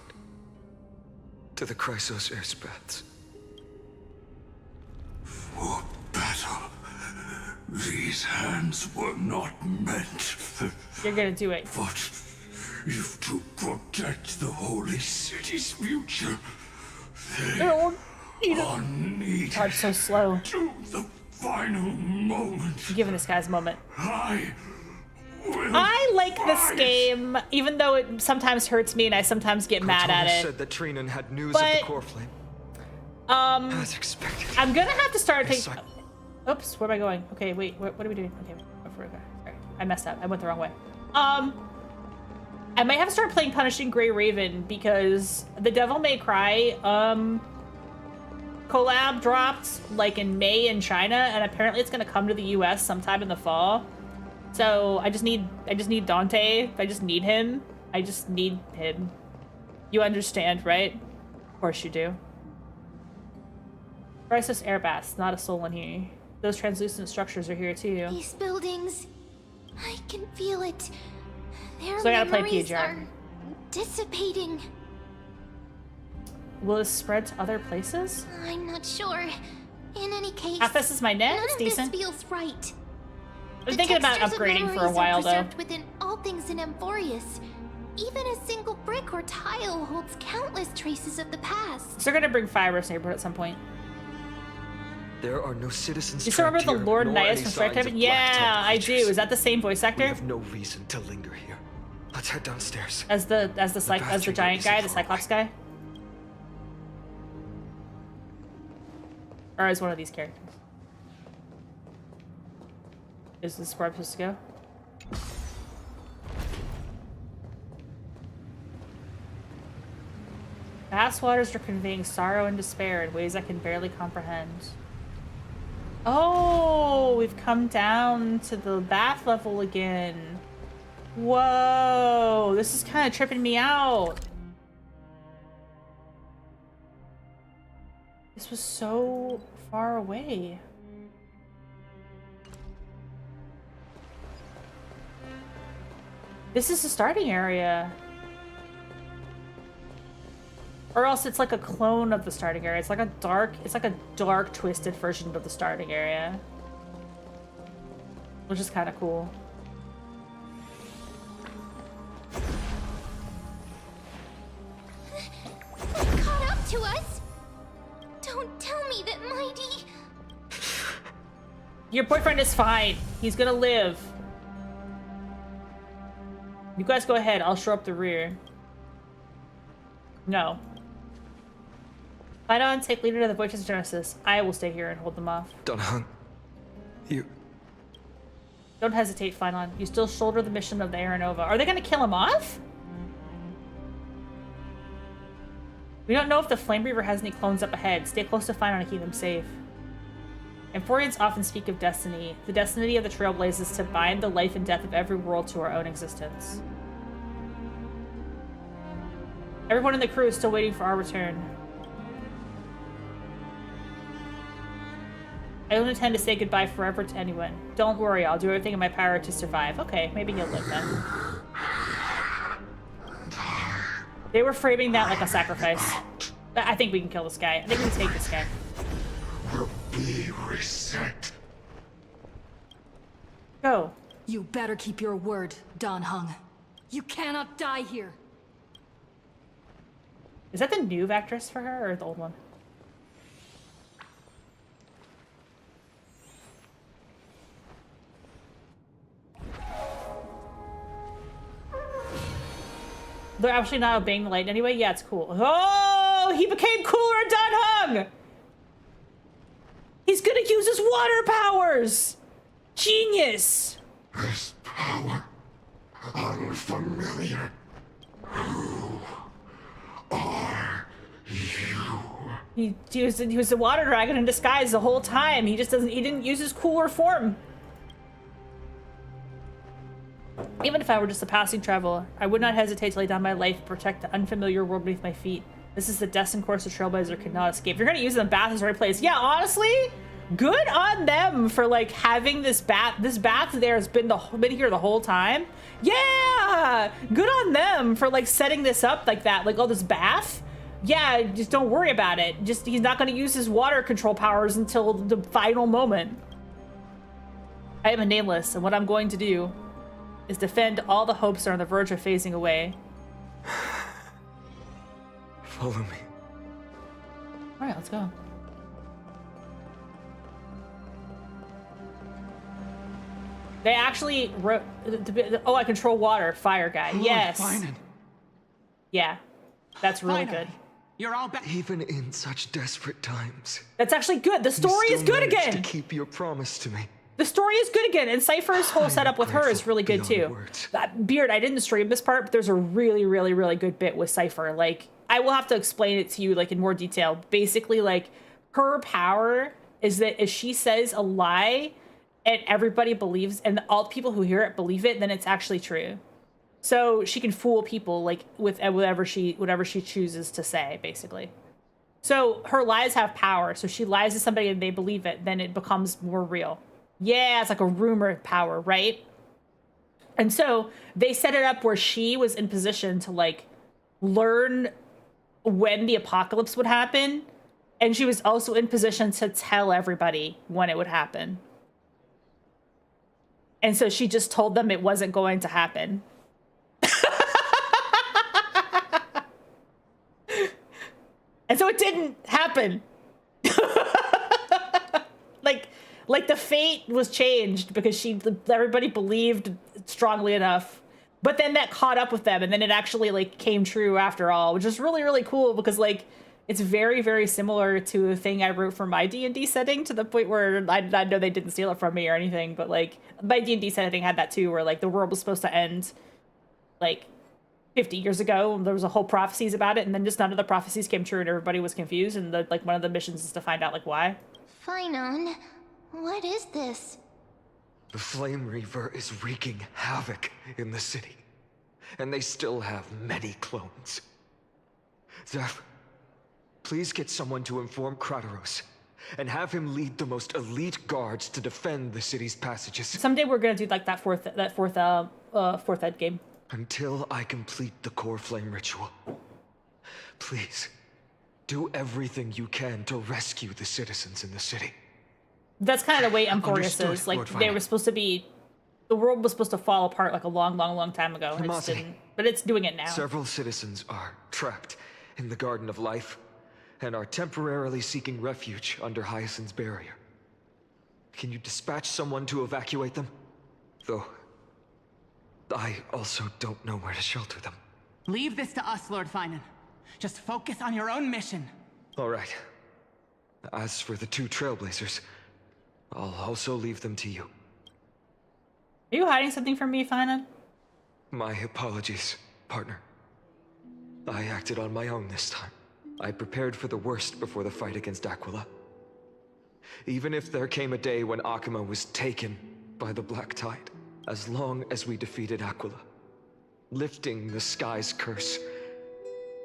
to the Chrysos Airspaths. For battle. These hands were not meant. You're gonna do it. But if to protect the holy city's future, they No, are needed God, so slow. to the final moment. I'm giving this guy's moment. I will I like this fight. game, even though it sometimes hurts me and I sometimes get mad at Cortana it. said that Trinan had news But, of the core flame. As expected. I'm gonna have to start Yes, taking. Oops, where am I going? Okay, wait, what are we doing? Okay, sorry, I messed up. I went the wrong way. I might have to start playing Punishing Grey Raven because the Devil May Cry collab dropped like in May in China, and apparently it's gonna come to the US sometime in the fall. So I just need Dante. I just need him. You understand, right? Of course you do. Chrysos Airbats, not a soul in here. Those translucent structures are here too. These buildings, I can feel it. Their So I gotta play memories PGR. are dissipating. Will this spread to other places? I'm not sure. In any case, Half-This is my net. none It's of decent. this feels right. I've been thinking about textures of upgrading for a memories while are though. preserved within all things in Amphorius. Even a single brick or tile holds countless traces of the past. So they're gonna bring Fibrous neighborhood at some point. There are no citizens. You still remember the trapped here, Lord nor Naius any from signs Strike of Heaven? black Yeah, tongue I do. creatures. Is that the same voice We actor have no reason to linger here. Let's head downstairs. as the bastard giant isn't guy, the far Cyclops away. guy, or as one of these characters? Is this where I'm supposed to go? Vast waters are conveying sorrow and despair in ways I can barely comprehend. Oh, we've come down to the bath level again. Whoa, this is kind of tripping me out. This was so far away. This is the starting area. Or else it's like a clone of the starting area. It's like a dark, twisted version of the starting area. Which is kind of cool. They caught up to us. Don't tell me that Mighty. Your boyfriend is fine. He's gonna live. You guys go ahead. I'll show up the rear. No. Fight on, take leader to the Voices of Genesis. I will stay here and hold them off. Dan Heng, you... Don't hesitate, Finon. You still shoulder the mission of the Aranova. Are they gonna kill him off? We don't know if the Flame Reaver has any clones up ahead. Stay close to Finon and keep them safe. Amphorians often speak of destiny. The destiny of the Trailblazers is to bind the life and death of every world to our own existence. Everyone in the crew is still waiting for our return. I don't intend to say goodbye forever to anyone. Don't worry, I'll do everything in my power to survive. Okay, maybe you'll live then. They were framing that like a sacrifice. I think we can kill this guy. I think we can take this guy. Will be reset. Go. You better keep your word, Dan Heng. You cannot die here. Is that the new Vectress for her or the old one? They're actually not obeying the light anyway? Yeah, it's cool. Oh, he became cooler, Dan Heng! He's gonna use his water powers! Genius! This power, unfamiliar. Who are you? He was the water dragon in disguise the whole time. He didn't use his cooler form. Even if I were just a passing traveler, I would not hesitate to lay down my life to protect the unfamiliar world beneath my feet. This is the destined course the Trailblazer could not escape. You're gonna use the bath as the right place. Yeah, honestly, good on them for like having this bath. This bath there has been here the whole time. Yeah, good on them for like setting this up like that. Like, oh, this bath. Yeah, just don't worry about it. Just he's not gonna use his water control powers until the final moment. I am a nameless, and what I'm going to do is defend all the hopes that are on the verge of phasing away. Follow me. All right, let's go. They actually wrote... Oh, I control water. Fire guy. Lord Yes. Finan. Yeah. That's really Finally, good. You're all back. Even in such desperate times, That's actually good. The story you is still good managed again. to keep your promise to me. The story is good again, and Cypher's whole I'm setup with her is grateful really good beyond too. words. Beard, I didn't stream this part, but there's a really, really, really good bit with Cypher. Like, I will have to explain it to you like in more detail. Basically, like, her power is that if she says a lie and everybody believes, and all the people who hear it believe it, then it's actually true. So she can fool people like with whatever she chooses to say, basically. So her lies have power. So she lies to somebody and they believe it, then it becomes more real. Yeah, it's like a rumor power, right? And so they set it up where she was in position to like learn when the apocalypse would happen. And she was also in position to tell everybody when it would happen. And so she just told them it wasn't going to happen. And so it didn't happen. Like the fate was changed because everybody believed strongly enough. But then that caught up with them, and then it actually like came true after all, which is really, really cool because like it's very, very similar to a thing I wrote for my D&D setting, to the point where I know they didn't steal it from me or anything, but like my D&D setting had that too, where like the world was supposed to end like 50 years ago, and there was a whole prophecies about it, and then just none of the prophecies came true, and everybody was confused, and like one of the missions is to find out like why. Finon, what is this? The Flame Reaver is wreaking havoc in the city, and they still have many clones. Zeph, please get someone to inform Kratos, and have him lead the most elite guards to defend the city's passages. Someday we're gonna do like that fourth ed game. Until I complete the core flame ritual. Please, do everything you can to rescue the citizens in the city. That's kind of the way Amphorius Understood, is. Like, Lord they Finan. were supposed to be... The world was supposed to fall apart like a long, long, long time ago, and it just Tamase. didn't. But it's doing it now. Several citizens are trapped in the Garden of Life, and are temporarily seeking refuge under Hyacinth's barrier. Can you dispatch someone to evacuate them? Though, I also don't know where to shelter them. Leave this to us, Lord Finan. Just focus on your own mission. All right. As for the two Trailblazers, I'll also leave them to you. Are you hiding something from me, Finan? My apologies, partner. I acted on my own this time. I prepared for the worst before the fight against Aquila. Even if there came a day when Akuma was taken by the Black Tide, as long as we defeated Aquila, lifting the sky's curse,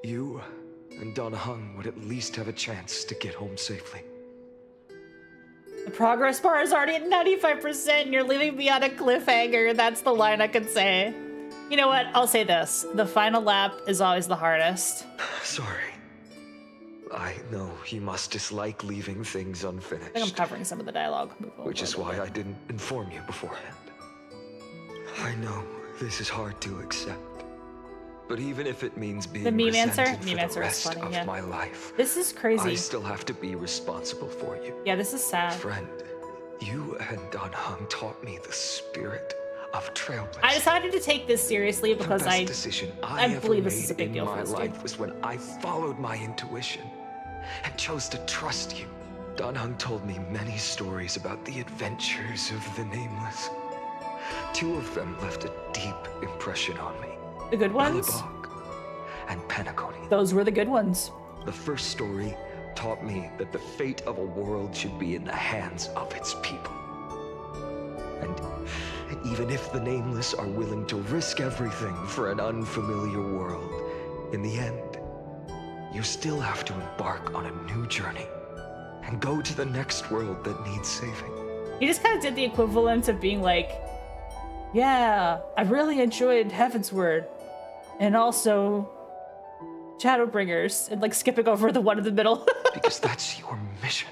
you and Dan Heng would at least have a chance to get home safely. The progress bar is already at 95% and you're leaving me on a cliffhanger. That's the line I could say. You know what? I'll say this. The final lap is always the hardest. Sorry. I know you must dislike leaving things unfinished. I think I'm covering some of the dialogue. Which is why I didn't inform you beforehand. I know this is hard to accept. But even if it means being meme answer? resented Meme for answer the is rest funny, of yeah. my life, This is crazy. I still have to be responsible for you. Yeah, this is sad. Friend, you and Dan Heng taught me the spirit of trailblazing. I decided to take this seriously because the best decision I ever believe this is a made big in deal for my this dude. life was when I followed my intuition and chose to trust you. Dan Heng told me many stories about the adventures of the Nameless. Two of them left a deep impression on me. The good ones? Belobog and Penacony. Those were the good ones. The first story taught me that the fate of a world should be in the hands of its people. And even if the Nameless are willing to risk everything for an unfamiliar world, in the end, you still have to embark on a new journey and go to the next world that needs saving. He just kind of did the equivalent of being like, yeah, I really enjoyed Heavensward and also Shadowbringers, and like skipping over the one in the middle. Because that's your mission.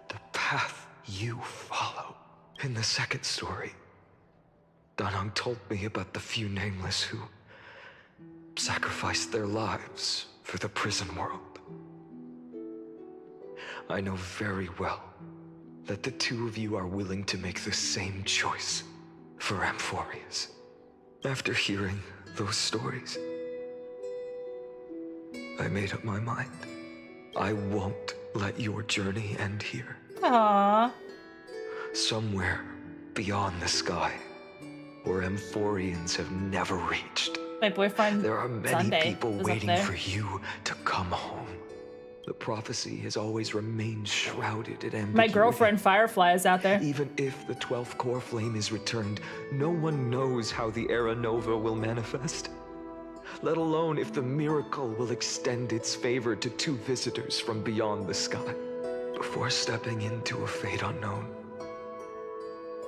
The path you follow. In the second story, Dan Heng told me about the few Nameless who sacrificed their lives for the prison world. I know very well that the two of you are willing to make the same choice for Amphorius. After hearing those stories, I made up my mind. I won't let your journey end here. Aww. Somewhere beyond the sky, where Amphorians have never reached. My boyfriend There are many Sunday people was up waiting there. for you to come home. The prophecy has always remained shrouded in ambiguity. My girlfriend Firefly is out there. Even if the 12th core flame is returned, no one knows how the Era Nova will manifest. Let alone if the miracle will extend its favor to two visitors from beyond the sky. Before stepping into a fate unknown,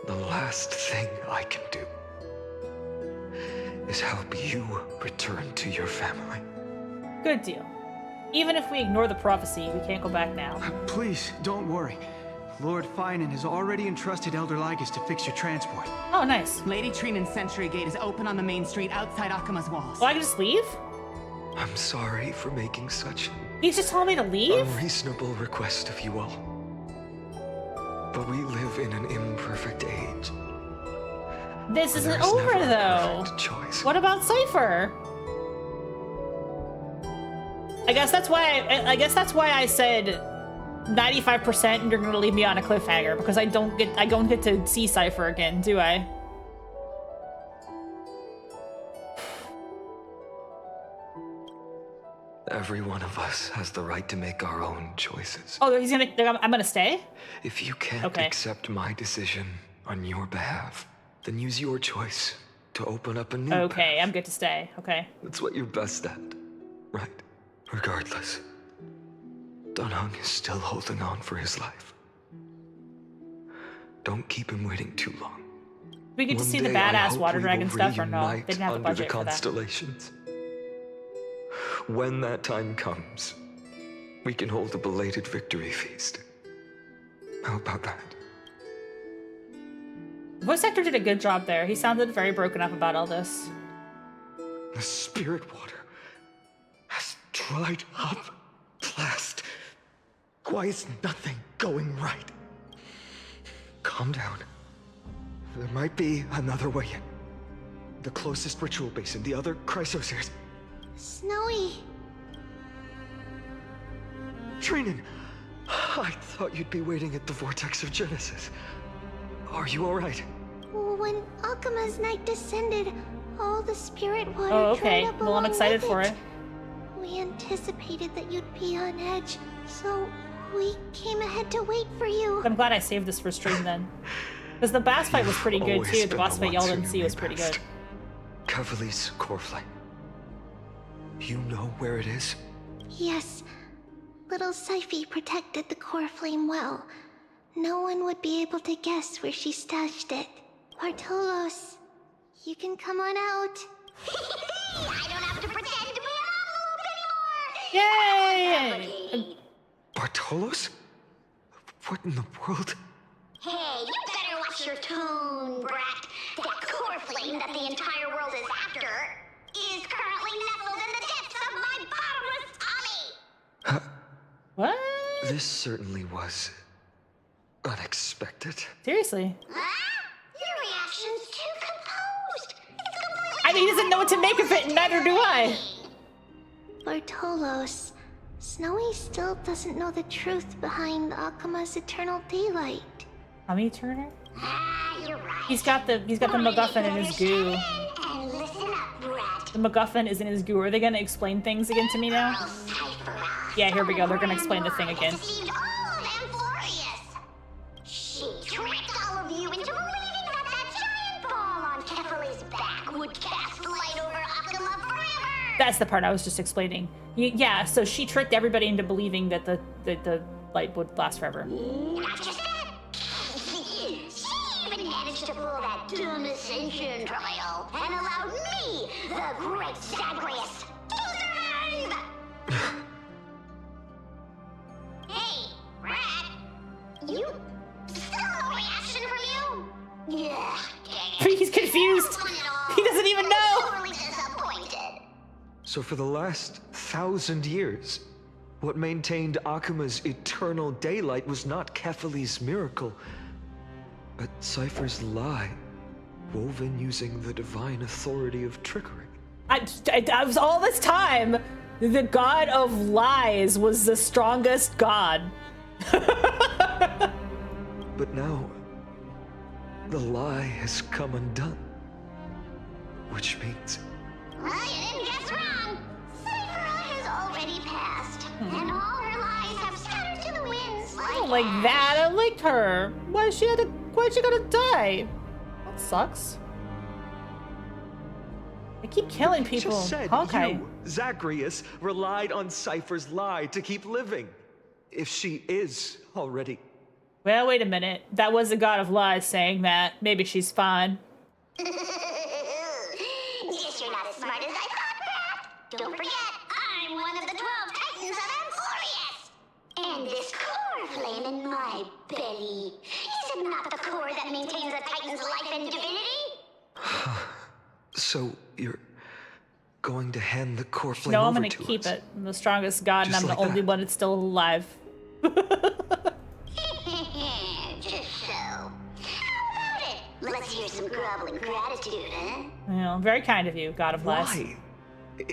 the last thing I can do is help you return to your family. Good deal. Even if we ignore the prophecy, we can't go back now. Please, don't worry. Lord Finan has already entrusted Elder Lygus to fix your transport. Oh, nice. Lady Trinan's Sentry Gate is open on the main street outside Akuma's walls. Well, I can just leave? I'm sorry for making such He's just telling me to leave? a reasonable request of you all. But we live in an imperfect age. This isn't There's over, never a though. perfect choice. What about Cypher? I guess that's why I said 95% and you're gonna leave me on a cliffhanger, because I don't get to see Cypher again, do I? Every one of us has the right to make our own choices. Oh, I'm gonna stay? If you can't Okay. accept my decision on your behalf, then use your choice to open up a new Okay, path. I'm good to stay. Okay. That's what you're best at, right? Regardless, Dan Heng is still holding on for his life. Don't keep him waiting too long. We get to One see the day, I badass hope water we dragon will stuff or no? They reunite didn't have the under the budget for that. constellations. When that time comes, we can hold a belated victory feast. How about that? Voice actor did a good job there. He sounded very broken up about all this. The spirit water has dried up at last. Why is nothing going right? Calm down. There might be another way in. The closest ritual basin, the other Chrysospheres. Snowy, Trinan! I thought you'd be waiting at the Vortex of Genesis. Are you alright? When Akuma's night descended, all the spirit water Oh, okay. dried up Well, I'm along excited with for it. We anticipated that you'd be on edge, so we came ahead to wait for you. I'm glad I saved this for stream then. Because the boss fight was pretty good Always too. The been boss the fight one y'all who didn't knew see me was pretty good. best. Cavali's Coreflame. You know where it is? Yes. Little Syphe protected the core flame well. No one would be able to guess where she stashed it. Bartolos, you can come on out. I don't have to pretend to be an envelope anymore! Yay! Bartolos? What in the world? Hey, you better watch your tone, brat. That core flame that the entire world is after is currently nestled in the depths of my bottomless tummy! What? This certainly was unexpected. Seriously? Your reaction's too composed. It's completely I mean, he doesn't know what to make of it, and neither do I. Bartolos, Snowy still doesn't know the truth behind Akuma's eternal daylight. Tommy Turner? You're right. He's got the MacGuffin in his goo. And listen up, brat. The MacGuffin is in his goo. Are they gonna explain things again to me now? Yeah, here we go. They're gonna explain the thing again. Deceived all of Amphorius. She tricked all of you into believing that giant ball on Kefali's back would cast light over Akuma forever. That's the part I was just explaining. Yeah, so she tricked everybody into believing that the light would last forever. Not just that. She even managed to pull that dumb ascension trial and allowed me, the great Zagreus, to survive. Hey, Rat, you still no reaction from you? Yeah, dang it. He's confused. He doesn't even know. Totally disappointed. So for the last 1,000 years, what maintained Akuma's eternal daylight was not Kefali's miracle, but Cypher's lie, woven using the divine authority of trickery. I was all this time. The god of lies was the strongest god. But now, the lie has come undone. Which means... Well, you didn't guess wrong. Cypher has already passed, and all her lies have scattered to the winds I don't like that. I liked her. Why'd she gotta die? That sucks. They keep killing people. Just said Okay. you, Zagreus, relied on Cypher's lie to keep living. If she is already... Well, wait a minute. That was the god of lies saying that. Maybe she's fine. Guess you're not as smart as I thought, Pat. Don't forget, I'm one of the 12 Titans of Amphorius. And this core flame in my belly, is it not the core that maintains a Titan's life and divinity? So, you're going to hand the core flame No, I'm over gonna to keep us? it. I'm the strongest god, and Just I'm like the only that. one that's still alive. Just so. How about it? Let's hear some groveling gratitude, huh? You know, very kind of you, god of lies. Why?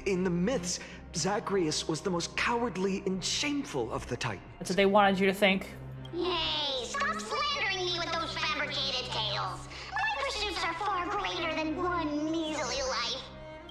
In the myths, Zagreus was the most cowardly and shameful of the Titans. That's what they wanted you to think. Hey, stop slandering me with those fabricated tales. My pursuits are far greater than one measly life.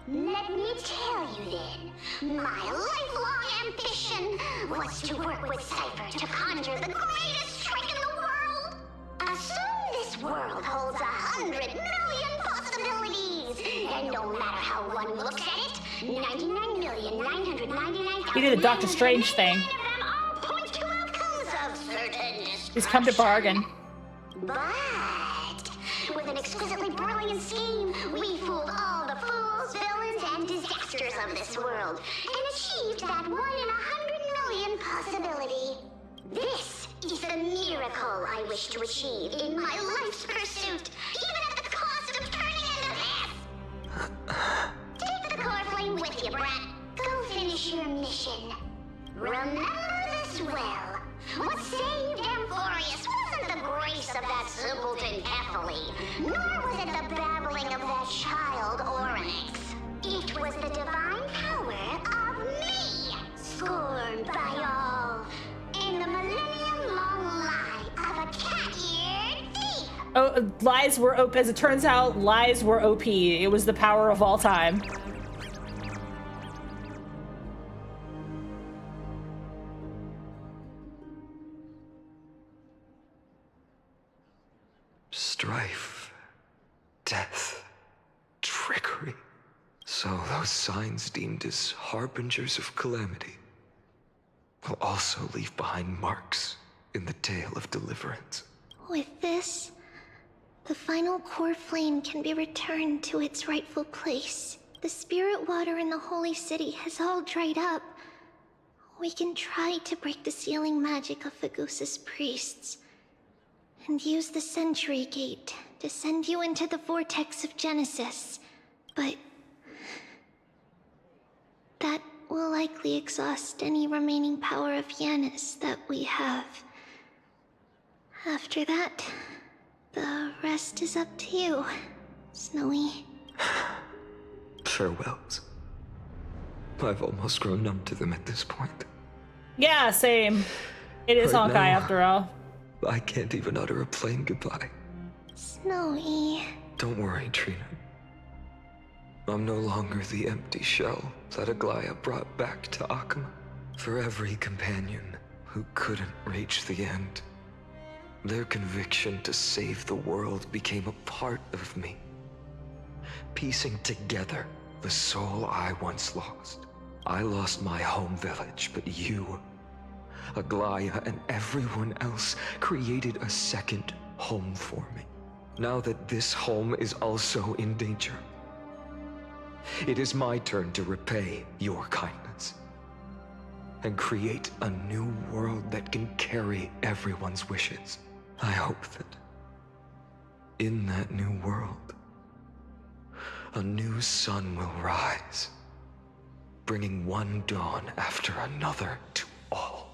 Let me tell you then, my lifelong ambition was to work with Cypher to conjure the greatest trick in the world. Assume this world holds 100 million possibilities, and no matter how one looks at it, 99,999,000. He did a Doctor Strange thing. All point to outcomes of certain He's come to bargain. But with an exquisitely brilliant scheme, we fooled all the fools, villains, and disasters of this world, and achieved that 1 in 100 million possibility. This is the miracle I wish to achieve in my life's pursuit, even at the cost of turning into this. Take the core flame with you, brat. Go finish your mission. Remember this well. What saved Amphorius wasn't the grace of that simpleton Kefali, nor was it the babbling of that child Oryx. It was the divine power of me, scorned by all, lies were OP. As it turns out, lies were OP. It was the power of all time. Strife, death, trickery. So those signs deemed as harbingers of calamity will also leave behind marks in the tale of deliverance. With this, the final core flame can be returned to its rightful place. The spirit water in the holy city has all dried up. We can try to break the sealing magic of Fagusa's priests and use the Century Gate to send you into the vortex of Genesis. But that will likely exhaust any remaining power of Yanis that we have. After that, the rest is up to you, Snowy. Farewells. I've almost grown numb to them at this point. Yeah, same. It is Right Hawkeye now, after all. I can't even utter a plain goodbye. Snowy. Don't worry, Trina. I'm no longer the empty shell that Aglaya brought back to Akuma. For every companion who couldn't reach the end, their conviction to save the world became a part of me, piecing together the soul I once lost. I lost my home village, but you, Aglaya, and everyone else created a second home for me. Now that this home is also in danger, it is my turn to repay your kindness and create a new world that can carry everyone's wishes. I hope that in that new world, a new sun will rise, bringing one dawn after another to all.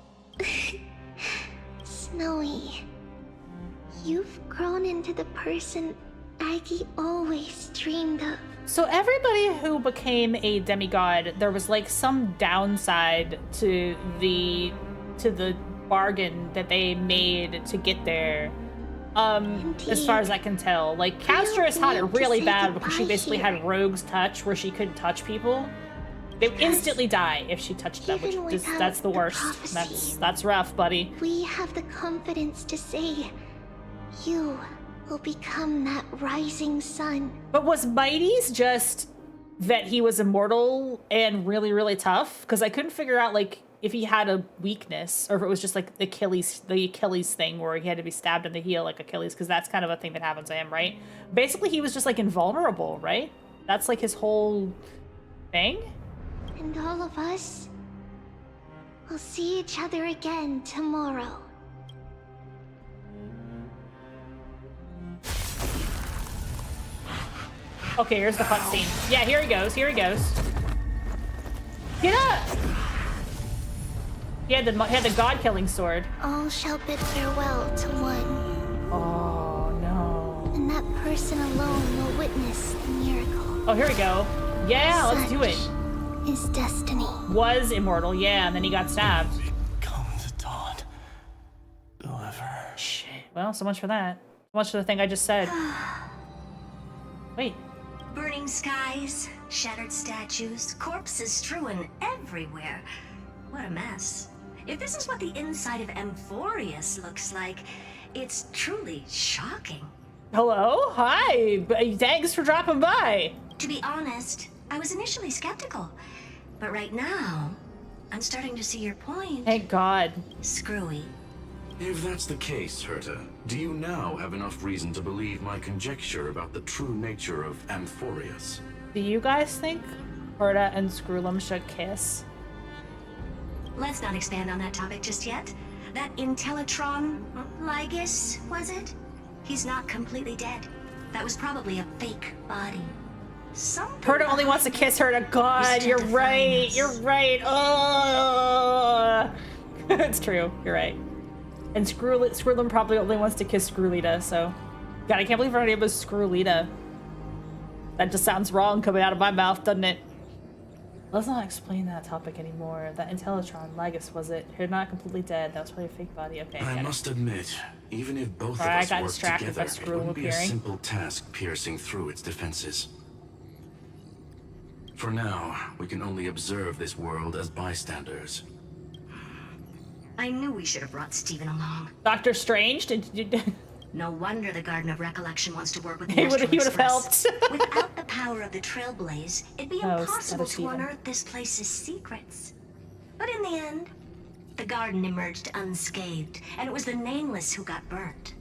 Snowy, you've grown into the person Aggie always dreamed of. So everybody who became a demigod, there was like some downside to the bargain that they made to get there. As far as I can tell, like Castris had it really bad because she basically had Rogue's touch, where she couldn't touch people. They would instantly die if she touched them, which is, that's the worst. That's rough, buddy. We have the confidence to say, you will become that rising sun. But was Mighty's just that he was immortal and really, really tough? Because I couldn't figure out like if he had a weakness, or if it was just like the Achilles thing where he had to be stabbed in the heel like Achilles, because that's kind of a thing that happens to him, right? Basically, he was just like invulnerable, right? That's like his whole thing. And all of us will see each other again tomorrow. Okay, here's the cutscene. Yeah, here he goes. Here he goes. Get up! He had the god-killing sword. All shall bid farewell to one. Oh no! And that person alone will witness the miracle. Oh, here we go. Yeah, let's do it. Is destiny. Was immortal, yeah, and then he got stabbed. Come the dawn. Deliver. Shit. Well, so much for that. So much for the thing I just said. Wait. Burning skies, shattered statues, corpses strewn everywhere. What a mess. If this is what the inside of Amphorius looks like, it's truly shocking. Hello? Hi. Thanks for dropping by. To be honest, I was initially skeptical. But right now, I'm starting to see your point. Thank God. Screwy. If that's the case, Herta, do you now have enough reason to believe my conjecture about the true nature of Amphorius? Do you guys think Herta and Screwlum should kiss? Let's not expand on that topic just yet. That Intellitron, Lygus, was it? He's not completely dead. That was probably a fake body. Herta only wants to kiss Herta. God, you're right. You're right. Oh, it's true. You're right. And Screwlum probably only wants to kiss Screwlita. So, God, I can't believe her name was Screwlita. That just sounds wrong coming out of my mouth, doesn't it? Let's not explain that topic anymore. That Intellitron, Lygus, was it? You're not completely dead. That was probably a fake body. Okay. I must admit, even if both of I us got worked distracted together, by it Skrull wouldn't be a appearing. simple task piercing through its defenses. For now, we can only observe this world as bystanders. I knew we should have brought Stephen along. Doctor Strange? Did you... No wonder the Garden of Recollection wants to work with the He Astral would have Express. helped. Without the power of the Trailblaze, it'd be Oh, impossible Stephen. to unearth this place's secrets. But in the end, the garden emerged unscathed, and it was the Nameless who got burnt.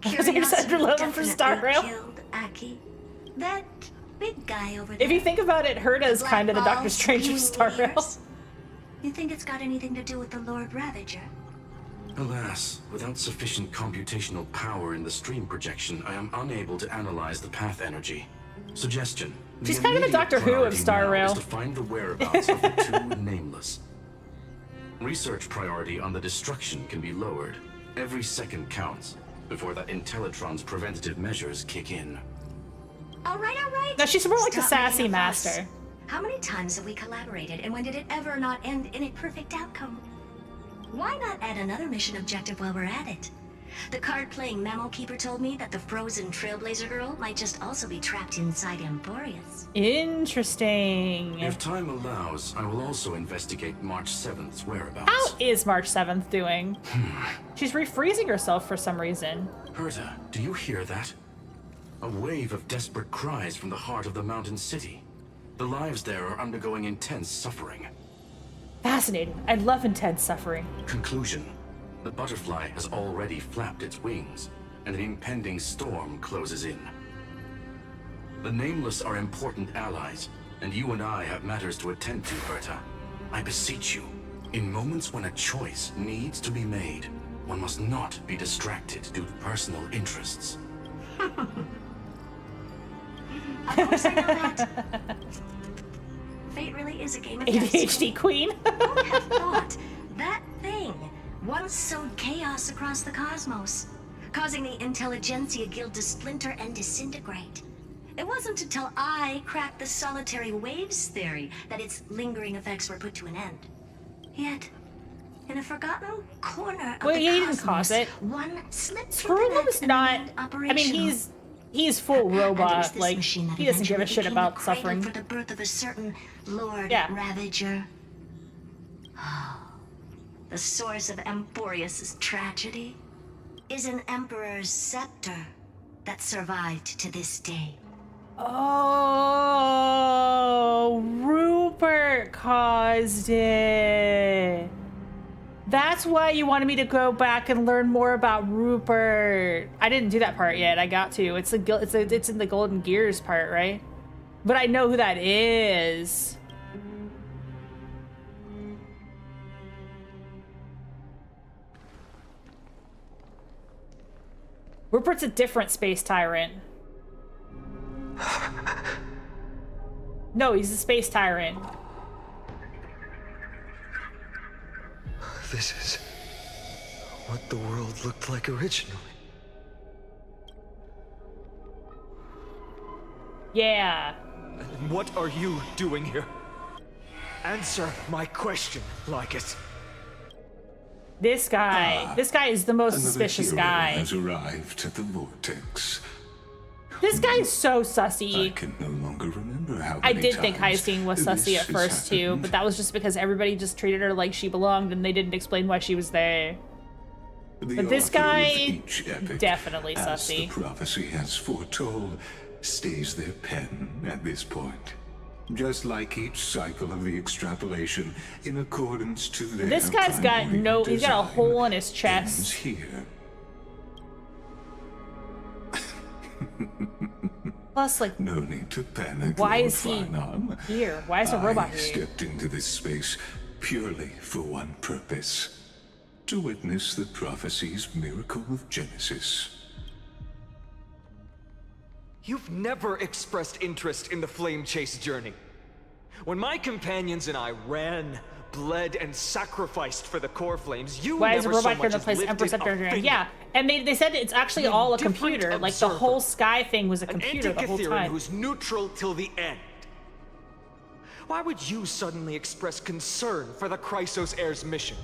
Because he said you love him for Star Rail. Killed Aki. That big guy over there. If you think about it, Herta's Black kind of the Doctor balls, Strange of spewing Star Rail. ears. You think it's got anything to do with the Lord Ravager? Alas, without sufficient computational power in the stream projection, I am unable to analyze the path energy. Suggestion. She's kind of the Doctor Who of Star Rail. Is to find the whereabouts of the two Nameless. Research priority on the destruction can be lowered. Every second counts before that Intellitron's preventative measures kick in. All right. No, she's more like the Stop sassy making a fuss. master. How many times have we collaborated, and when did it ever not end in a perfect outcome? Why not add another mission objective while we're at it? The card-playing memo keeper told me that the frozen Trailblazer girl might just also be trapped inside Emporius. Interesting. If time allows, I will also investigate March 7th's whereabouts. How is March 7th doing? She's refreezing herself for some reason. Herta, do you hear that? A wave of desperate cries from the heart of the mountain city. The lives there are undergoing intense suffering. Fascinating. I love intense suffering. Conclusion. The butterfly has already flapped its wings, and an impending storm closes in. The Nameless are important allies, and you and I have matters to attend to, Herta. I beseech you, in moments when a choice needs to be made, one must not be distracted due to personal interests. Of course I know that. Fate really is a game of chess. ADHD queen. Who would have thought that thing once sowed chaos across the cosmos, causing the Intelligentsia Guild to splinter and disintegrate? It wasn't until I cracked the solitary waves theory that its lingering effects were put to an end. Yet, in a forgotten corner of Well, the he didn't cosmos, cause it. one slipped Screwball's not. I mean, he's full robot. Like, he doesn't give a shit about suffering. For the birth of a certain Lord Yeah. Ravager. The source of Emporius' tragedy is an Emperor's scepter that survived to this day. Oh, Rupert caused it. That's why you wanted me to go back and learn more about Rupert. I didn't do that part yet. I got to. It's in the Golden Gears part, right? But I know who that is. Rupert's a different space tyrant. No, he's a space tyrant. This is what the world looked like originally. Yeah. And what are you doing here? Answer my question, Lycus. This guy is the most suspicious guy. Has arrived at the vortex. This guy is so sussy. I can no longer remember how I many did think times Hyacinth was this sussy at has first too, happened. but that was just because everybody just treated her like she belonged and they didn't explain why she was there. The But this author of guy, each epic, definitely as sussy. the prophecy has foretold, stays their pen at this point. Just like each cycle of the extrapolation, in accordance to their This guy's got primary he's got a design, hole in his ends chest. here. Plus, like, No need to panic, why Lord is he Finearm. here? Why is a robot I here? stepped into this space purely for one purpose: to witness the prophecy's miracle of Genesis. You've never expressed interest in the Flame Chase journey. When my companions and I ran, bled, and sacrificed for the core flames, you Why is a never so robot here much to as place lifted Empress a Scepter? finger. Yeah, and they said it's actually An all a indifferent computer. Like, the observer. whole sky thing was a An computer the whole Antikytherian time. who's neutral till the end. Why would you suddenly express concern for the Chrysos heir's mission?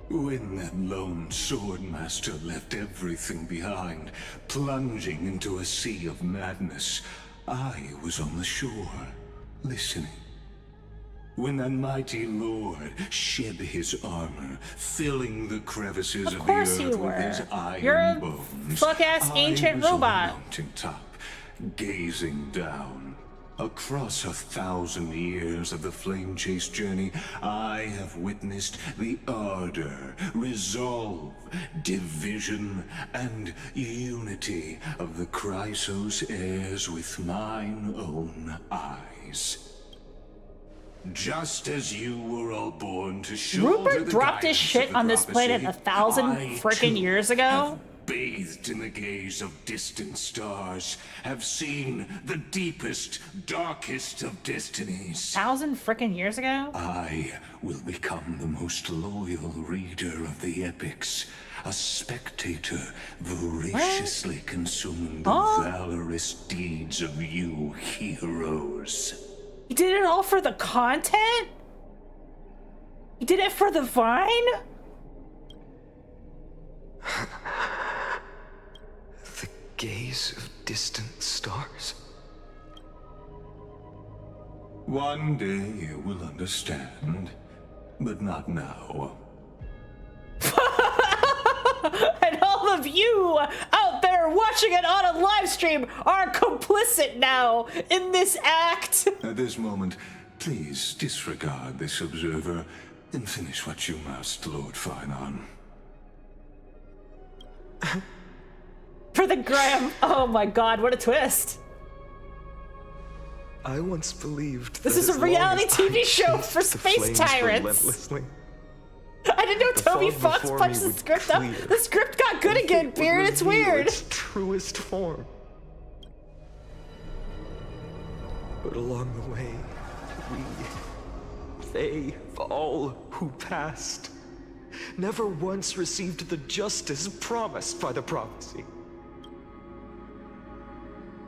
When that lone swordmaster left everything behind, plunging into a sea of madness, I was on the shore, listening. When that mighty lord shed his armor, filling the crevices of the earth with his iron bones, fuck-ass ancient I was robot. on the mountaintop, gazing down. Across 1,000 years of the Flame Chase journey, I have witnessed the ardor, resolve, division, and unity of the Chrysos heirs with mine own eyes. Just as you were all born to shoulder Rupert the dropped his guidance shit of the on this planet prophecy, 1,000 I, frickin' too, years ago. have bathed in the gaze of distant stars, have seen the deepest, darkest of destinies. 1,000 frickin' years ago? I will become the most loyal reader of the epics, a spectator voraciously consuming the valorous deeds of you heroes. He did it all for the content? He did it for the Vine? The gaze of distant stars. One day you will understand, but not now. And all of you out there watching it on a live stream are complicit now in this act. At this moment, please disregard this observer and finish what you must, Lord Finon. For the gram. Oh my god, what a twist. I once believed This that is a as long reality as I TV show chased for the space flames tyrants. relentlessly, I didn't know the Toby fog Fox before punched me the would script up. clear, The script got good and again, fate would Beard. It's reveal weird. its truest form. But along the way, they, all who passed, never once received the justice promised by the prophecy.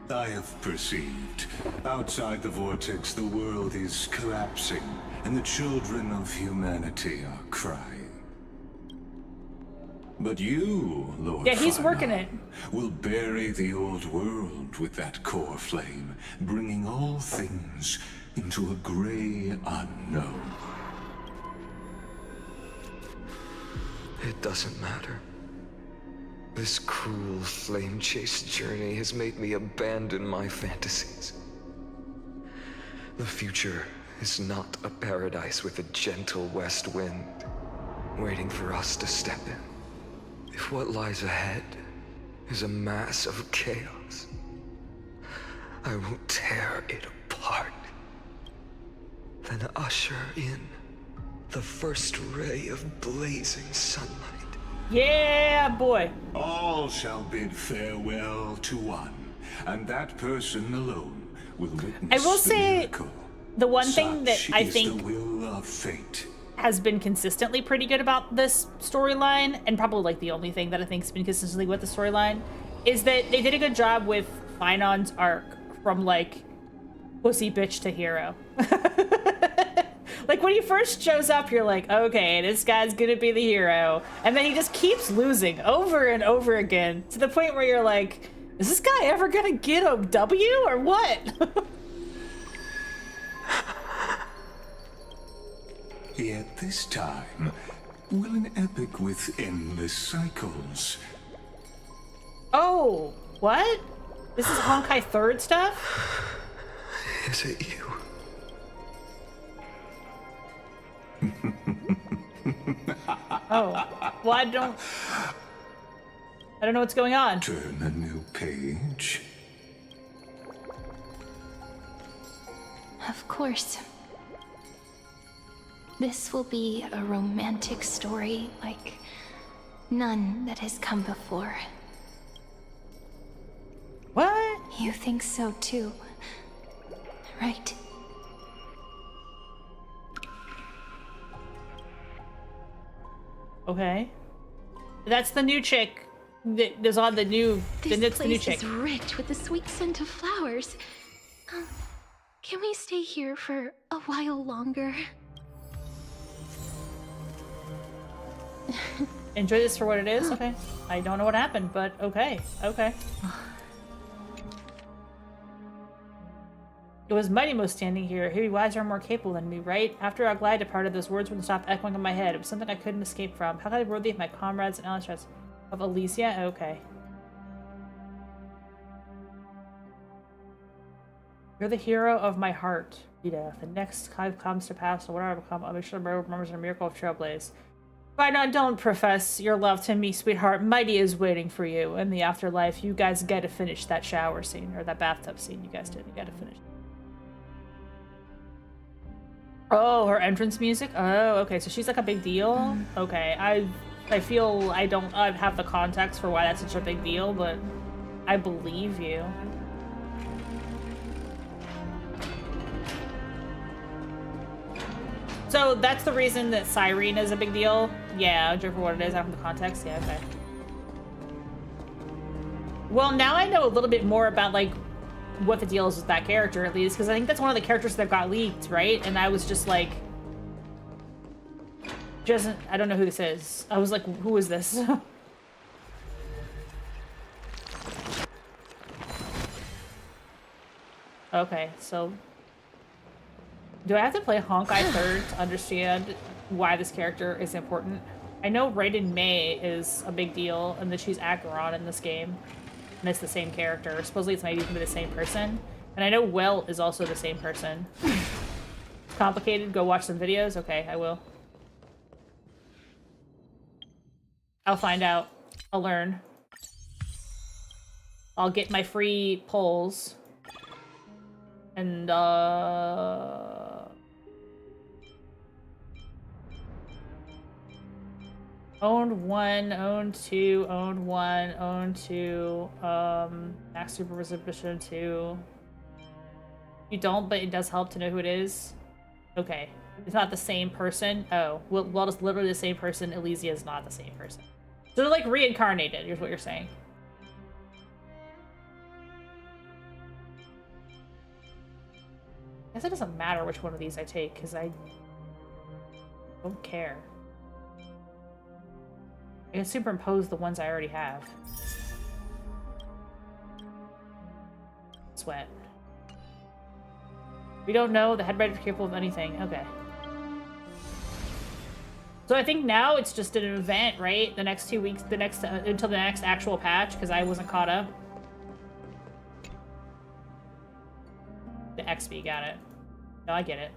I have perceived. Outside the vortex, the world is collapsing, and the children of humanity are crying. But you, Lord Yeah, he's Finon, working it. will bury the old world with that core flame, bringing all things into a gray unknown. It doesn't matter. This cruel flame chase journey has made me abandon my fantasies. The future is not a paradise with a gentle west wind waiting for us to step in. If what lies ahead is a mass of chaos, I will tear it apart, then usher in the first ray of blazing sunlight. Yeah, boy. All shall bid farewell to one, and that person alone will witness I will the say miracle. the one thing that Such I is think the will of fate. has been consistently pretty good about this storyline, and probably like the only thing that I think has been consistently with the storyline, is that they did a good job with Finon's arc from like pussy bitch to hero. Like when he first shows up, you're like, okay, this guy's gonna be the hero, and then he just keeps losing over and over again to the point where you're like, is this guy ever gonna get a W or what? Yet this time, will an epic with endless cycles. Oh, what? This is Honkai Third stuff? Is it you? Oh, well, I don't know what's going on. Turn a new page. Of course. This will be a romantic story like none that has come before. What? You think so too, right? Okay. That's the new chick There's on the new. This That's the new place chick. is rich with the sweet scent of flowers. Can we stay here for a while longer? Enjoy this for what it is. Okay. I don't know what happened, but okay. Okay. It was Mighty Mo standing here. He'd be wiser and more capable than me, right? After Aglai departed, those words wouldn't stop echoing in my head. It was something I couldn't escape from. How could I be worthy of my comrades and allies of Elysia? Okay. You're the hero of my heart, Rita. The next time comes to pass, or whatever I become, I'll make sure the world remembers a miracle of Trailblaze. Why not? Don't profess your love to me, sweetheart. Mighty is waiting for you in the afterlife. You guys get to finish that shower scene, or that bathtub scene. You guys did. You got to finish. Oh, her entrance music? Oh, okay. So she's like a big deal? Okay. I feel I don't have the context for why that's such a big deal, but I believe you. So that's the reason that Cyrene is a big deal? Yeah, for what it is, out of the context? Yeah, okay. Well, now I know a little bit more about, like, what the deal is with that character, at least, because I think that's one of the characters that got leaked, right? And I was just like... I don't know who this is. I was like, who is this? Okay, so... Do I have to play Honkai 3rd to understand why this character is important? I know Raiden Mei is a big deal, and that she's Acheron in this game. And it's the same character. Supposedly it's maybe going to be the same person. And I know Welt is also the same person. It's complicated. Go watch some videos? Okay, I will. I'll find out. I'll learn. I'll get my free polls. And, Owned 1, owned 2, owned 1, owned 2, Max Super Resolution 2. You don't, but it does help to know who it is. Okay. It's not the same person. Oh, well, it's literally the same person. Elysia is not the same person. So they're like reincarnated, here's what you're saying. I guess it doesn't matter which one of these I take, because I don't care. I can superimpose the ones I already have. Sweat. We don't know. The headwriter is capable of anything. Okay. So I think now it's just an event, right? The next 2 weeks, until the next actual patch, because I wasn't caught up. The XP, got it. No, I get it.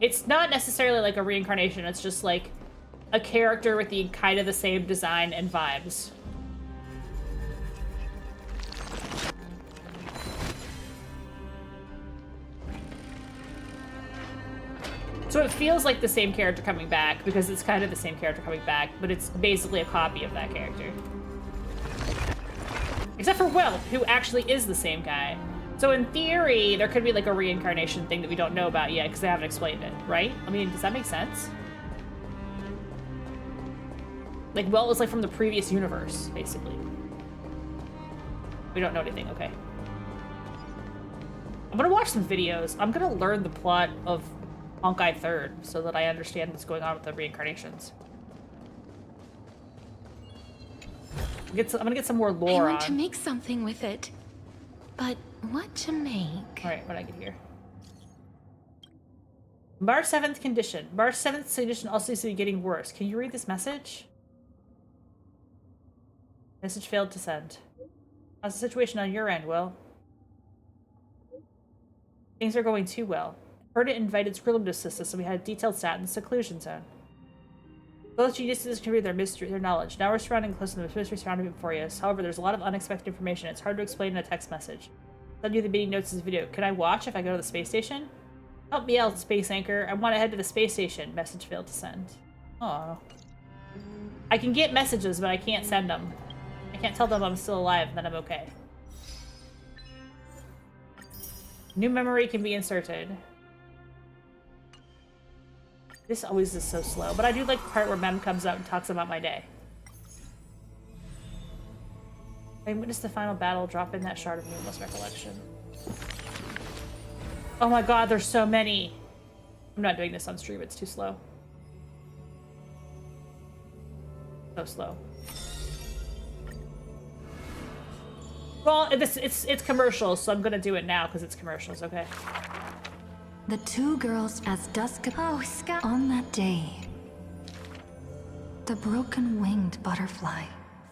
It's not necessarily like a reincarnation. It's just like a character with the kind of the same design and vibes. So it feels like the same character coming back, because it's kind of the same character coming back, but it's basically a copy of that character. Except for Welt, who actually is the same guy. So in theory, there could be like a reincarnation thing that we don't know about yet, because they haven't explained it, right? I mean, does that make sense? Like, Welt was like from the previous universe, basically. We don't know anything, okay. I'm gonna watch some videos. I'm gonna learn the plot of Honkai 3rd so that I understand what's going on with the reincarnations. I'm gonna get some more lore on. I want to make something with it. But what to make? Alright, what did I get here? Bar 7th condition. Bar 7th condition also seems to be getting worse. Can you read this message? Message failed to send. How's the situation on your end, Will? Things are going too well. Perdit invited Skrillum to assist us, so we had a detailed stat in the seclusion zone. Both geniuses can read their knowledge. Now we're surrounding close to the mystery surrounding before us. However, there's a lot of unexpected information. It's hard to explain in a text message. Send you the meeting notes as video. Can I watch if I go to the space station? Help me out, space anchor. I want to head to the space station. Message failed to send. Aww. I can get messages, but I can't send them. I can't tell them I'm still alive and that I'm okay. New memory can be inserted. This always is so slow, but I do like the part where Mem comes out and talks about my day. I witnessed the final battle. Drop in that shard of nameless recollection. Oh my god, there's so many. I'm not doing this on stream. It's too slow. So slow. Well, it's commercials, so I'm gonna do it now because it's commercials. Okay. The two girls as dusk. Oh, Scott. On that day, the broken winged butterfly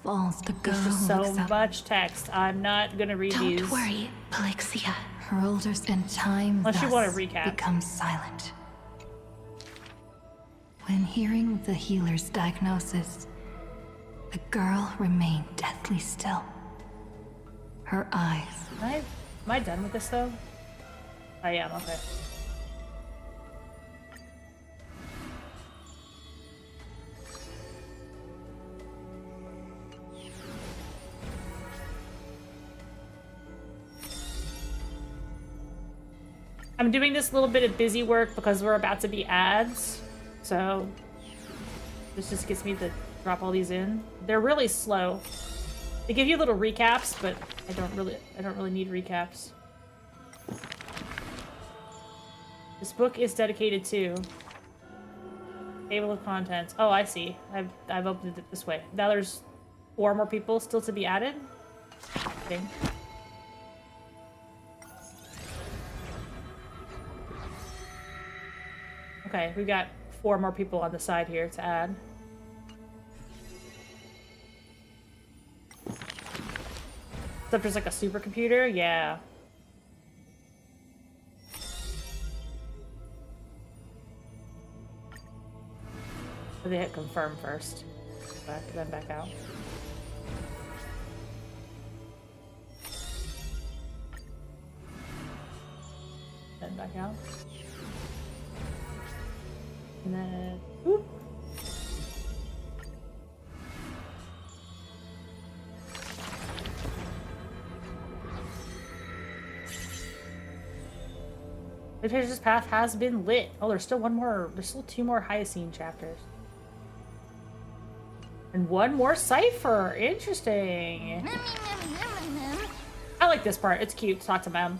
falls. The girl There's just so looks up. much text. I'm not gonna read these. Don't worry, Pelixia. Her elders and time Unless you thus want to recap. becomes silent. When hearing the healer's diagnosis, the girl remained deathly still. Her eyes. Am I done with this though? I am, okay. I'm doing this little bit of busy work because we're about to be ads, so this just gets me to drop all these in. They're really slow. They give you little recaps, but I don't really need recaps. This book is dedicated to table of contents. Oh, I see. I've opened it this way. Now there's 4 more people still to be added. Okay. Okay, we got 4 more people on the side here to add. Except there's like a supercomputer? Yeah. So they hit confirm first. Then back out. Then back out. And then, whoop. The Pages path has been lit. Oh, there's still 2 more Hyacine chapters. And 1 more cipher. Interesting. I like this part. It's cute to talk to Mem.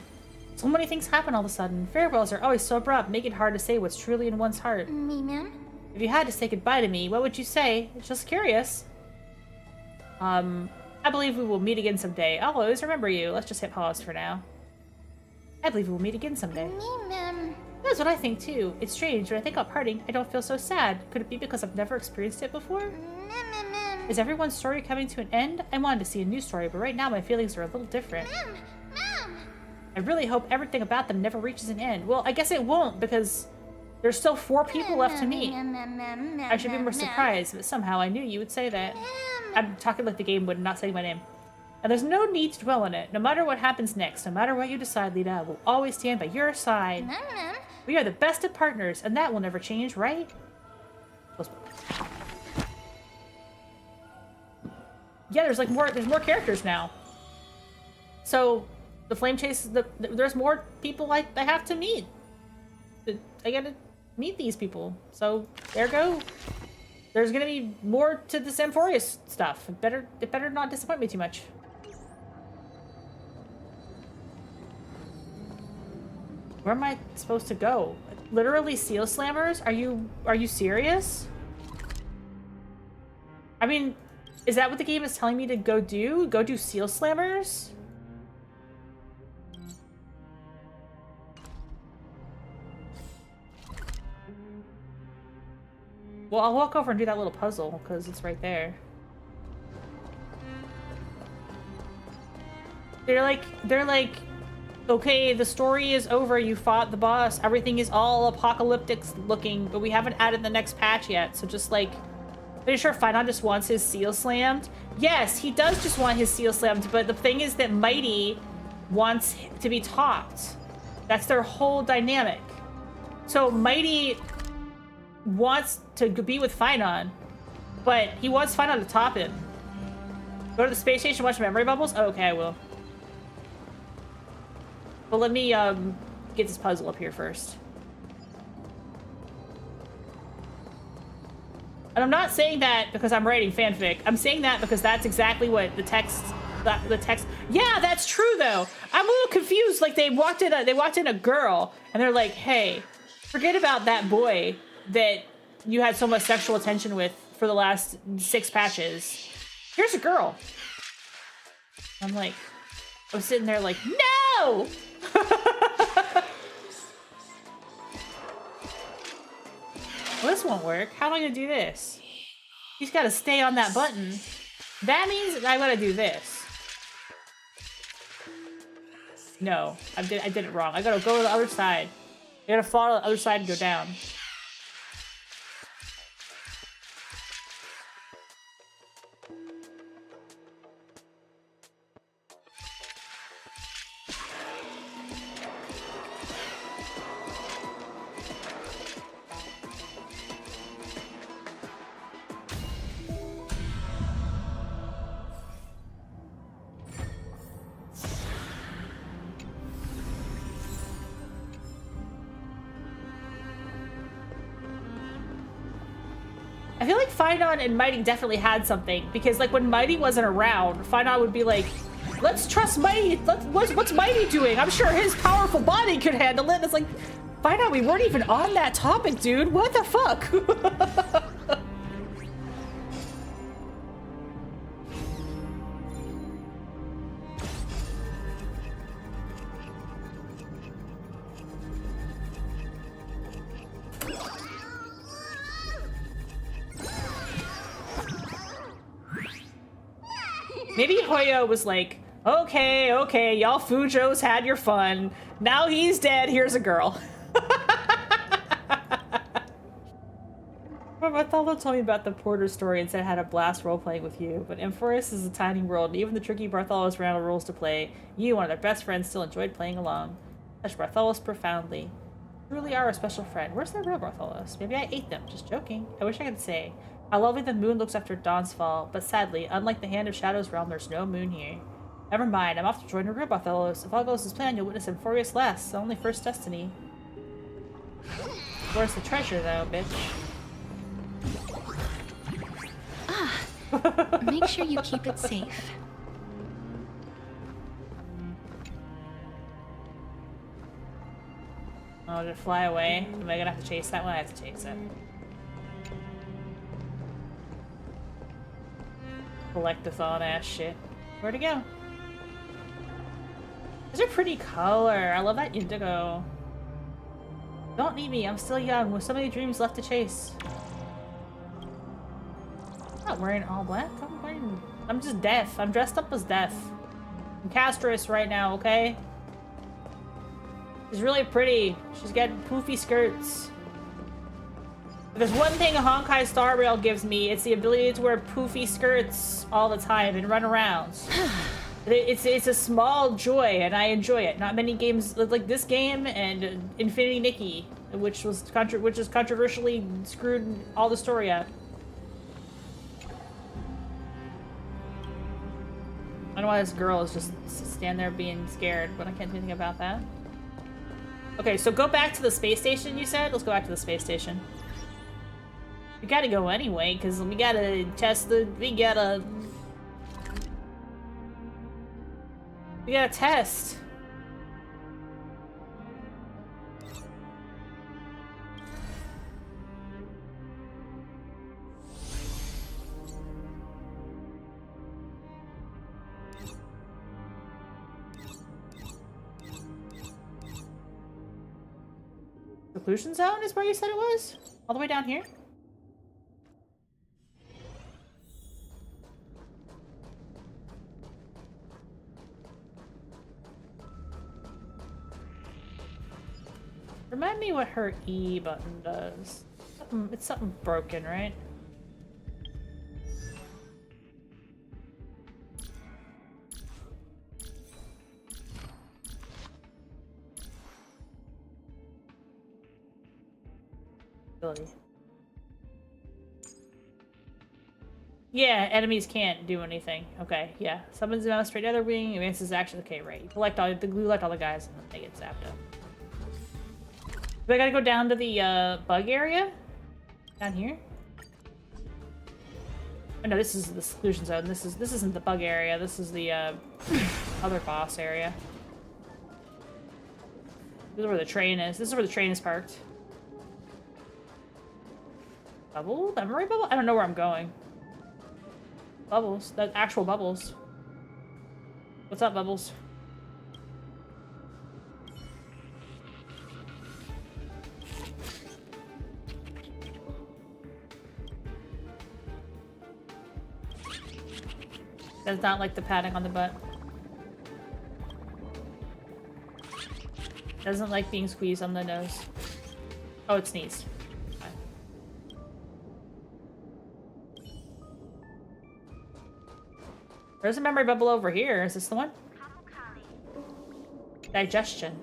So many things happen all of a sudden. Farewells are always so abrupt, make it hard to say what's truly in one's heart. If you had to say goodbye to me, what would you say? It's just curious. I believe we will meet again someday. I'll always remember you. Let's just hit pause for now. I believe we'll meet again someday. That's what I think too. It's strange, when I think about parting, I don't feel so sad. Could it be because I've never experienced it before? Is everyone's story coming to an end? I wanted to see a new story, but right now my feelings are a little different. I really hope everything about them never reaches an end. Well, I guess it won't, because there's still 4 people left to meet. I should be more surprised, but somehow I knew you would say that. I'm talking like the game would, not say my name. And there's no need to dwell on it. No matter what happens next, no matter what you decide, Lita, we'll always stand by your side. We are the best of partners, and that will never change, right? Yeah, there's more characters now. So the Flame Chase, there's more people I have to meet. I gotta meet these people. So there go. There's gonna be more to this Amphorius stuff. It better not disappoint me too much. Where am I supposed to go? Literally seal slammers? Are you serious? I mean, is that what the game is telling me to go do? Go do seal slammers? Well, I'll walk over and do that little puzzle, because it's right there. They're like, okay, the story is over, you fought the boss, everything is all apocalyptic looking, but we haven't added the next patch yet, so just like, are you sure Finon just wants his seal slammed? Yes, he does just want his seal slammed, but the thing is that Mighty wants to be topped. That's their whole dynamic. So Mighty wants to be with Finon, but he wants Finon to top him. Go to the space station, watch memory bubbles? Oh, okay, I will. But let me get this puzzle up here first. And I'm not saying that because I'm writing fanfic. I'm saying that because that's exactly what the text the text. Yeah, that's true though. I'm a little confused. Like they walked in a girl, and they're like, "Hey, forget about that boy that you had so much sexual attention with for the last 6 patches. Here's a girl." I'm like, I was sitting there like, no! Well, this won't work. How am I gonna do this? He's gotta stay on that button. That means I gotta do this. No, I did it wrong. I gotta go to the other side. I gotta fall to the other side and go down. I feel like Finon and Mighty definitely had something, because like when Mighty wasn't around, Finon would be like, let's trust Mighty. What's Mighty doing? I'm sure his powerful body could handle it. And it's like, Finon, we weren't even on that topic, dude. What the fuck? Maybe Hoyo was like, okay, y'all Fujos had your fun. Now he's dead, here's a girl. Bartholo told me about the Porter story and said I had a blast role-playing with you, but Amphoris is a tiny world, and even the tricky Bartholos ran out of rules to play. You, one of their best friends, still enjoyed playing along. Touched Bartholos profoundly. You really are a special friend. Where's the real Bartholos? Maybe I ate them. Just joking. I wish I could say. How lovely the moon looks after dawn's fall, but sadly, unlike the Hand of Shadows realm, there's no moon here. Never mind, I'm off to join the real Bartholos. If all goes as planned, you'll witness Amphorius last, the only first destiny. Where's the treasure, though, bitch? Make sure you keep it safe. Oh, did it fly away? Am I gonna have to chase that one? I have to chase it. Collectathon ass shit. Where'd it go? These are pretty color. I love that indigo. Don't need me. I'm still young with so many dreams left to chase. I'm not wearing all black. I'm just deaf. I'm dressed up as deaf. I'm castrous right now, okay? She's really pretty. She's got poofy skirts. If there's one thing a Honkai Star Rail gives me, it's the ability to wear poofy skirts all the time and run around. It's a small joy, and I enjoy it. Not many games like this game and Infinity Nikki, which is controversially screwed all the story up. I don't know why this girl is just stand there being scared, but I can't do anything about that. Okay, so go back to the space station, you said? Let's go back to the space station. We gotta go anyway, because we gotta test the... We gotta test. Seclusion zone is where you said it was? All the way down here? Remind me what her E button does. It's something broken, right? Ability. Yeah, enemies can't do anything. Okay, yeah. Summons them out straight other wing, advances action. Okay, right. You collect all the guys and then they get zapped up. Do I gotta go down to the bug area? Down here? Oh no, this is the seclusion zone. This isn't the bug area. This is the other boss area. This is where the train is. This is where the train is parked. Bubble? Memory bubble? I don't know where I'm going. Bubbles. That actual Bubbles. What's up, Bubbles? Does not like the patting on the butt. Doesn't like being squeezed on the nose. Oh, it sneezed. Fine. There's a memory bubble over here. Is this the one? Digestion.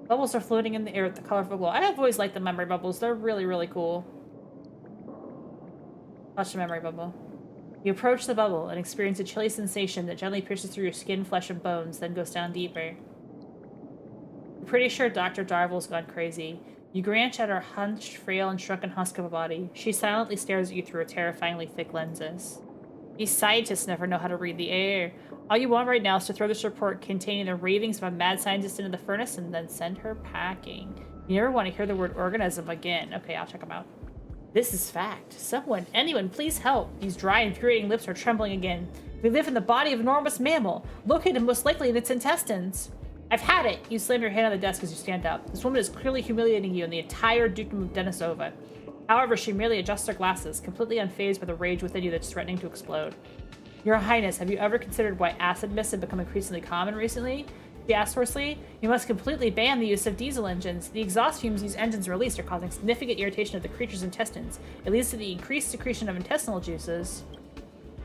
Bubbles are floating in the air with the colorful glow. I have always liked the memory bubbles. They're really, really cool. Watch the memory bubble. You approach the bubble and experience a chilly sensation that gently pierces through your skin, flesh, and bones, then goes down deeper. You're pretty sure Dr. Darvel's gone crazy. You glance at her hunched, frail, and shrunken husk of a body. She silently stares at you through her terrifyingly thick lenses. These scientists never know how to read the air. All you want right now is to throw this report containing the ravings of a mad scientist into the furnace and then send her packing. You never want to hear the word organism again. Okay, I'll check them out. This is fact. Someone, anyone, please help. These dry, infuriating lips are trembling again. We live in the body of an enormous mammal, located most likely in its intestines. I've had it. You slam your hand on the desk as you stand up. This woman is clearly humiliating you and the entire dukedom of Denisova. However, she merely adjusts her glasses, completely unfazed by the rage within you that's threatening to explode. Your Highness, have you ever considered why acid mists have become increasingly common recently? She asked hoarsely. You must completely ban the use of diesel engines. The exhaust fumes these engines release are causing significant irritation of the creature's intestines. It leads to the increased secretion of intestinal juices.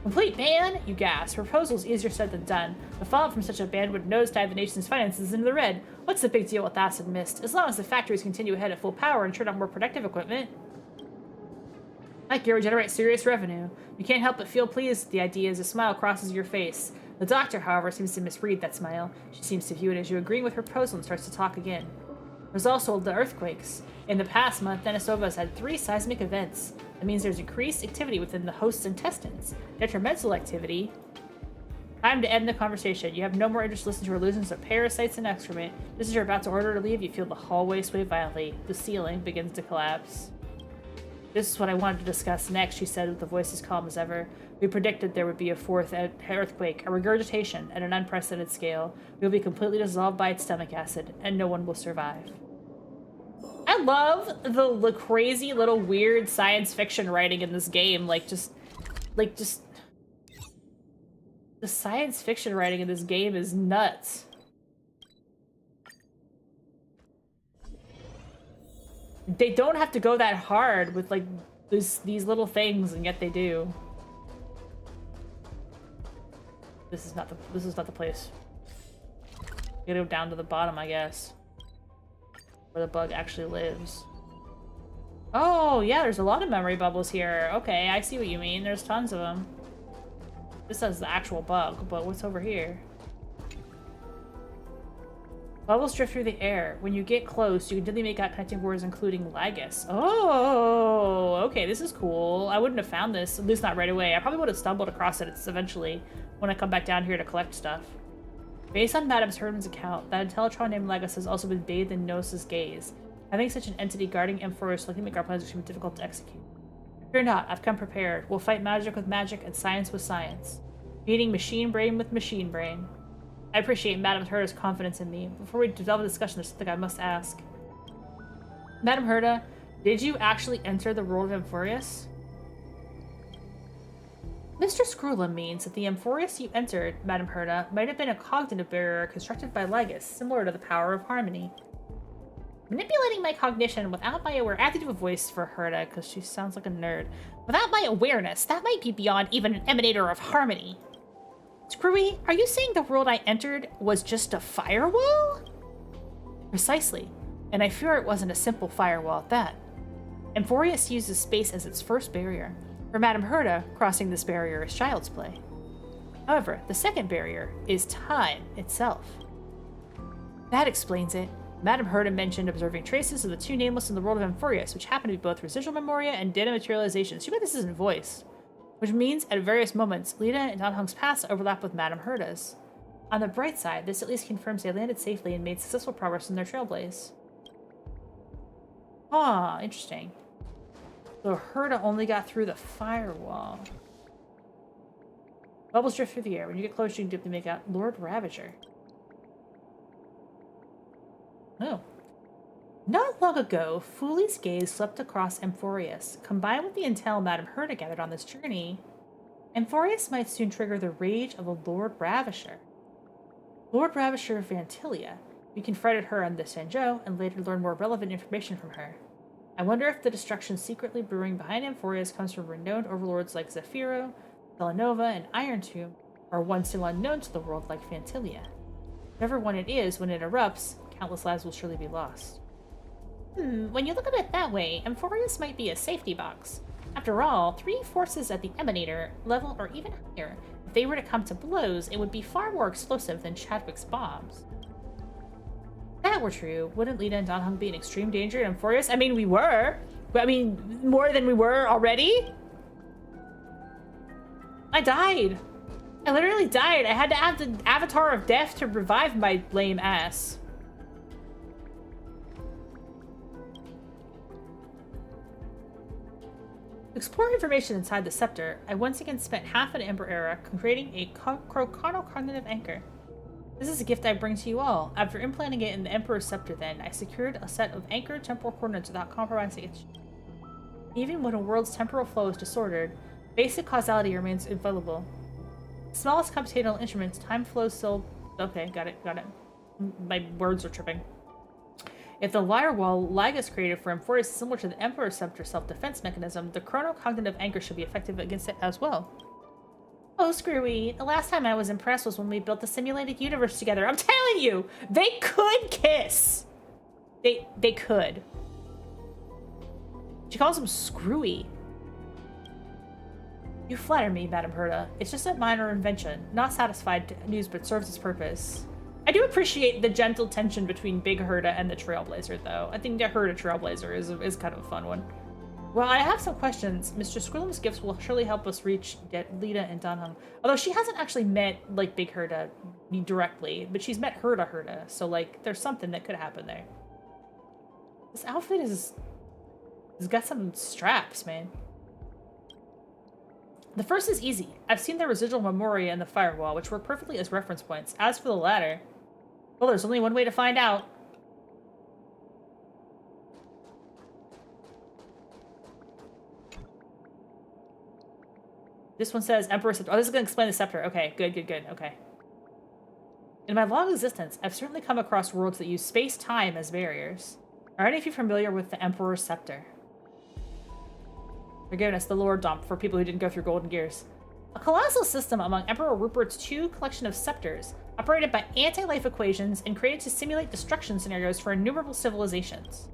Complete ban? You gasp. Proposal's easier said than done. The fallout from such a ban would nosedive the nation's finances into the red. What's the big deal with acid mist? As long as the factories continue ahead at full power and turn on more productive equipment. Like you generate serious revenue. You can't help but feel pleased with the idea as a smile crosses your face. The doctor, however, seems to misread that smile. She seems to view it as you agreeing with her proposal and starts to talk again. There's also the earthquakes. In the past month, Denisova has had 3 seismic events. That means there's increased activity within the host's intestines. Detrimental activity. Time to end the conversation. You have no more interest to listen to allusions of parasites and excrement. Just as you're about to order to leave, you feel the hallway sway violently. The ceiling begins to collapse. This is what I wanted to discuss next, she said with a voice as calm as ever. We predicted there would be a 4th earthquake, a regurgitation at an unprecedented scale. We will be completely dissolved by its stomach acid, and no one will survive. I love the crazy little weird science fiction writing in this game. The science fiction writing in this game is nuts. They don't have to go that hard with like these little things, and yet they do. This is not the place. You gotta go down to the bottom, I guess, where the bug actually lives. Oh yeah, there's a lot of memory bubbles here. Okay, I see what you mean. There's tons of them. This has the actual bug, but what's over here? Bubbles drift through the air. When you get close, you can dimly make out connecting words, including Lagus. Oh, okay, this is cool. I wouldn't have found this, at least not right away. I probably would have stumbled across it eventually when I come back down here to collect stuff. Based on Madame Herdman's account, that Intellitron named Lagus has also been bathed in Gnosis' gaze. Having such an entity guarding M4 likely make our plans extremely difficult to execute. Fear not, I've come prepared. We'll fight magic with magic and science with science. Meeting machine brain with machine brain. I appreciate Madame Herda's confidence in me. Before we develop a discussion, there's something I must ask. Madame Herda, did you actually enter the world of Amphorius? Mr. Screwlum means that the Amphorius you entered, Madame Herda, might have been a cognitive barrier constructed by Lagus, similar to the power of harmony. Manipulating my cognition without my awareness. I have to do a voice for Herda because she sounds like a nerd. Without my awareness, that might be beyond even an emanator of harmony. Screwy, are you saying the world I entered was just a firewall? Precisely, and I fear it wasn't a simple firewall at that. Amphorius uses space as its first barrier. For Madame Herda, crossing this barrier is child's play. However, the second barrier is time itself. That explains it. Madame Herda mentioned observing traces of the 2 nameless in the world of Amphorius, which happen to be both residual memoria and data materializations. Too bad this isn't voice. which means at various moments, Lita and Dan Heng's paths overlap with Madame Herda's. On the bright side, this at least confirms they landed safely and made successful progress in their trailblaze. Ah, interesting. So Herda only got through the firewall. Bubbles drift through the air. When you get close, you can deeply make out Lord Ravager. Oh. Not long ago, Fooley's gaze swept across Amphorius. Combined with the intel Madame Herda gathered on this journey, Amphorius might soon trigger the rage of a Lord Ravisher. Lord Ravisher of Vantilia. We confronted her on the Sanjo and later learned more relevant information from her. I wonder if the destruction secretly brewing behind Amphorius comes from renowned overlords like Zephyro, Telenova, and Iron Tomb, or one still unknown to the world like Vantilia. Whichever one it is, when it erupts, countless lives will surely be lost. When you look at it that way, Amphorius might be a safety box. After all, 3 forces at the Emanator level or even higher. If they were to come to blows, it would be far more explosive than Chadwick's bombs. If that were true, wouldn't Lita and Dan Heng be in extreme danger in Amphorius? I mean, we were. I mean, more than we were already? I died. I literally died. I had to add the Avatar of Death to revive my lame ass. To explore information inside the scepter, I once again spent half an Ember era creating a Crocano cognitive anchor. This is a gift I bring to you all. After implanting it in the Emperor's scepter then, I secured a set of anchored temporal coordinates without compromising its shape. Even when a world's temporal flow is disordered, basic causality remains inviolable. Smallest computational instruments, time flows still... Okay, got it. My words are tripping. If the lyre wall Lygus created for Amphorius is similar to the Emperor's Scepter self-defense mechanism, the chronocognitive anchor should be effective against it as well. Oh, screwy. The last time I was impressed was when we built the simulated universe together. I'm telling you! They could kiss! They could. She calls him screwy. You flatter me, Madame Herda. It's just a minor invention. Not satisfied to use, but serves its purpose. I do appreciate the gentle tension between Big Herda and the Trailblazer, though. I think the Herda Trailblazer is kind of a fun one. Well, I have some questions. Mr. Squillum's gifts will surely help us reach Lita and Dan Heng. Although she hasn't actually met, like, Big Herda directly, but she's met Herda, so, like, there's something that could happen there. This outfit has got some straps, man. The first is easy. I've seen the residual memoria in the firewall, which work perfectly as reference points. As for the latter, well, there's only one way to find out. This one says Emperor Scepter. Oh, this is going to explain the scepter. Okay, good. Okay. In my long existence, I've certainly come across worlds that use space-time as barriers. Are any of you familiar with the Emperor's Scepter? Forgiveness, the lore dump for people who didn't go through Golden Gears. A colossal system among Emperor Rupert's 2 collection of scepters, operated by anti-life equations and created to simulate destruction scenarios for innumerable civilizations.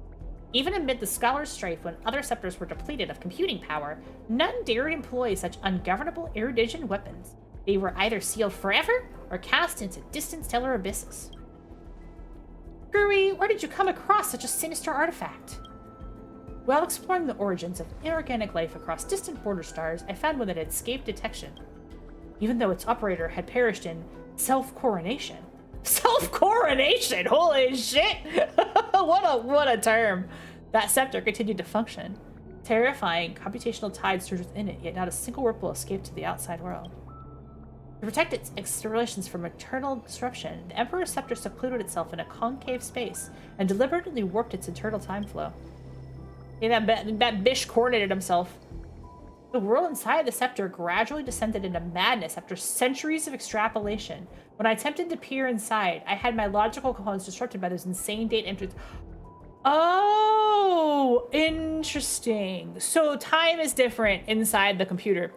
Even amid the scholars' strife when other scepters were depleted of computing power, none dared employ such ungovernable erudition weapons. They were either sealed forever or cast into distant stellar abysses. Guri, where did you come across such a sinister artifact? While exploring the origins of inorganic life across distant border stars, I found one that had escaped detection. Even though its operator had perished in self-coronation. Self-coronation? Holy shit! What a term! That scepter continued to function. Terrifying computational tide surged within it, yet not a single ripple escaped to the outside world. To protect its externalations from eternal disruption, the Emperor's Scepter secluded itself in a concave space and deliberately warped its internal time flow. Yeah, that bish coordinated himself. The world inside the scepter gradually descended into madness after centuries of extrapolation. When I attempted to peer inside, I had my logical components disrupted by those insane date entries. Oh, interesting. So time is different inside the computer.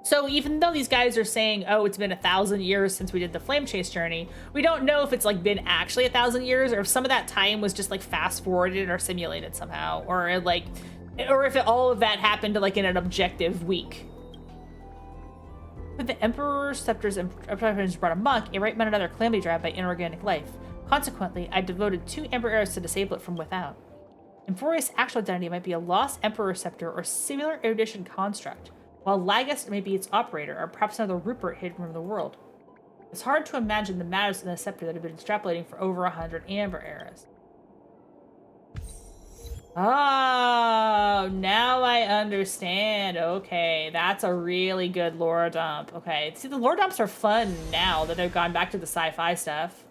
So even though these guys are saying, oh, it's been 1,000 years since we did the Flame Chase journey, we don't know if it's like been actually 1,000 years or if some of that time was just like fast forwarded or simulated somehow, or if all of that happened like in an objective week. With the Emperor's Scepter's impressions brought amok, it right meant another calamity drive by inorganic life. Consequently, I devoted 2 Ember Eras to disable it from without. Amphorius' actual identity might be a lost Emperor Scepter or similar erudition construct. while Lagus may be its operator, or perhaps another Rupert hidden from the world. It's hard to imagine the matters in the scepter that have been extrapolating for over 100 Amber eras. Oh, now I understand. Okay, that's a really good lore dump. Okay, see, the lore dumps are fun now that they've gone back to the sci-fi stuff.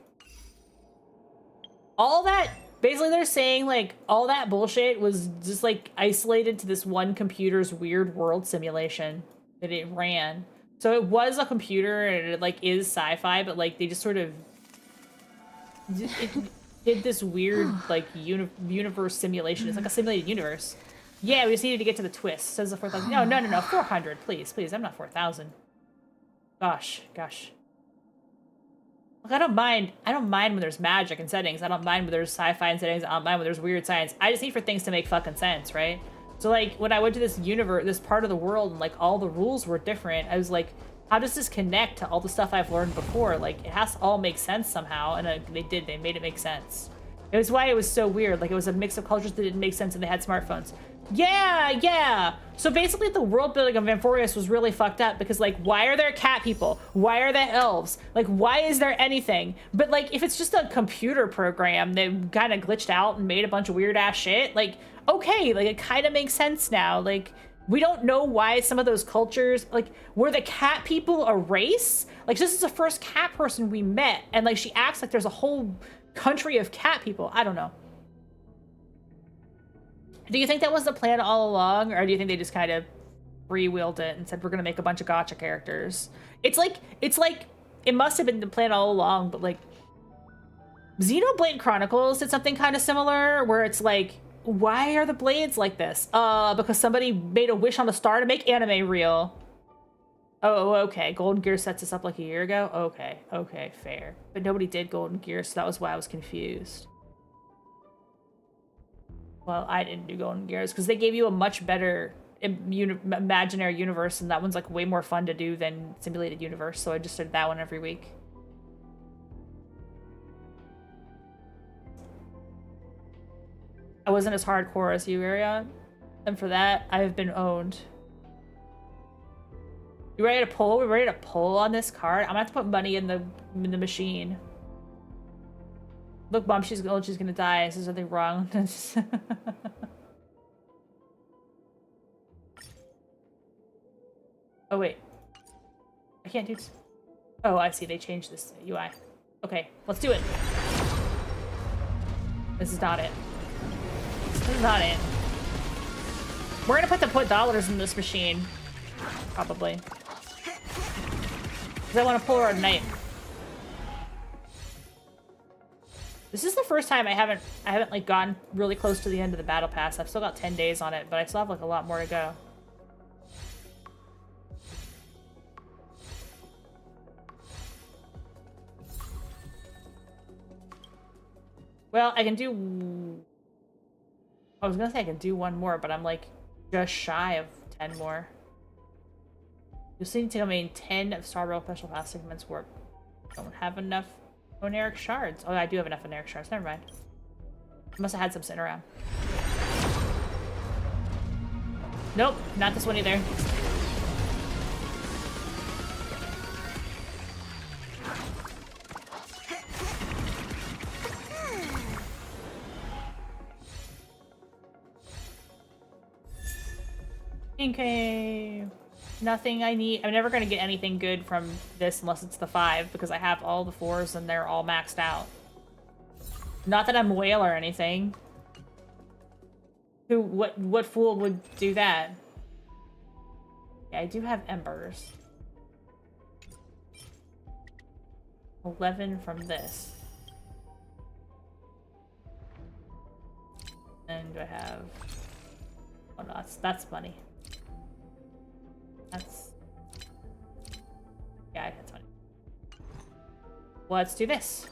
All that, basically they're saying, like, all that bullshit was just, like, isolated to this one computer's weird world simulation that it ran. So it was a computer and it, like, is sci-fi, but, like, they just sort of... It did this weird, like, universe simulation. It's like a simulated universe. Yeah, we just needed to get to the twist. Says the 4,000. No. 400, please. I'm not 4,000. Gosh. Look, I don't mind when there's magic and settings. I don't mind when there's sci-fi and settings. I don't mind when there's weird science. I just need for things to make fucking sense, right? So, like, when I went to this universe, this part of the world, and, like, all the rules were different, I was like, how does this connect to all the stuff I've learned before? Like, it has to all make sense somehow, and they made it make sense. It was why it was so weird. Like, it was a mix of cultures that didn't make sense, and they had smartphones. Yeah! So basically the world building of Amphorius was really fucked up, because, like, why are there cat people? Why are there elves? Like, why is there anything? But, like, if it's just a computer program that kind of glitched out and made a bunch of weird-ass shit, like, okay, like, it kind of makes sense now. Like, we don't know why some of those cultures, like, were the cat people a race? Like, this is the first cat person we met, and, like, she acts like there's a whole country of cat people. I don't know. Do you think that was the plan all along, or do you think they just kind of freewheeled it and said, we're gonna make a bunch of gacha characters? It's like, it must have been the plan all along, but, like, Xenoblade Chronicles did something kind of similar, where it's like, why are the blades like this? Because somebody made a wish on a star to make anime real. Oh, okay. Golden Gear sets us up like a year ago? Okay, fair. But nobody did Golden Gear, so that was why I was confused. Well, I didn't do Golden Gears, because they gave you a much better imaginary universe, and that one's, like, way more fun to do than Simulated Universe, so I just did that one every week. I wasn't as hardcore as you, Arion. And for that, I have been owned. You ready to pull? We're ready to pull on this card? I'm gonna have to put money in the machine. Look, Mom, she's old. She's gonna die. Is there something wrong? Oh, wait. I can't do this. Oh, I see. They changed this UI. Okay, let's do it. This is not it. This is not it. We're gonna put dollars in this machine. Probably. Because I want to pull her at night. This is the first time I haven't like gotten really close to the end of the battle pass. I've still got 10 days on it, but I still have like a lot more to go. Well, I can do... I was gonna say I can do one more, but I'm like just shy of 10 more. You'll see to gain 10 of Star Rail Special Pass segments work. Don't have enough Oneric shards. Oh, I do have enough Oneric shards. Never mind. I must have had some sitting around. Nope, not this one either. Okay. Nothing I need. I'm never going to get anything good from this unless it's the 5, because I have all the 4s and they're all maxed out. Not that I'm a whale or anything. What fool would do that? Yeah, I do have embers. 11 from this. And do I have... Oh no, that's money. That's... Yeah, that's funny. Let's do this.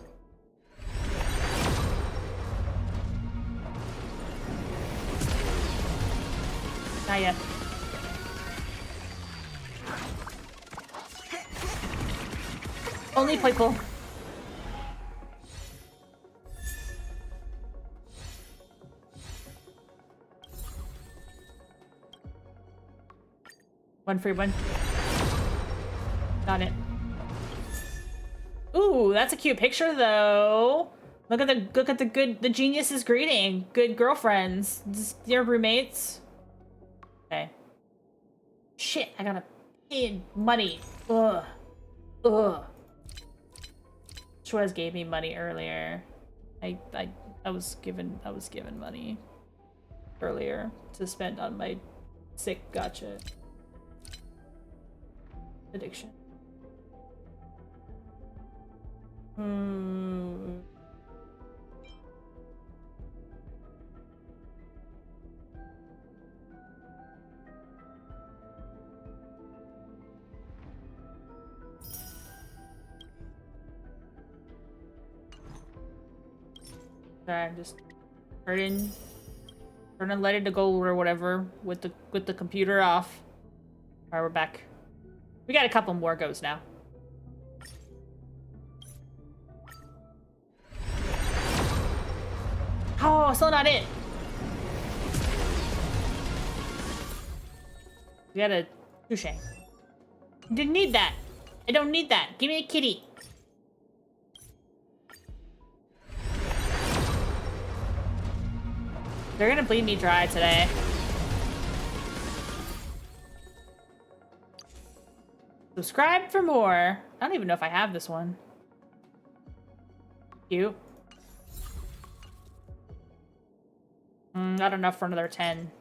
Not yet. Only playful. One free one. Got it. Ooh, that's a cute picture though. Look at the genius's greeting. Good girlfriends. Just dear roommates. Okay. Shit, I gotta pay money. Ugh. Ugh. Schwarz gave me money earlier. I was given money earlier to spend on my sick gotcha addiction. Sorry, I'm just turning let it go or whatever with the computer off. Alright, we're back. We got a couple more goes now. Oh, still not it. We got a touche. Didn't need that. I don't need that. Give me a kitty. They're gonna bleed me dry today. Subscribe for more. I don't even know if I have this one. Cute. Not enough for another 10.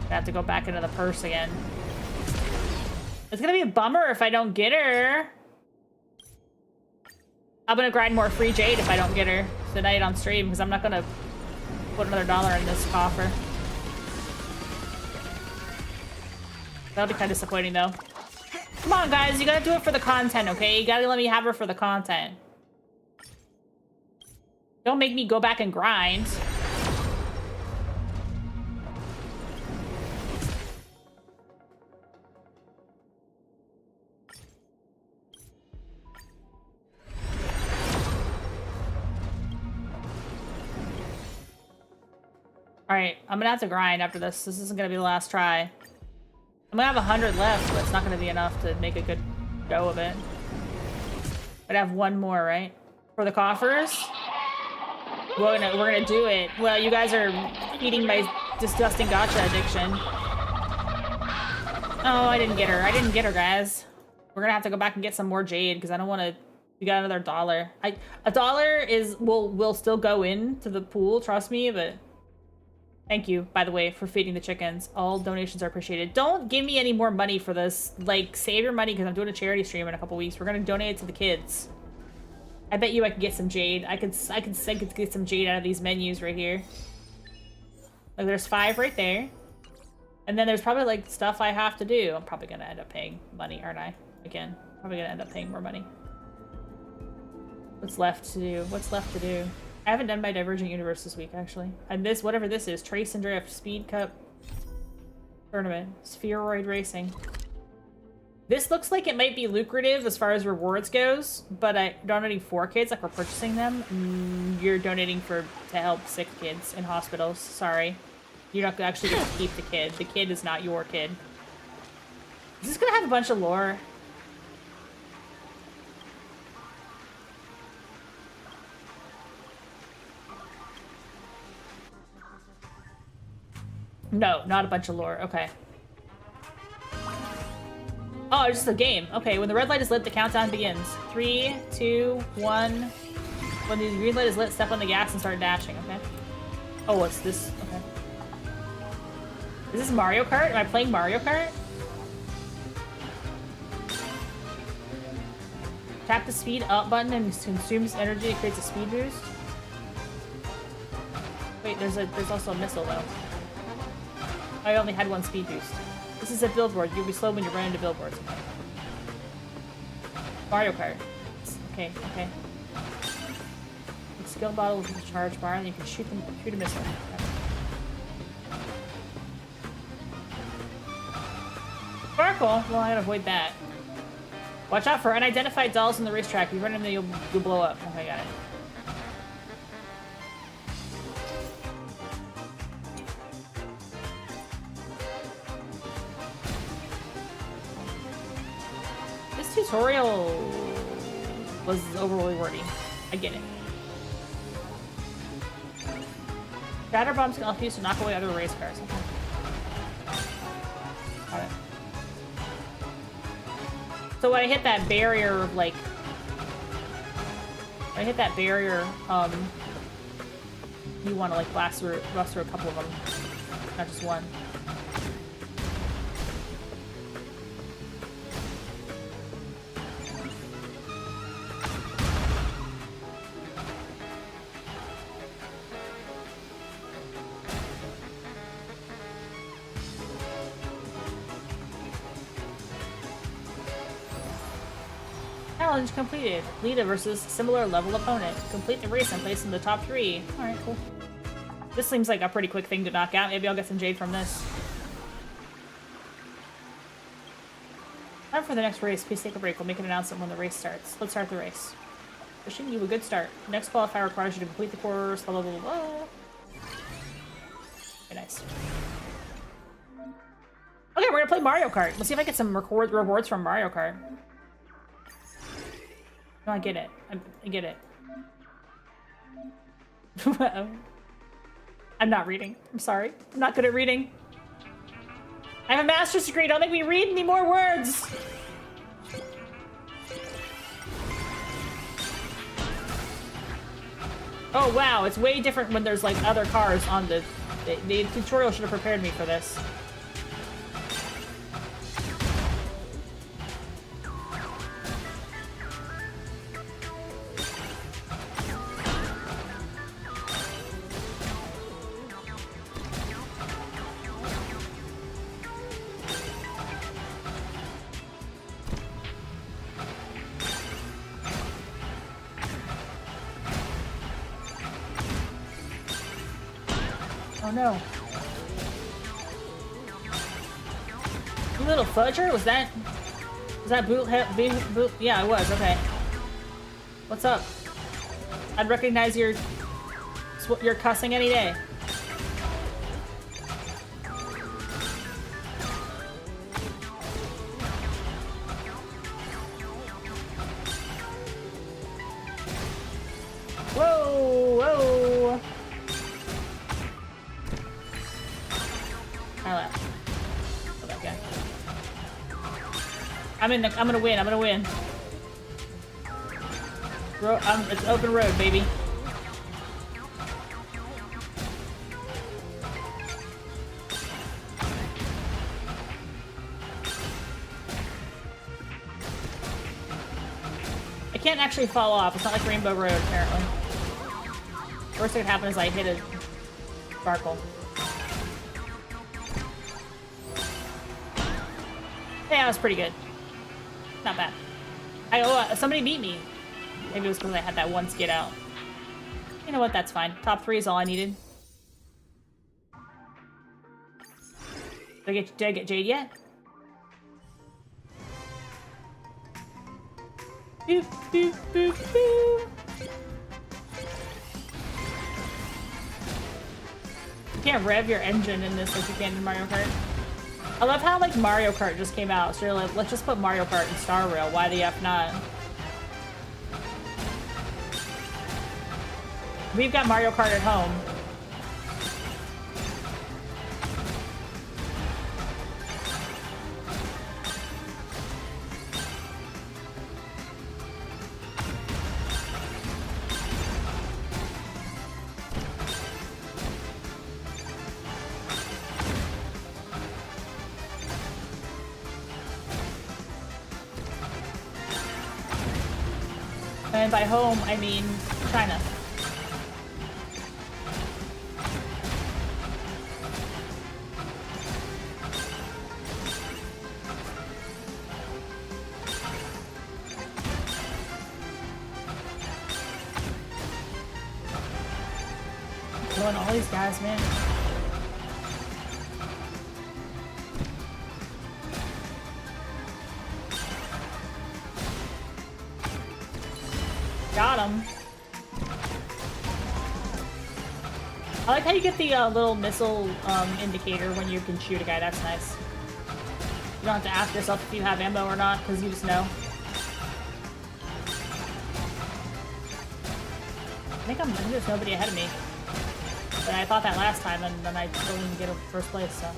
I have to go back into the purse again. It's gonna be a bummer if I don't get her. I'm gonna grind more free jade if I don't get her tonight on stream, because I'm not gonna put another $1 in this coffer. That'll be kind of disappointing though. Come on guys, you gotta do it for the content, okay? You gotta let me have her for the content. Don't make me go back and grind. Alright, I'm gonna have to grind after this. This isn't gonna be the last try. I'm gonna have 100 left, but it's not gonna be enough to make a good go of it. I'd have one more, right? For the coffers? We're gonna do it. Well, you guys are feeding my disgusting gacha addiction. Oh, I didn't get her. I didn't get her, guys. We're gonna have to go back and get some more jade because I don't want to. We got another $1. A $1 will still go into the pool. Trust me, but. Thank you, by the way, for feeding the chickens. All donations are appreciated. Don't give me any more money for this. Like, save your money because I'm doing a charity stream in a couple weeks. We're gonna donate it to the kids. I bet you I could get some jade. I could get some jade out of these menus right here. Like, there's 5 right there. And then there's probably, like, stuff I have to do. I'm probably gonna end up paying money, aren't I? Again, probably gonna end up paying more money. What's left to do? What's left to do? I haven't done my Divergent Universe this week, actually. And this, whatever this is, Trace and Drift, Speed Cup Tournament, Spheroid Racing. This looks like it might be lucrative as far as rewards goes, but donating 4 kids, like we're purchasing them, you're donating to help sick kids in hospitals. Sorry. You're not actually going to keep the kid. The kid is not your kid. Is this going to have a bunch of lore? No, not a bunch of lore. Okay. Oh, it's just a game. Okay, when the red light is lit, the countdown begins. 3, 2, 1. When the green light is lit, step on the gas and start dashing, okay? Oh, what's this? Okay. Is this Mario Kart? Am I playing Mario Kart? Tap the speed up button and consumes energy. It creates a speed boost. Wait, there's also a missile though. I only had 1 speed boost. This is a billboard. You'll be slow when you run into billboards. Mario Kart. Okay, okay. The skill bottle with the charge bar, and you can shoot a missile. Sparkle? Well, I gotta avoid that. Watch out for unidentified dolls on the racetrack. If you run into them, you'll blow up. Okay, got it. This tutorial was overly wordy. I get it. Shatter bombs can also be used to knock away other race cars. Got it. So when I hit that barrier, like, when I hit that barrier, you want to like blast through a couple of them, not just one. Challenge completed. Lita versus similar level opponent. Complete the race and place in the top 3. Alright, cool. This seems like a pretty quick thing to knock out. Maybe I'll get some jade from this. Time for the next race. Please take a break. We'll make an announcement when the race starts. Let's start the race. Wishing you a good start. The next qualifier requires you to complete the course. Blah, blah, blah, blah. Okay, nice. Okay, we're gonna play Mario Kart. Let's see if I get some rewards from Mario Kart. No, I get it. I get it. I'm not reading. I'm sorry. I'm not good at reading. I have a master's degree. Don't make me read any more words. Oh, wow. It's way different when there's, like, other cars on the tutorial should have prepared me for this. Oh no. You little fudger? Was that boot? Yeah, it was. Okay. What's up? I'd recognize your cussing any day. Whoa, whoa. Okay. I'm gonna win. I'm gonna win. It's open road, baby. I can't actually fall off. It's not like Rainbow Road, apparently. Worst that could happen is I hit a sparkle. Yeah, that was pretty good. Not bad. Somebody beat me. Maybe it was because I had that one skid out. You know what? That's fine. Top 3 is all I needed. Did I get jade yet? Boop, boop, boop, boop. You can't rev your engine in this like you can in Mario Kart. I love how, like, Mario Kart just came out, so you're like, let's just put Mario Kart in Star Rail. Why the F not? We've got Mario Kart at home. And by home, I mean China. Killing all these guys, man. Got him. I like how you get the little missile indicator when you can shoot a guy. That's nice. You don't have to ask yourself if you have ammo or not, because you just know. think there's nobody ahead of me. But I thought that last time, and then I still didn't get first place, so.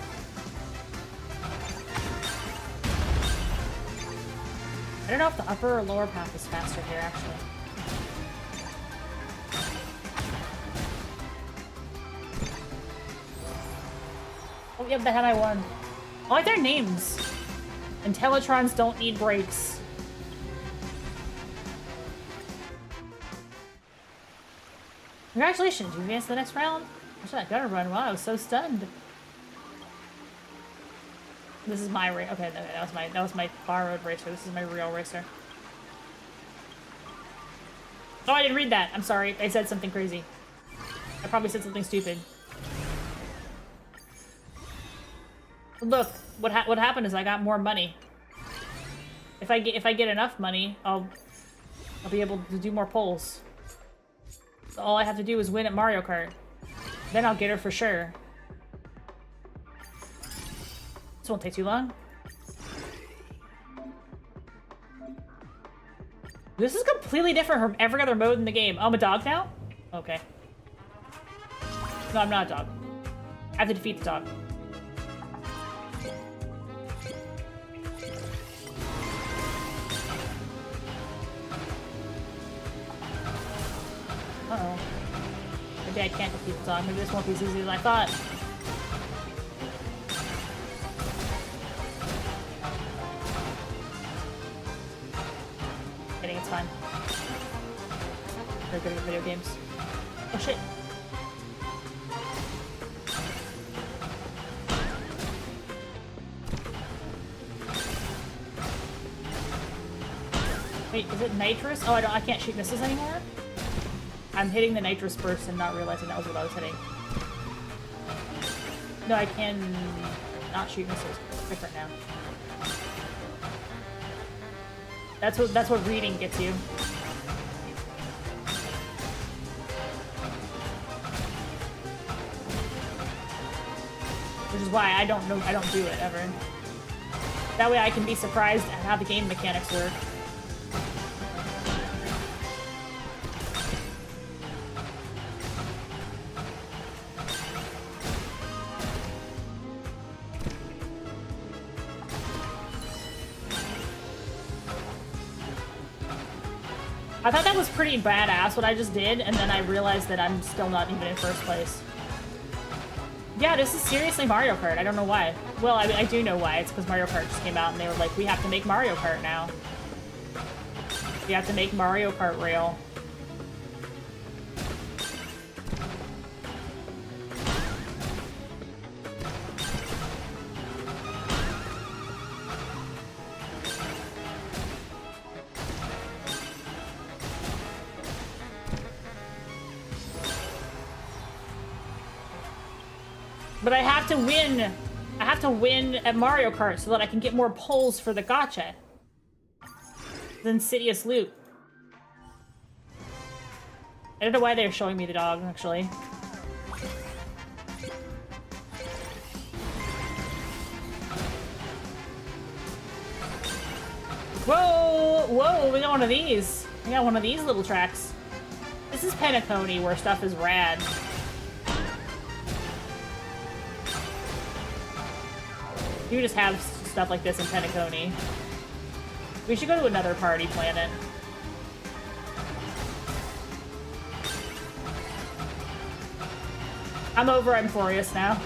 I don't know if the upper or lower path is faster here, actually. Oh, yep, that had I won. I like their names. Intellitrons don't need brakes. Congratulations, you advanced to the next round. I should have got a run. Wow, I was so stunned. This is my race. Okay, that was my borrowed racer. This is my real racer. Oh, I didn't read that. I'm sorry. I said something crazy. I probably said something stupid. Look, what happened is I got more money. If I get enough money, I'll be able to do more polls. So all I have to do is win at Mario Kart. Then I'll get her for sure. This won't take too long. This is completely different from every other mode in the game. Oh, I'm a dog now? Okay. No, I'm not a dog. I have to defeat the dog. Uh-oh. Maybe I can't defeat the dog. Maybe this won't be as easy as I thought. Kidding, it's fine. Very good at video games. Oh shit. Wait, is it nitrous? Oh, I can't shoot missiles anymore? I'm hitting the nitrous burst and not realizing that was what I was hitting. No, I can not shoot missiles. It's different now. That's what reading gets you. Which is why I don't do it ever. That way I can be surprised at how the game mechanics work. I thought that was pretty badass what I just did, and then I realized that I'm still not even in first place. Yeah, this is seriously Mario Kart. I don't know why. Well, I do know why. It's because Mario Kart just came out and they were like, we have to make Mario Kart now. We have to make Mario Kart rail. But I have to win. I have to win at Mario Kart so that I can get more pulls for the gacha. The Insidious loot. I don't know why they're showing me the dog, actually. Whoa! Whoa, we got one of these. We got one of these little tracks. This is Penacony, where stuff is rad. You just have stuff like this in Penacony. We should go to another party planet. I'm over Amphorius now.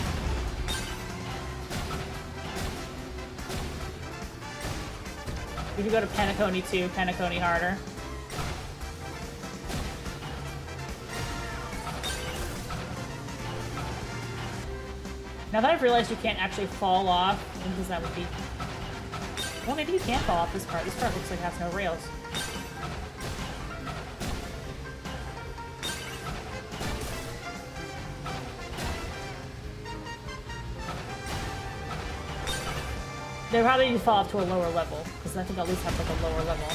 We should go to Penacony too, Penacony harder. Now that I've realized you can't actually fall off, because that would be... Well, maybe you can't fall off this part. This part looks like it has no rails. They probably need to fall off to a lower level, because I think at least have like a lower level.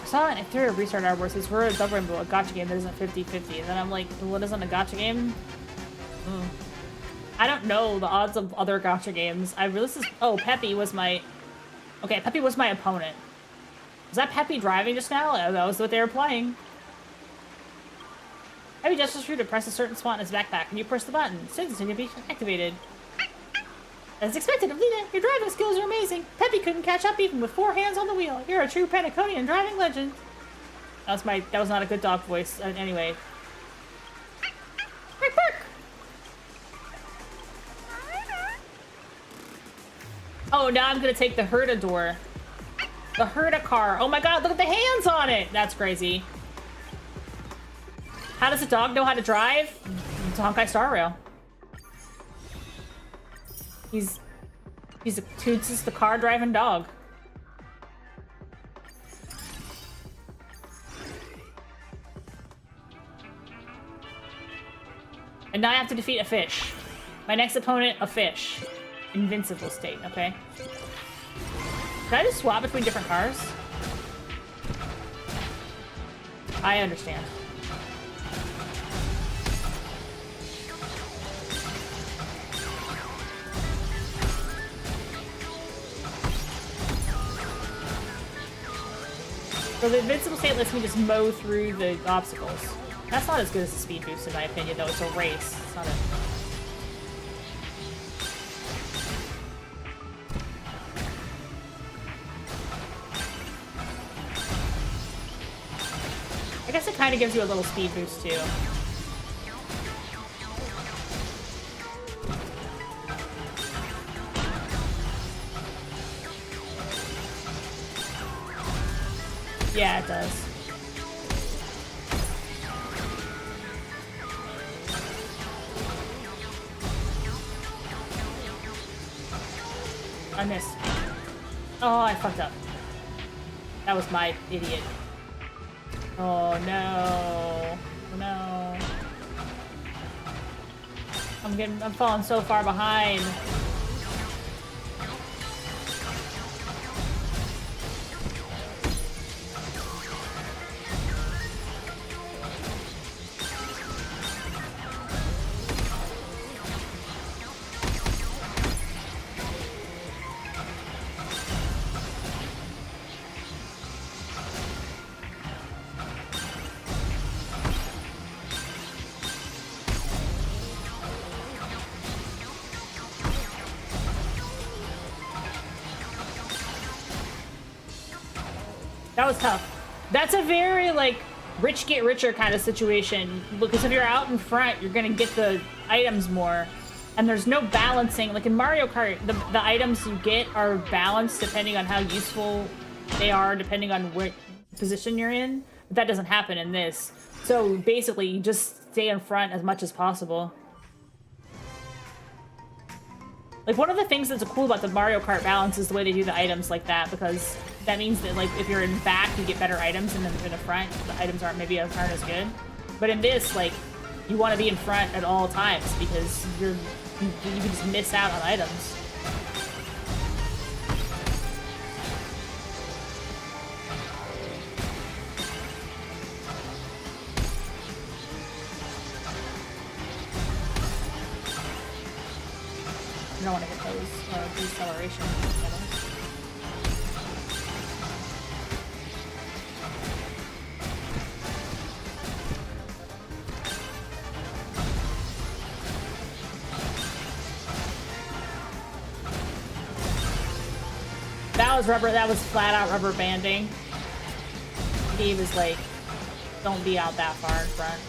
saw it through a restart artwork. It's for a Double Rainbow, a gacha game that isn't 50-50. And then I'm like, what isn't a gacha game? I don't know the odds of other gacha games. Oh, Peppy was my... Okay, Peppy was my opponent. Was that Peppy driving just now? That was what they were playing. Peppy gestures for you to press a certain spot in his backpack, and you press the button. Citizen can be activated. As expected, Alina, your driving skills are amazing. Peppy couldn't catch up even with 4 hands on the wheel. You're a true Pentaconian driving legend. That was not a good dog voice. Anyway. Bark, bark. Oh, now I'm gonna take the Herta door. The Herta car. Oh my god, look at the hands on it! That's crazy. How does a dog know how to drive? Honkai Star Rail. He's just the car driving dog. And now I have to defeat a fish. My next opponent, a fish. Invincible state, okay. Can I just swap between different cars? I understand. So the invincible state lets me just mow through the obstacles. That's not as good as the speed boost in my opinion, though. It's a race. It's not a... I guess it kind of gives you a little speed boost, too. Yeah, it does. I missed. Oh, I fucked up. That was my idiot. Oh no. Oh, no. I'm falling so far behind. That was tough. That's a very, like, rich get richer kind of situation. Because if you're out in front, you're gonna get the items more. And there's no balancing. Like in Mario Kart, the items you get are balanced depending on how useful they are, depending on what position you're in. But that doesn't happen in this. So basically, you just stay in front as much as possible. Like, one of the things that's cool about the Mario Kart balance is the way they do the items like that, because that means that, like, if you're in back, you get better items, and then in the front, the items aren't as good. But in this, like, you want to be in front at all times, because you can just miss out on items. You don't want to hit those deceleration pedals. That was flat out rubber banding. He was like, don't be out that far in front.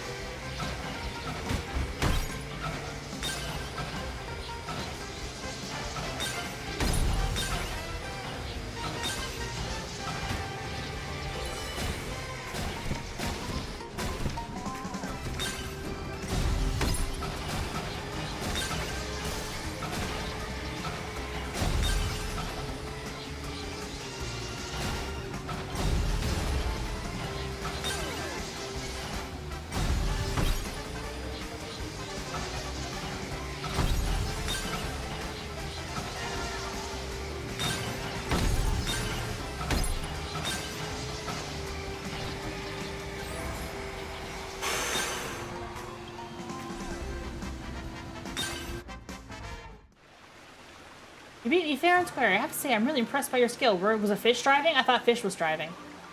You beat me fair and square. I have to say, I'm really impressed by your skill. Was a fish driving? I thought fish was driving.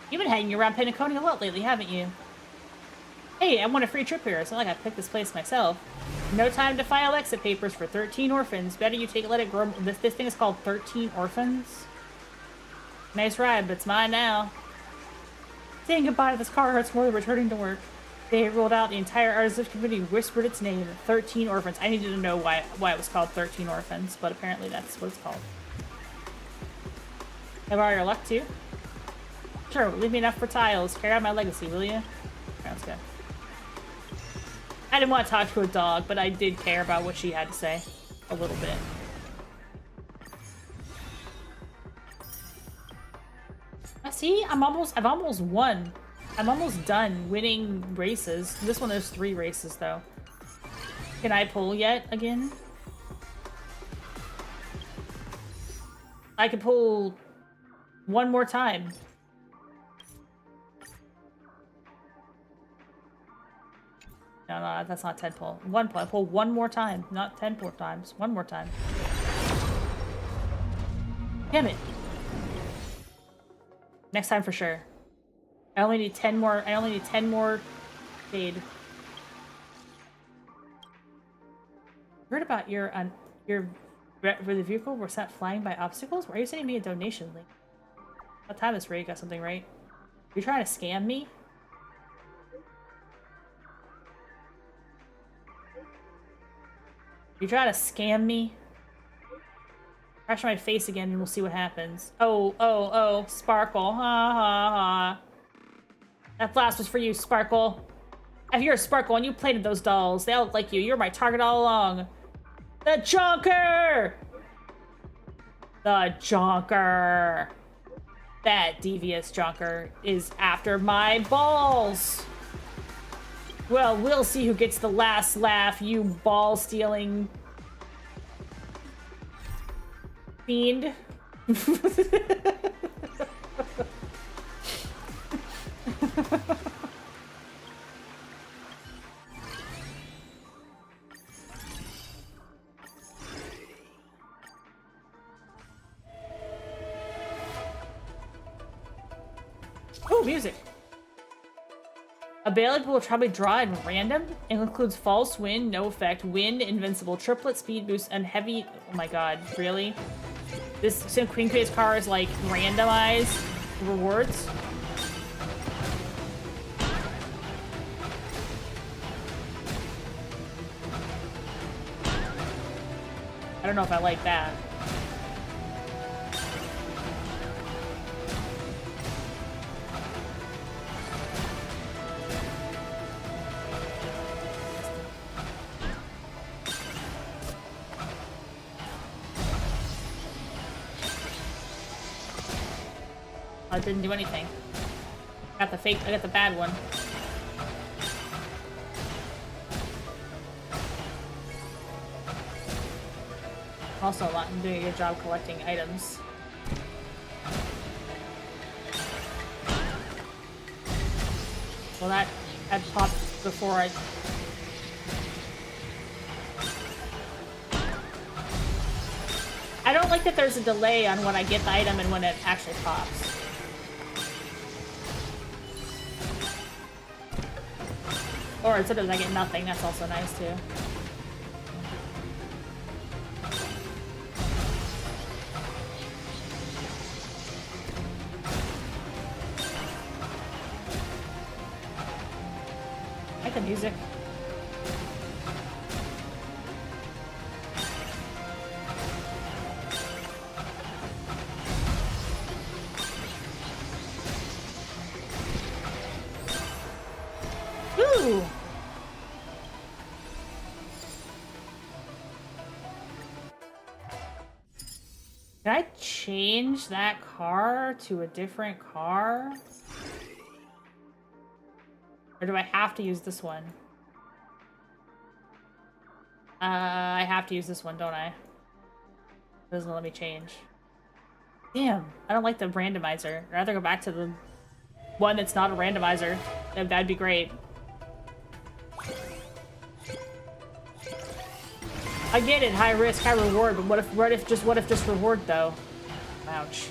You've been hanging around Penacony a lot lately, haven't you? Hey, I want a free trip here. It's not like I picked this place myself. No time to file exit papers for 13 orphans. Better you take it, let it grow. This thing is called 13 Orphans. Nice ride, but it's mine now. Saying goodbye to this car hurts more than returning to work. They rolled out the entire artist committee, whispered its name, 13 Orphans. I needed to know why it was called 13 Orphans, but apparently that's what it's called. Can I borrow your luck too? Sure, leave me enough for tiles. Carry out my legacy, will you? Sounds good. I didn't want to talk to a dog, but I did care about what she had to say. A little bit. See, I've almost won. I'm almost done winning races. This one, there's 3 races, though. Can I pull yet again? I can pull one more time. No, that's not 10 pull. 1 pull. I pull one more time, not 10 more times. One more time. Damn it. Next time for sure. I only need 10 more. I only need 10 more paid. Heard about your for the vehicle were sent flying by obstacles? Why are you sending me a donation link? What time is Ray? Got something right? You're trying to scam me? You trying to scam me? Crash my face again and we'll see what happens. Oh, Sparkle. Ha ha ha. That blast was for you, Sparkle. If you're a Sparkle and you played with those dolls, they all look like you. You're my target all along. The Jonker! The Jonker. That devious Jonker is after my balls. Well, we'll see who gets the last laugh, you ball-stealing fiend. Oh, music. Ability will probably draw in random. It includes false wind, no effect, wind, invincible, triplet, speed boost, and heavy. Oh my god, really? This Sim Queen Craze car is like randomized rewards. I don't know if I like that. I didn't do anything. I got the bad one. Also, I'm doing a good job collecting items. Well, that had popped before I... I don't like that there's a delay on when I get the item and when it actually pops. Or sometimes I get nothing, that's also nice too. I like the music. Ooh! Can I change that car to a different car? Or do I have to use this one? I have to use this one, don't I? It doesn't let me change. Damn, I don't like the randomizer. I'd rather go back to the one that's not a randomizer. That'd be great. I get it, high risk, high reward, but what if just reward though? Ouch.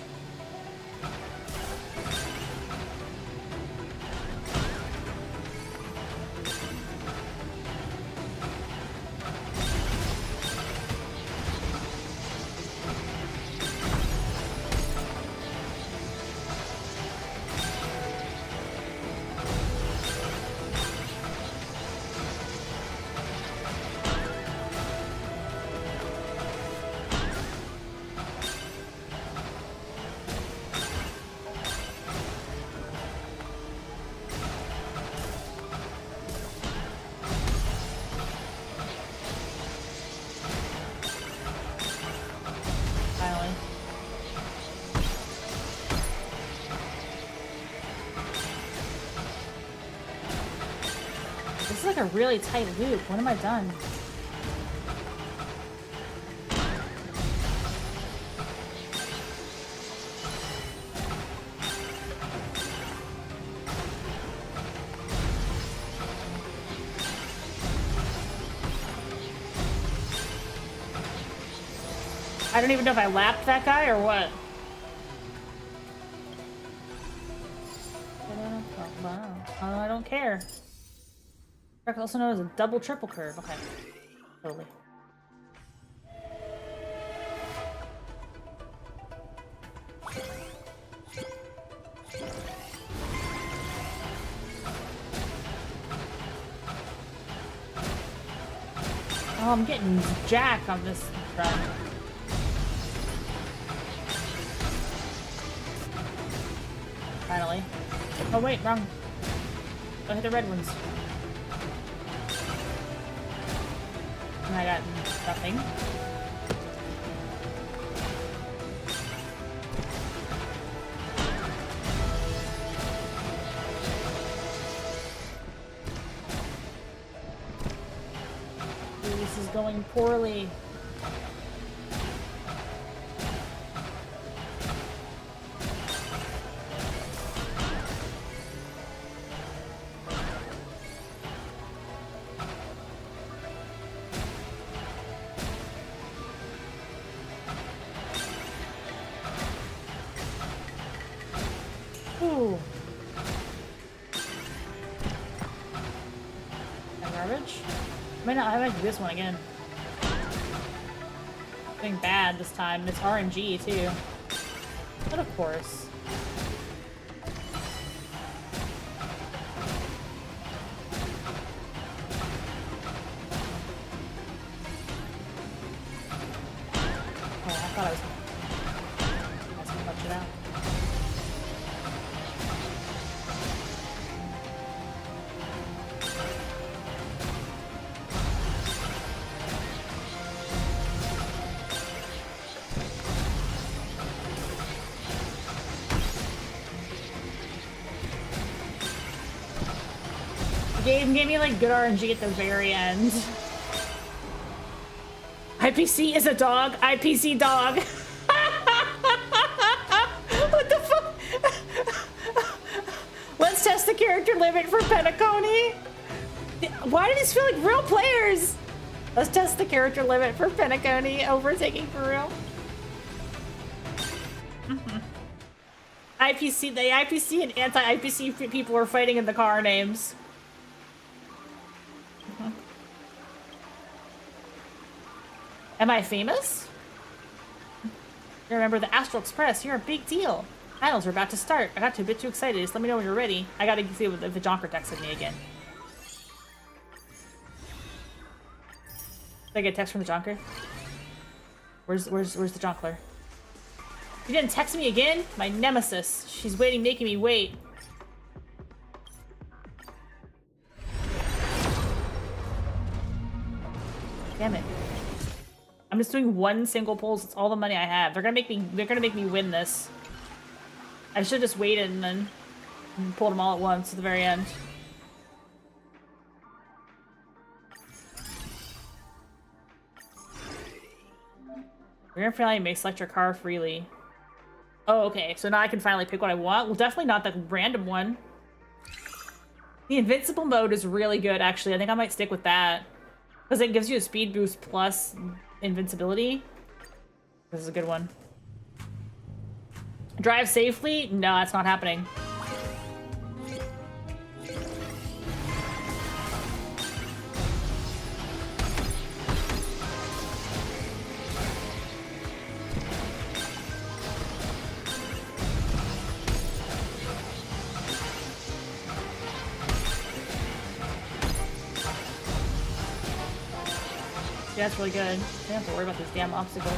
This is like a really tight loop. When am I done? I don't even know if I lapped that guy or what. I don't care. Also known as a double triple curve. Okay. Totally. Oh, I'm getting jacked on this run. Finally. Oh wait, wrong. Go hit the red ones. And I got nothing. Ooh, this is going poorly. Ooh. That garbage? I might do this one again. Doing bad this time. It's RNG too. But of course. Oh, I thought I was gonna punch it out. Gave me like good RNG at the very end. IPC is a dog. IPC dog. What the fuck? Let's test the character limit for Penacony. Why do these feel like real players? Let's test the character limit for Penacony. Overtaking for real. IPC, the IPC and anti-IPC people are fighting in the car names. Am I famous? You remember the Astral Express? You're a big deal. Finals are about to start. I got a bit too excited. Just let me know when you're ready. I gotta see if the Jonker texted me again. Did I get a text from the Jonker? Where's the Jonkler? You didn't text me again? My nemesis. She's waiting, making me wait. Damn it. I'm just doing one single pulse. It's all the money I have. They're gonna make me win this. I should have just waited and then pulled them all at once at the very end. Grand finale may select your car freely. Oh, okay. So now I can finally pick what I want. Well, definitely not the random one. The invincible mode is really good, actually. I think I might stick with that. Because it gives you a speed boost plus invincibility. This is a good one. Drive safely? No, that's not happening. Yeah, that's really good. I don't have to worry about these damn obstacles.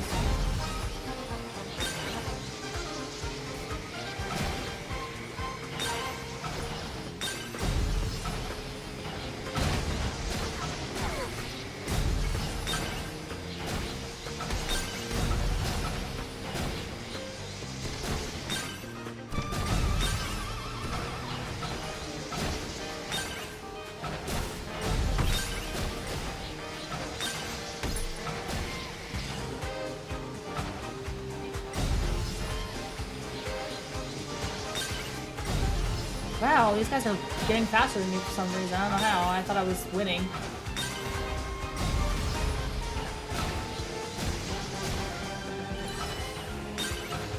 Wow, these guys are getting faster than me for some reason. I don't know how. I thought I was winning.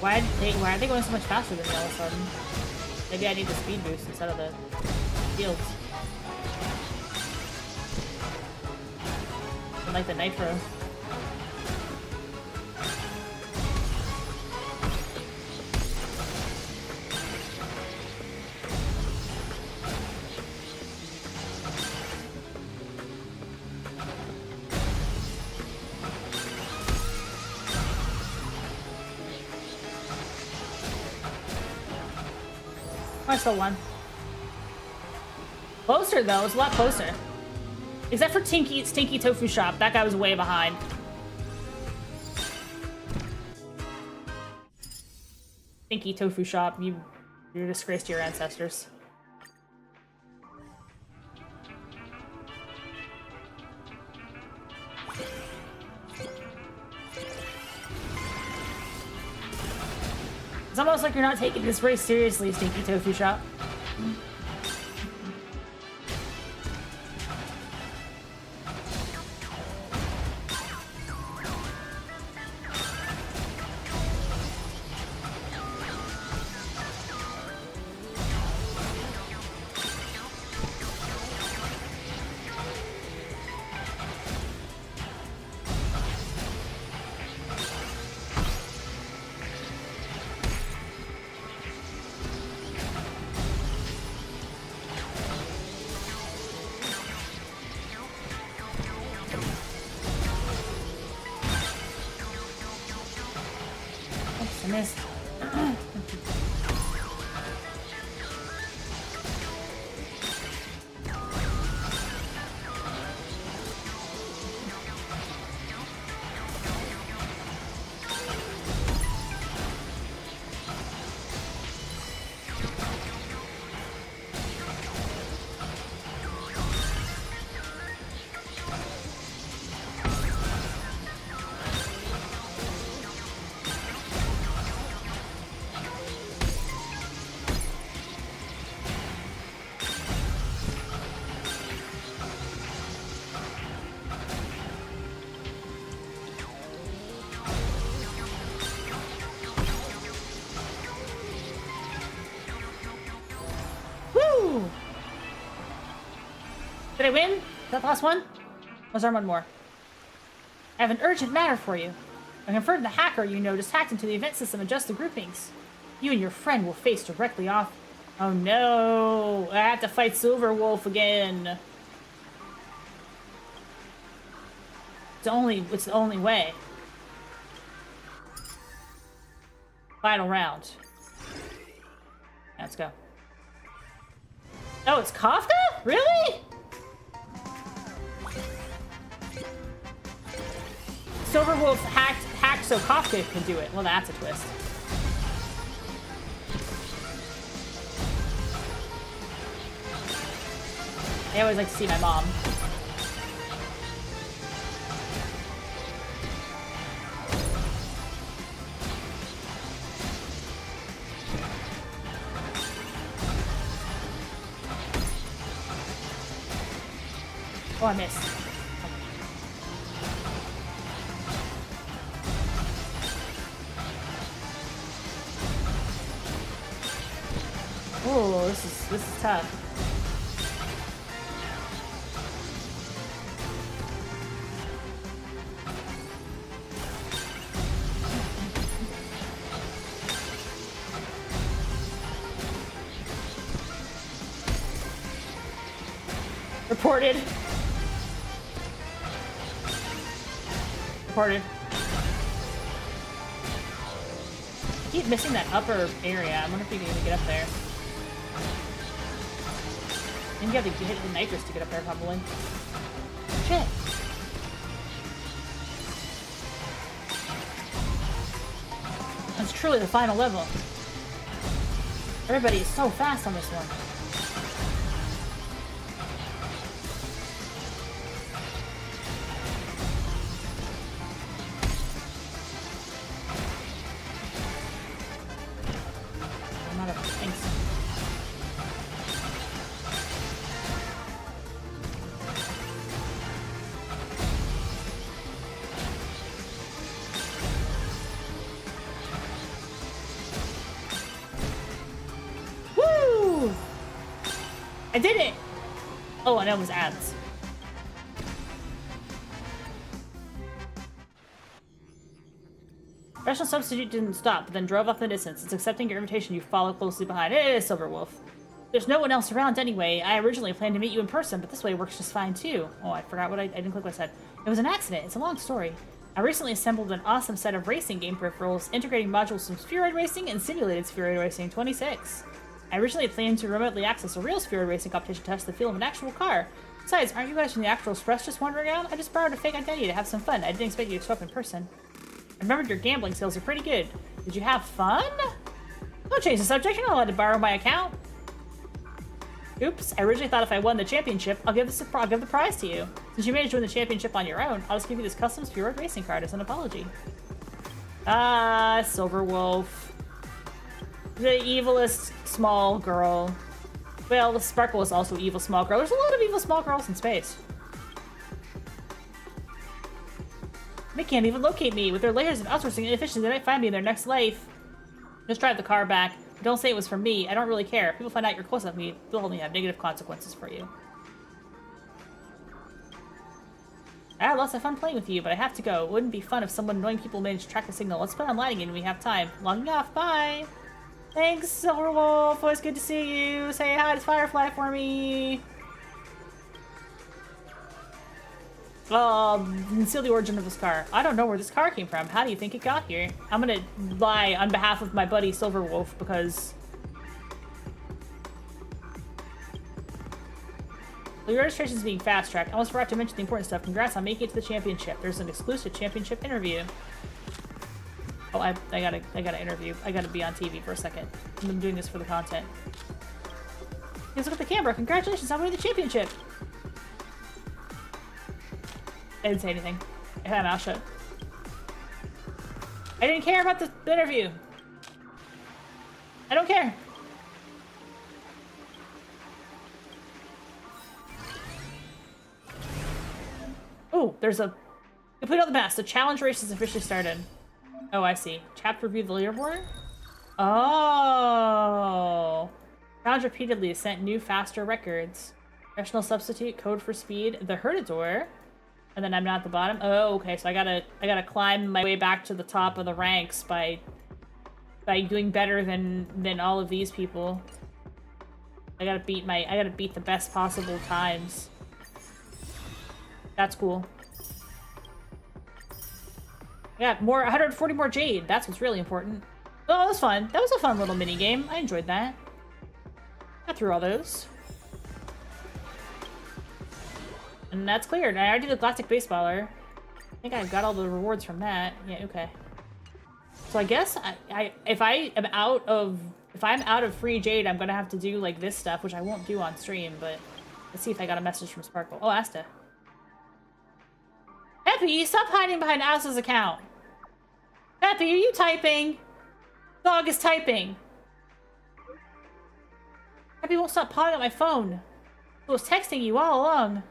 Why are they going so much faster than me all of a sudden? Maybe I need the speed boost instead of the shields. I like the nitro. I still won. Closer though, it's a lot closer. Except for Stinky Tofu Shop, that guy was way behind. Stinky Tofu Shop, you're a disgrace to your ancestors. It's almost like you're not taking this race seriously, Stinky Tofu Shop. I missed. Did I win? Is that the last one? Was there one more? I have an urgent matter for you. I confirmed the hacker you know just hacked into the event system and adjust the groupings. You and your friend will face directly off. Oh no! I have to fight Silver Wolf again. It's the only way. Final round. Let's go. Oh, it's Kafka? Really? Silverwolf hacked so Kafka can do it. Well, that's a twist. I always like to see my mom. Oh, I missed. Oh, this is tough. Reported. Reported. Keep missing that upper area. I wonder if you can even get up there. And you have to hit the nitrous to get up there, probably. Shit. That's truly the final level. Everybody is so fast on this one. I'm out of things. Woo! I did it! Oh, and it was ads. Professional substitute didn't stop, but then drove off in the distance. It's accepting your invitation, you follow closely behind. It is Silverwolf. There's no one else around anyway. I originally planned to meet you in person, but this way works just fine too. Oh, I forgot what I didn't click what I said. It was an accident. It's a long story. I recently assembled an awesome set of racing game peripherals, integrating modules from Spheroid Racing and Simulated Spheroid Racing 26. I originally planned to remotely access a real Spheroid Racing competition to test the feel of an actual car. Besides, aren't you guys from the actual Express just wandering around? I just borrowed a fake identity to have some fun. I didn't expect you to show up in person. I remembered your gambling skills are pretty good. Did you have fun? Don't change the subject. You're not allowed to borrow my account. Oops. I originally thought if I won the championship, I'll give the prize to you. Since you managed to win the championship on your own, I'll just give you this custom Spheroid Racing card as an apology. Ah, Silverwolf. The evilest small girl. Well, the Sparkle is also evil small girl. There's a lot of evil small girls in space. They can't even locate me. With their layers of outsourcing inefficiency, they might find me in their next life. Just drive the car back. Don't say it was from me. I don't really care. If people find out you're close enough to me, they'll only have negative consequences for you. I had lots of fun playing with you, but I have to go. It wouldn't be fun if someone annoying people managed to track the signal. Let's plan on lighting it when we have time. Logging off. Bye. Thanks, Silverwolf. Always good to see you. Say hi to Firefly for me. Conceal the origin of this car. I don't know where this car came from. How do you think it got here? I'm gonna lie on behalf of my buddy Silverwolf because... Well, your registration is being fast-tracked. I almost forgot to mention the important stuff. Congrats on making it to the championship. There's an exclusive championship interview. Oh, I gotta interview. I gotta be on TV for a second. I'm doing this for the content. Let's look at the camera. Congratulations on winning the championship. I didn't say anything. I had my mouth shut. I didn't care about the interview. I don't care. Oh, there's a... Complete all the maps. The challenge race has officially started. Oh, I see. Chapter review the leaderboard? Oh. Challenge repeatedly sent new, faster records. Professional substitute, code for speed, the Herdador. And then I'm not at the bottom. Oh, okay. So I gotta climb my way back to the top of the ranks by doing better than all of these people. I gotta beat the best possible times. That's cool. Yeah, 140 more Jade. That's what's really important. Oh, that was fun. That was a fun little mini game. I enjoyed that. Got through all those. And that's cleared. I already did the Galactic Baseballer. I think I got all the rewards from that. Yeah, okay. So I guess if I'm out of free Jade, I'm gonna have to do like this stuff, which I won't do on stream, but let's see if I got a message from Sparkle. Oh, Asta. Peppy, stop hiding behind Asta's account. Peppy, are you typing? Dog is typing. Peppy won't stop pawing at my phone. I was texting you all along.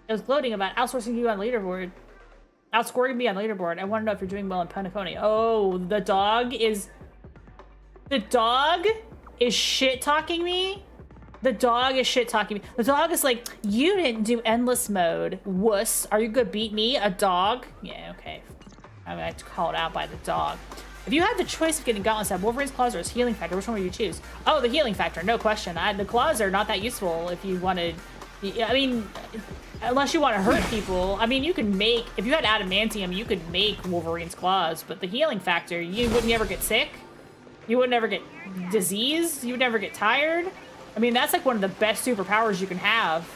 I was gloating about outsourcing you on leaderboard. Outscoring me on leaderboard. I want to know if you're doing well in Penacony. Oh, the dog is... The dog is shit-talking me. The dog is shit-talking me. The dog is like, you didn't do endless mode. Wuss. Are you gonna beat me? A dog? Yeah, okay. I'm gonna have to call it out by the dog. If you had the choice of getting gauntlets at Wolverine's claws or his healing factor, which one would you choose? Oh, the healing factor, no question. The claws are not that useful if you wanted... I mean, unless you want to hurt people. I mean, you can make... If you had adamantium, you could make Wolverine's claws, but the healing factor, you wouldn't ever get sick. You would never get disease. You would never get tired. I mean, that's like one of the best superpowers you can have.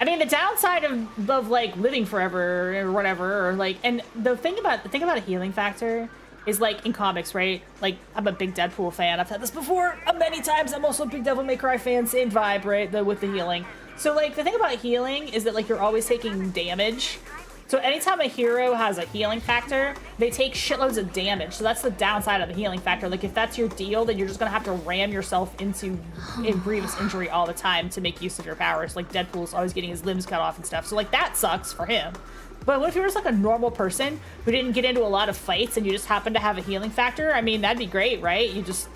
I mean, the downside of like living forever or whatever, or like, and the thing about a healing factor is like in comics, right? Like, I'm a big Deadpool fan. I've said this before many times. I'm also a big Devil May Cry fan. Same vibe, right? With the healing. So like the thing about healing is that like you're always taking damage. So anytime a hero has a healing factor, they take shitloads of damage. So that's the downside of the healing factor. Like if that's your deal, then you're just gonna have to ram yourself into grievous injury all the time to make use of your powers. Like Deadpool's always getting his limbs cut off and stuff. So like that sucks for him. But what if you're just like a normal person who didn't get into a lot of fights and you just happen to have a healing factor? I mean, that'd be great, right? You just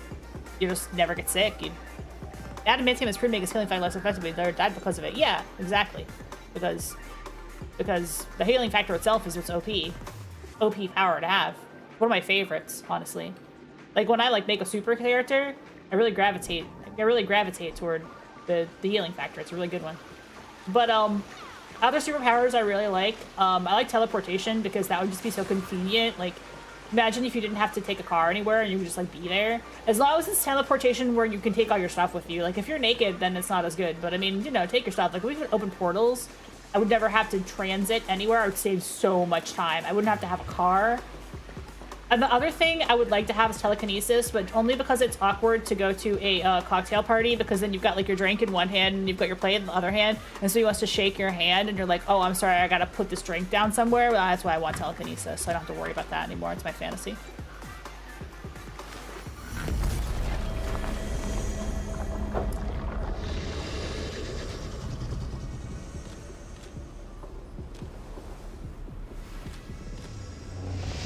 never get sick. Adamantium is pretty make his healing factor less effective, but they died because of it. Yeah, exactly. Because the healing factor itself is what's OP power to have. One of my favorites, honestly. Like when I like make a super character, I really gravitate toward the healing factor. It's a really good one. But other superpowers I really like. I like teleportation because that would just be so convenient. Like imagine if you didn't have to take a car anywhere and you could just like be there. As long as it's teleportation where you can take all your stuff with you. Like if you're naked, then it's not as good. But I mean, you know, take your stuff. Like we could open portals. I would never have to transit anywhere. I would save so much time. I wouldn't have to have a car. And the other thing I would like to have is telekinesis, but only because it's awkward to go to a cocktail party, because then you've got like your drink in one hand and you've got your plate in the other hand, and so he wants to shake your hand and you're like, oh, I'm sorry, I gotta put this drink down somewhere. Well, that's why I want telekinesis, so I don't have to worry about that anymore. It's my fantasy.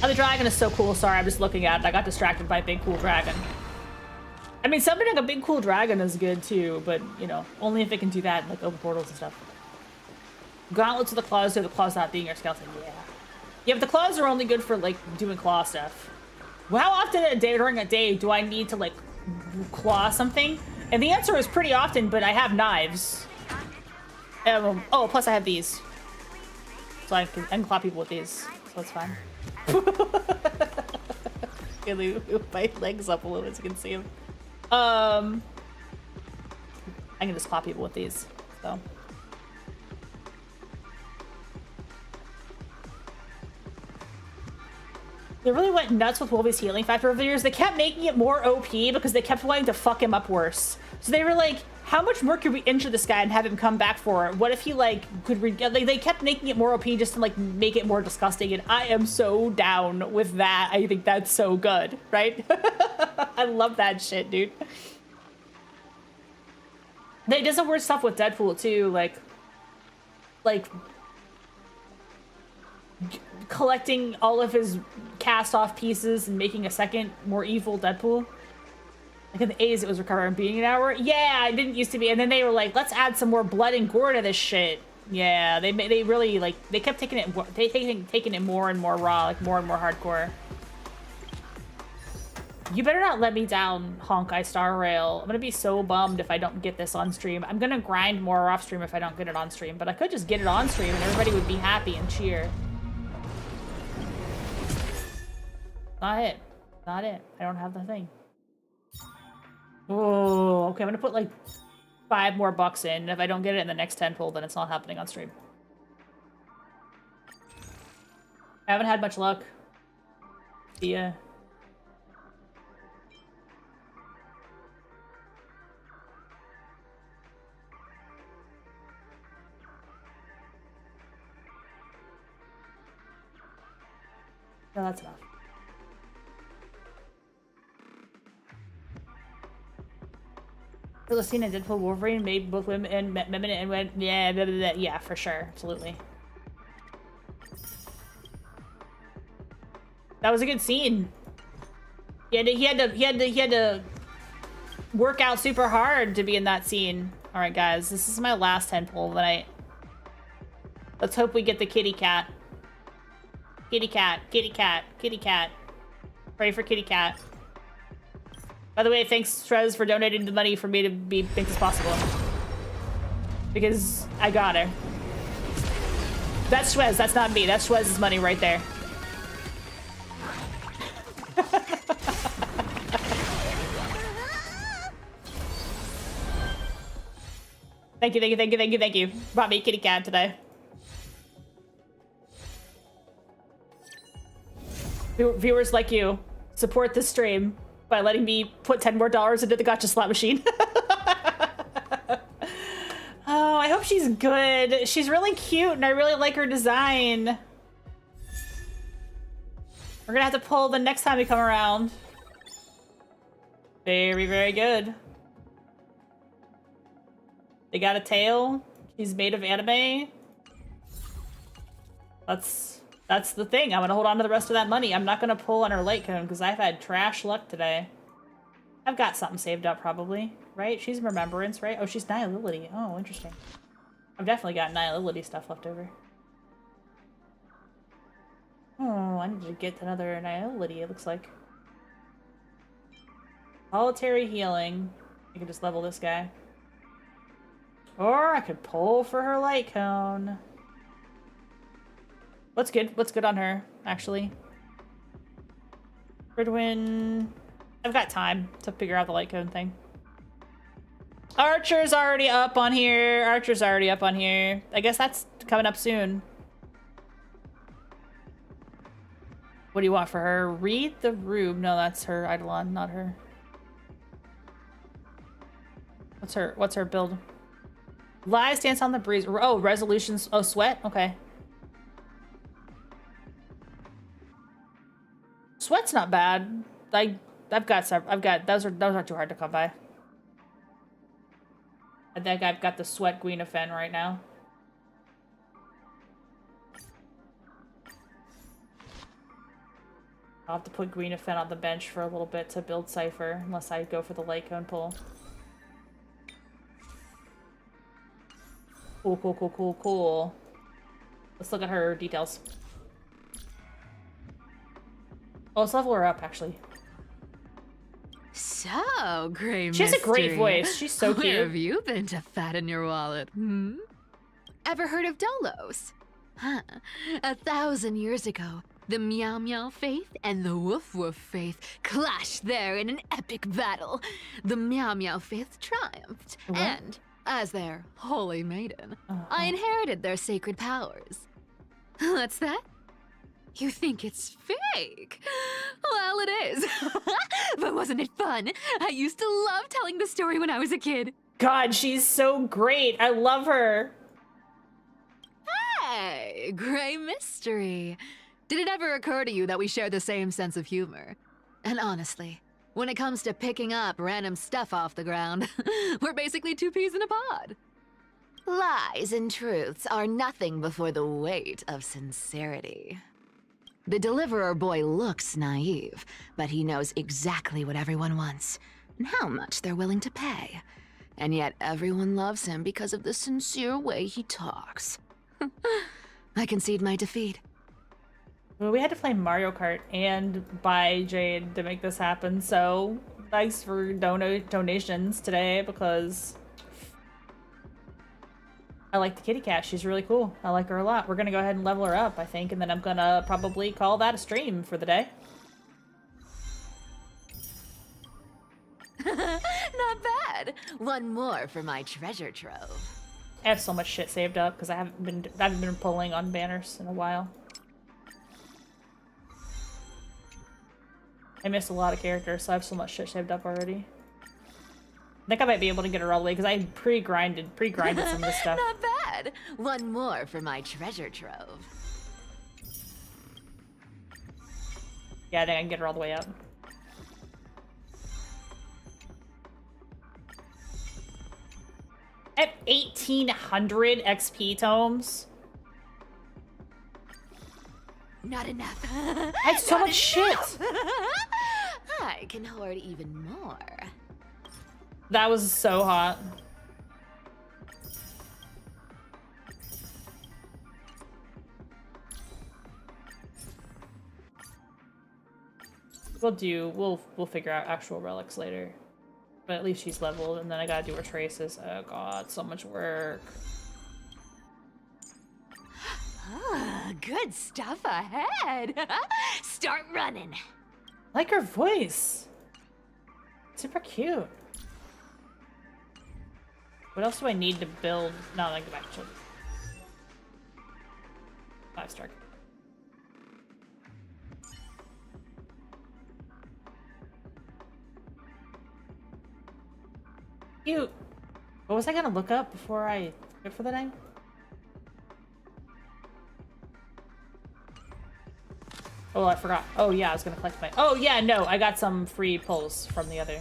Oh, the dragon is so cool. Sorry, I'm just looking at it. I got distracted by a big cool dragon. I mean, summoning a big cool dragon is good too, but, you know, only if it can do that, like open portals and stuff. Gauntlets with the claws, so the claws not being your skeleton. Yeah. Yeah, but the claws are only good for, like, doing claw stuff. Well, how often during a day do I need to, like, claw something? And the answer is pretty often, but I have knives. Oh, plus I have these. So I can claw people with these, so that's fine. Really move my legs up a little bit so you can see him. I can just claw people with these, so. They really went nuts with Wolvie's healing factor over the years. They kept making it more OP because they kept wanting to fuck him up worse. So they were like, how much more could we injure this guy and have him come back for it? What if he, like, could like, they kept making it more OP just to, like, make it more disgusting, and I am so down with that. I think that's so good, right? I love that shit, dude. They did some weird stuff with Deadpool, too, like collecting all of his cast-off pieces and making a second, more evil Deadpool. Like in the 80s, it was Recover and Beating an Hour. Yeah, it didn't used to be. And then they were like, let's add some more blood and gore to this shit. Yeah, they really, like, they kept taking it more and more raw, like more and more hardcore. You better not let me down, Honkai Star Rail. I'm gonna be so bummed if I don't get this on stream. I'm gonna grind more off stream if I don't get it on stream, but I could just get it on stream and everybody would be happy and cheer. Not it. Not it. I don't have the thing. Oh, okay. I'm gonna put like $5 more in. If I don't get it in the next 10 pull, then it's not happening on stream. I haven't had much luck. See ya. No, that's enough. Celestina and Deadpool Wolverine made both women and men and went, yeah, blah, blah, blah. Yeah, for sure, absolutely. That was a good scene. He had to work out super hard to be in that scene. All right, guys, this is my last 10 pull of the night. Let's hope we get the kitty cat. Kitty cat, kitty cat, kitty cat. Pray for kitty cat. By the way, thanks, Strez, for donating the money for me to make this possible. Because I got her. That's Strez, that's not me. That's Strez's money right there. Thank you, thank you, thank you, thank you, thank you. Brought me a kitty cat today. Viewers like you support this stream by letting me put $10 more into the gacha slot machine. Oh, I hope she's good. She's really cute and I really like her design. We're gonna have to pull the next time we come around. Very, very good. They got a tail. She's made of anime. That's the thing. I'm gonna hold on to the rest of that money. I'm not gonna pull on her light cone because I've had trash luck today. I've got something saved up probably, right? She's Remembrance, right? Oh, she's Nihility. Oh, interesting. I've definitely got Nihility stuff left over. Oh, I need to get another Nihility, it looks like. Solitary healing. I can just level this guy. Or I could pull for her light cone. What's good? What's good on her, actually? Ridwin. I've got time to figure out the light cone thing. Archer's already up on here. Archer's already up on here. I guess that's coming up soon. What do you want for her? Read the room. No, that's her Eidolon, not her. What's her build? Lies dance on the breeze. Oh, resolutions. Oh, sweat. Okay. Sweat's not bad. I've got those aren't too hard to come by. I think I've got the sweat Gwynefen right now. I'll have to put Gwynefen on the bench for a little bit to build Cypher, unless I go for the light cone pull. Cool, cool, cool, cool, cool. Let's look at her details. Oh, let's level her up, actually. So, Grey She has a great Mystery. voice. She's so cute. Where have you been to fatten your wallet, hmm? Ever heard of Dolos? Huh. 1,000 years ago, the Meow Meow faith and the Woof Woof faith clashed there in an epic battle. The Meow Meow faith triumphed, and as their holy maiden, I inherited their sacred powers. What's that? You think it's fake? Well, it is. But wasn't it fun? I used to love telling the story when I was a kid. God, she's so great. I love her. Hey, Grey Mystery. Did it ever occur to you that we share the same sense of humor? And honestly, when it comes to picking up random stuff off the ground, we're basically two peas in a pod. Lies and truths are nothing before the weight of sincerity. The Deliverer boy looks naive, but he knows exactly what everyone wants and how much they're willing to pay. And yet everyone loves him because of the sincere way he talks. I concede my defeat. Well, we had to play Mario Kart and buy Jade to make this happen, so thanks for donations today, because I like the kitty cat. She's really cool. I like her a lot. We're gonna go ahead and level her up, I think, and then I'm gonna probably call that a stream for the day. Not bad. One more for my treasure trove. I have so much shit saved up because I haven't been pulling on banners in a while. I missed a lot of characters, so I have so much shit saved up already. I think I might be able to get her all the way because I pre-grinded some of this stuff. Not bad. One more for my treasure trove. Yeah, I think I can get her all the way up. I have 1,800 XP tomes. Not enough. I have so much shit. I can hoard even more. That was so hot. We'll figure out actual relics later. But at least she's leveled, and then I gotta do her traces. Oh god, so much work. Ah, good stuff ahead. Start running. Like her voice. Super cute. What else do I need to build? No, I go back to 5-star. Cute. What was I gonna look up before I quit for the day? Oh, I forgot. Oh yeah, I was gonna collect my... Oh yeah, no, I got some free pulls from the other.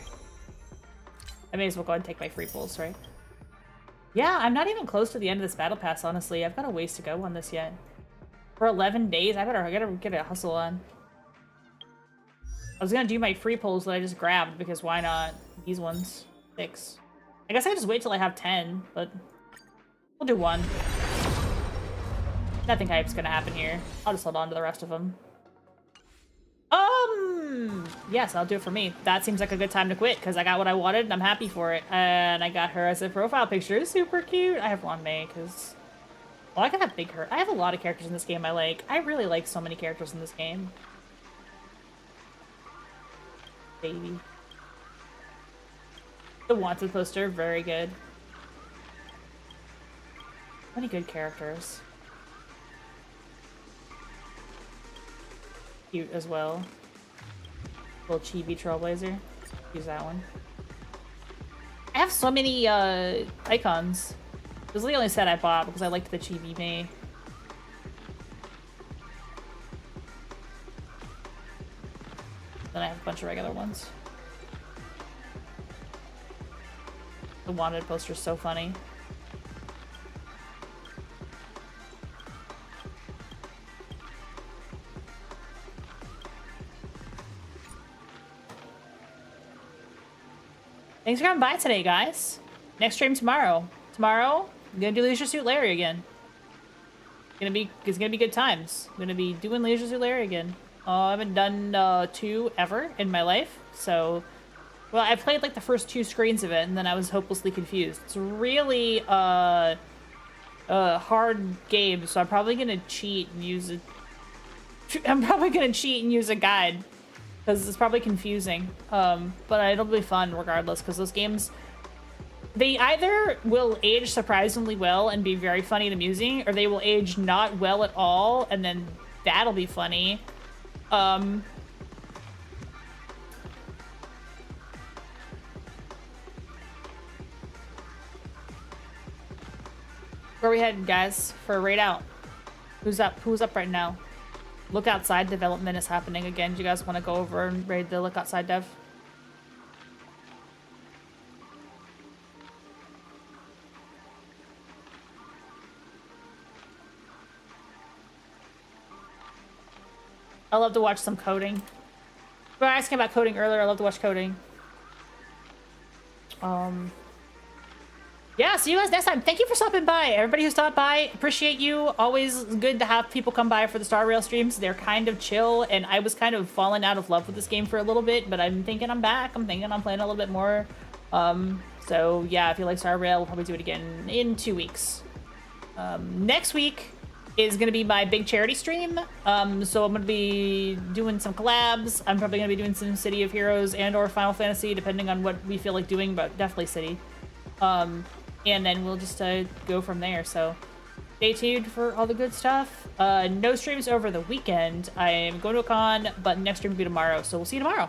I may as well go ahead and take my free pulls, right? Yeah, I'm not even close to the end of this battle pass, honestly. I've got a ways to go on this yet. For 11 days, I gotta get a hustle on. I was gonna do my free pulls that I just grabbed, because why not? These ones. 6. I guess I just wait till I have 10, but we'll do 1. Nothing hype's gonna happen here. I'll just hold on to the rest of them. Yes, I'll do it for me. That seems like a good time to quit, because I got what I wanted, and I'm happy for it. And I got her as a profile picture. Super cute. I have Ron May, because... Well, I can have big her. I have a lot of characters in this game I like. I really like so many characters in this game. Baby. The Wanted poster, very good. Many good characters. Cute as well. Little chibi trailblazer. Use that one. I have so many icons. This is the only set I bought because I liked the chibi Mei. Then I have a bunch of regular ones. The Wanted poster is so funny. Thanks for coming by today, guys. Next stream tomorrow. Tomorrow, I'm gonna do Leisure Suit Larry again. It's gonna be good times. I'm gonna be doing Leisure Suit Larry again. I haven't done 2 ever in my life, so... Well, I played like the first 2 screens of it, and then I was hopelessly confused. It's really a hard game, so I'm probably gonna cheat and use a guide. Because it's probably confusing, but it'll be fun regardless, because those games, they either will age surprisingly well and be very funny and amusing, or they will age not well at all, and then that'll be funny. Where are we headed, guys, for a raid out? Who's up? Who's up right now? Look Outside development is happening again. Do you guys want to go over and raid the Look Outside dev? I love to watch some coding. We were asking about coding earlier. I love to watch coding. Yeah, see you guys next time. Thank you for stopping by. Everybody who stopped by, appreciate you. Always good to have people come by for the Star Rail streams. They're kind of chill, and I was kind of falling out of love with this game for a little bit, but I'm thinking I'm back. I'm thinking I'm playing a little bit more. So yeah, if you like Star Rail, we'll probably do it again in 2 weeks. Next week is going to be my big charity stream. So I'm going to be doing some collabs. I'm probably going to be doing some City of Heroes and or Final Fantasy, depending on what we feel like doing, but definitely City. And then we'll just go from there. So stay tuned for all the good stuff. No streams over the weekend. I am going to a con, but next stream will be tomorrow. So we'll see you tomorrow.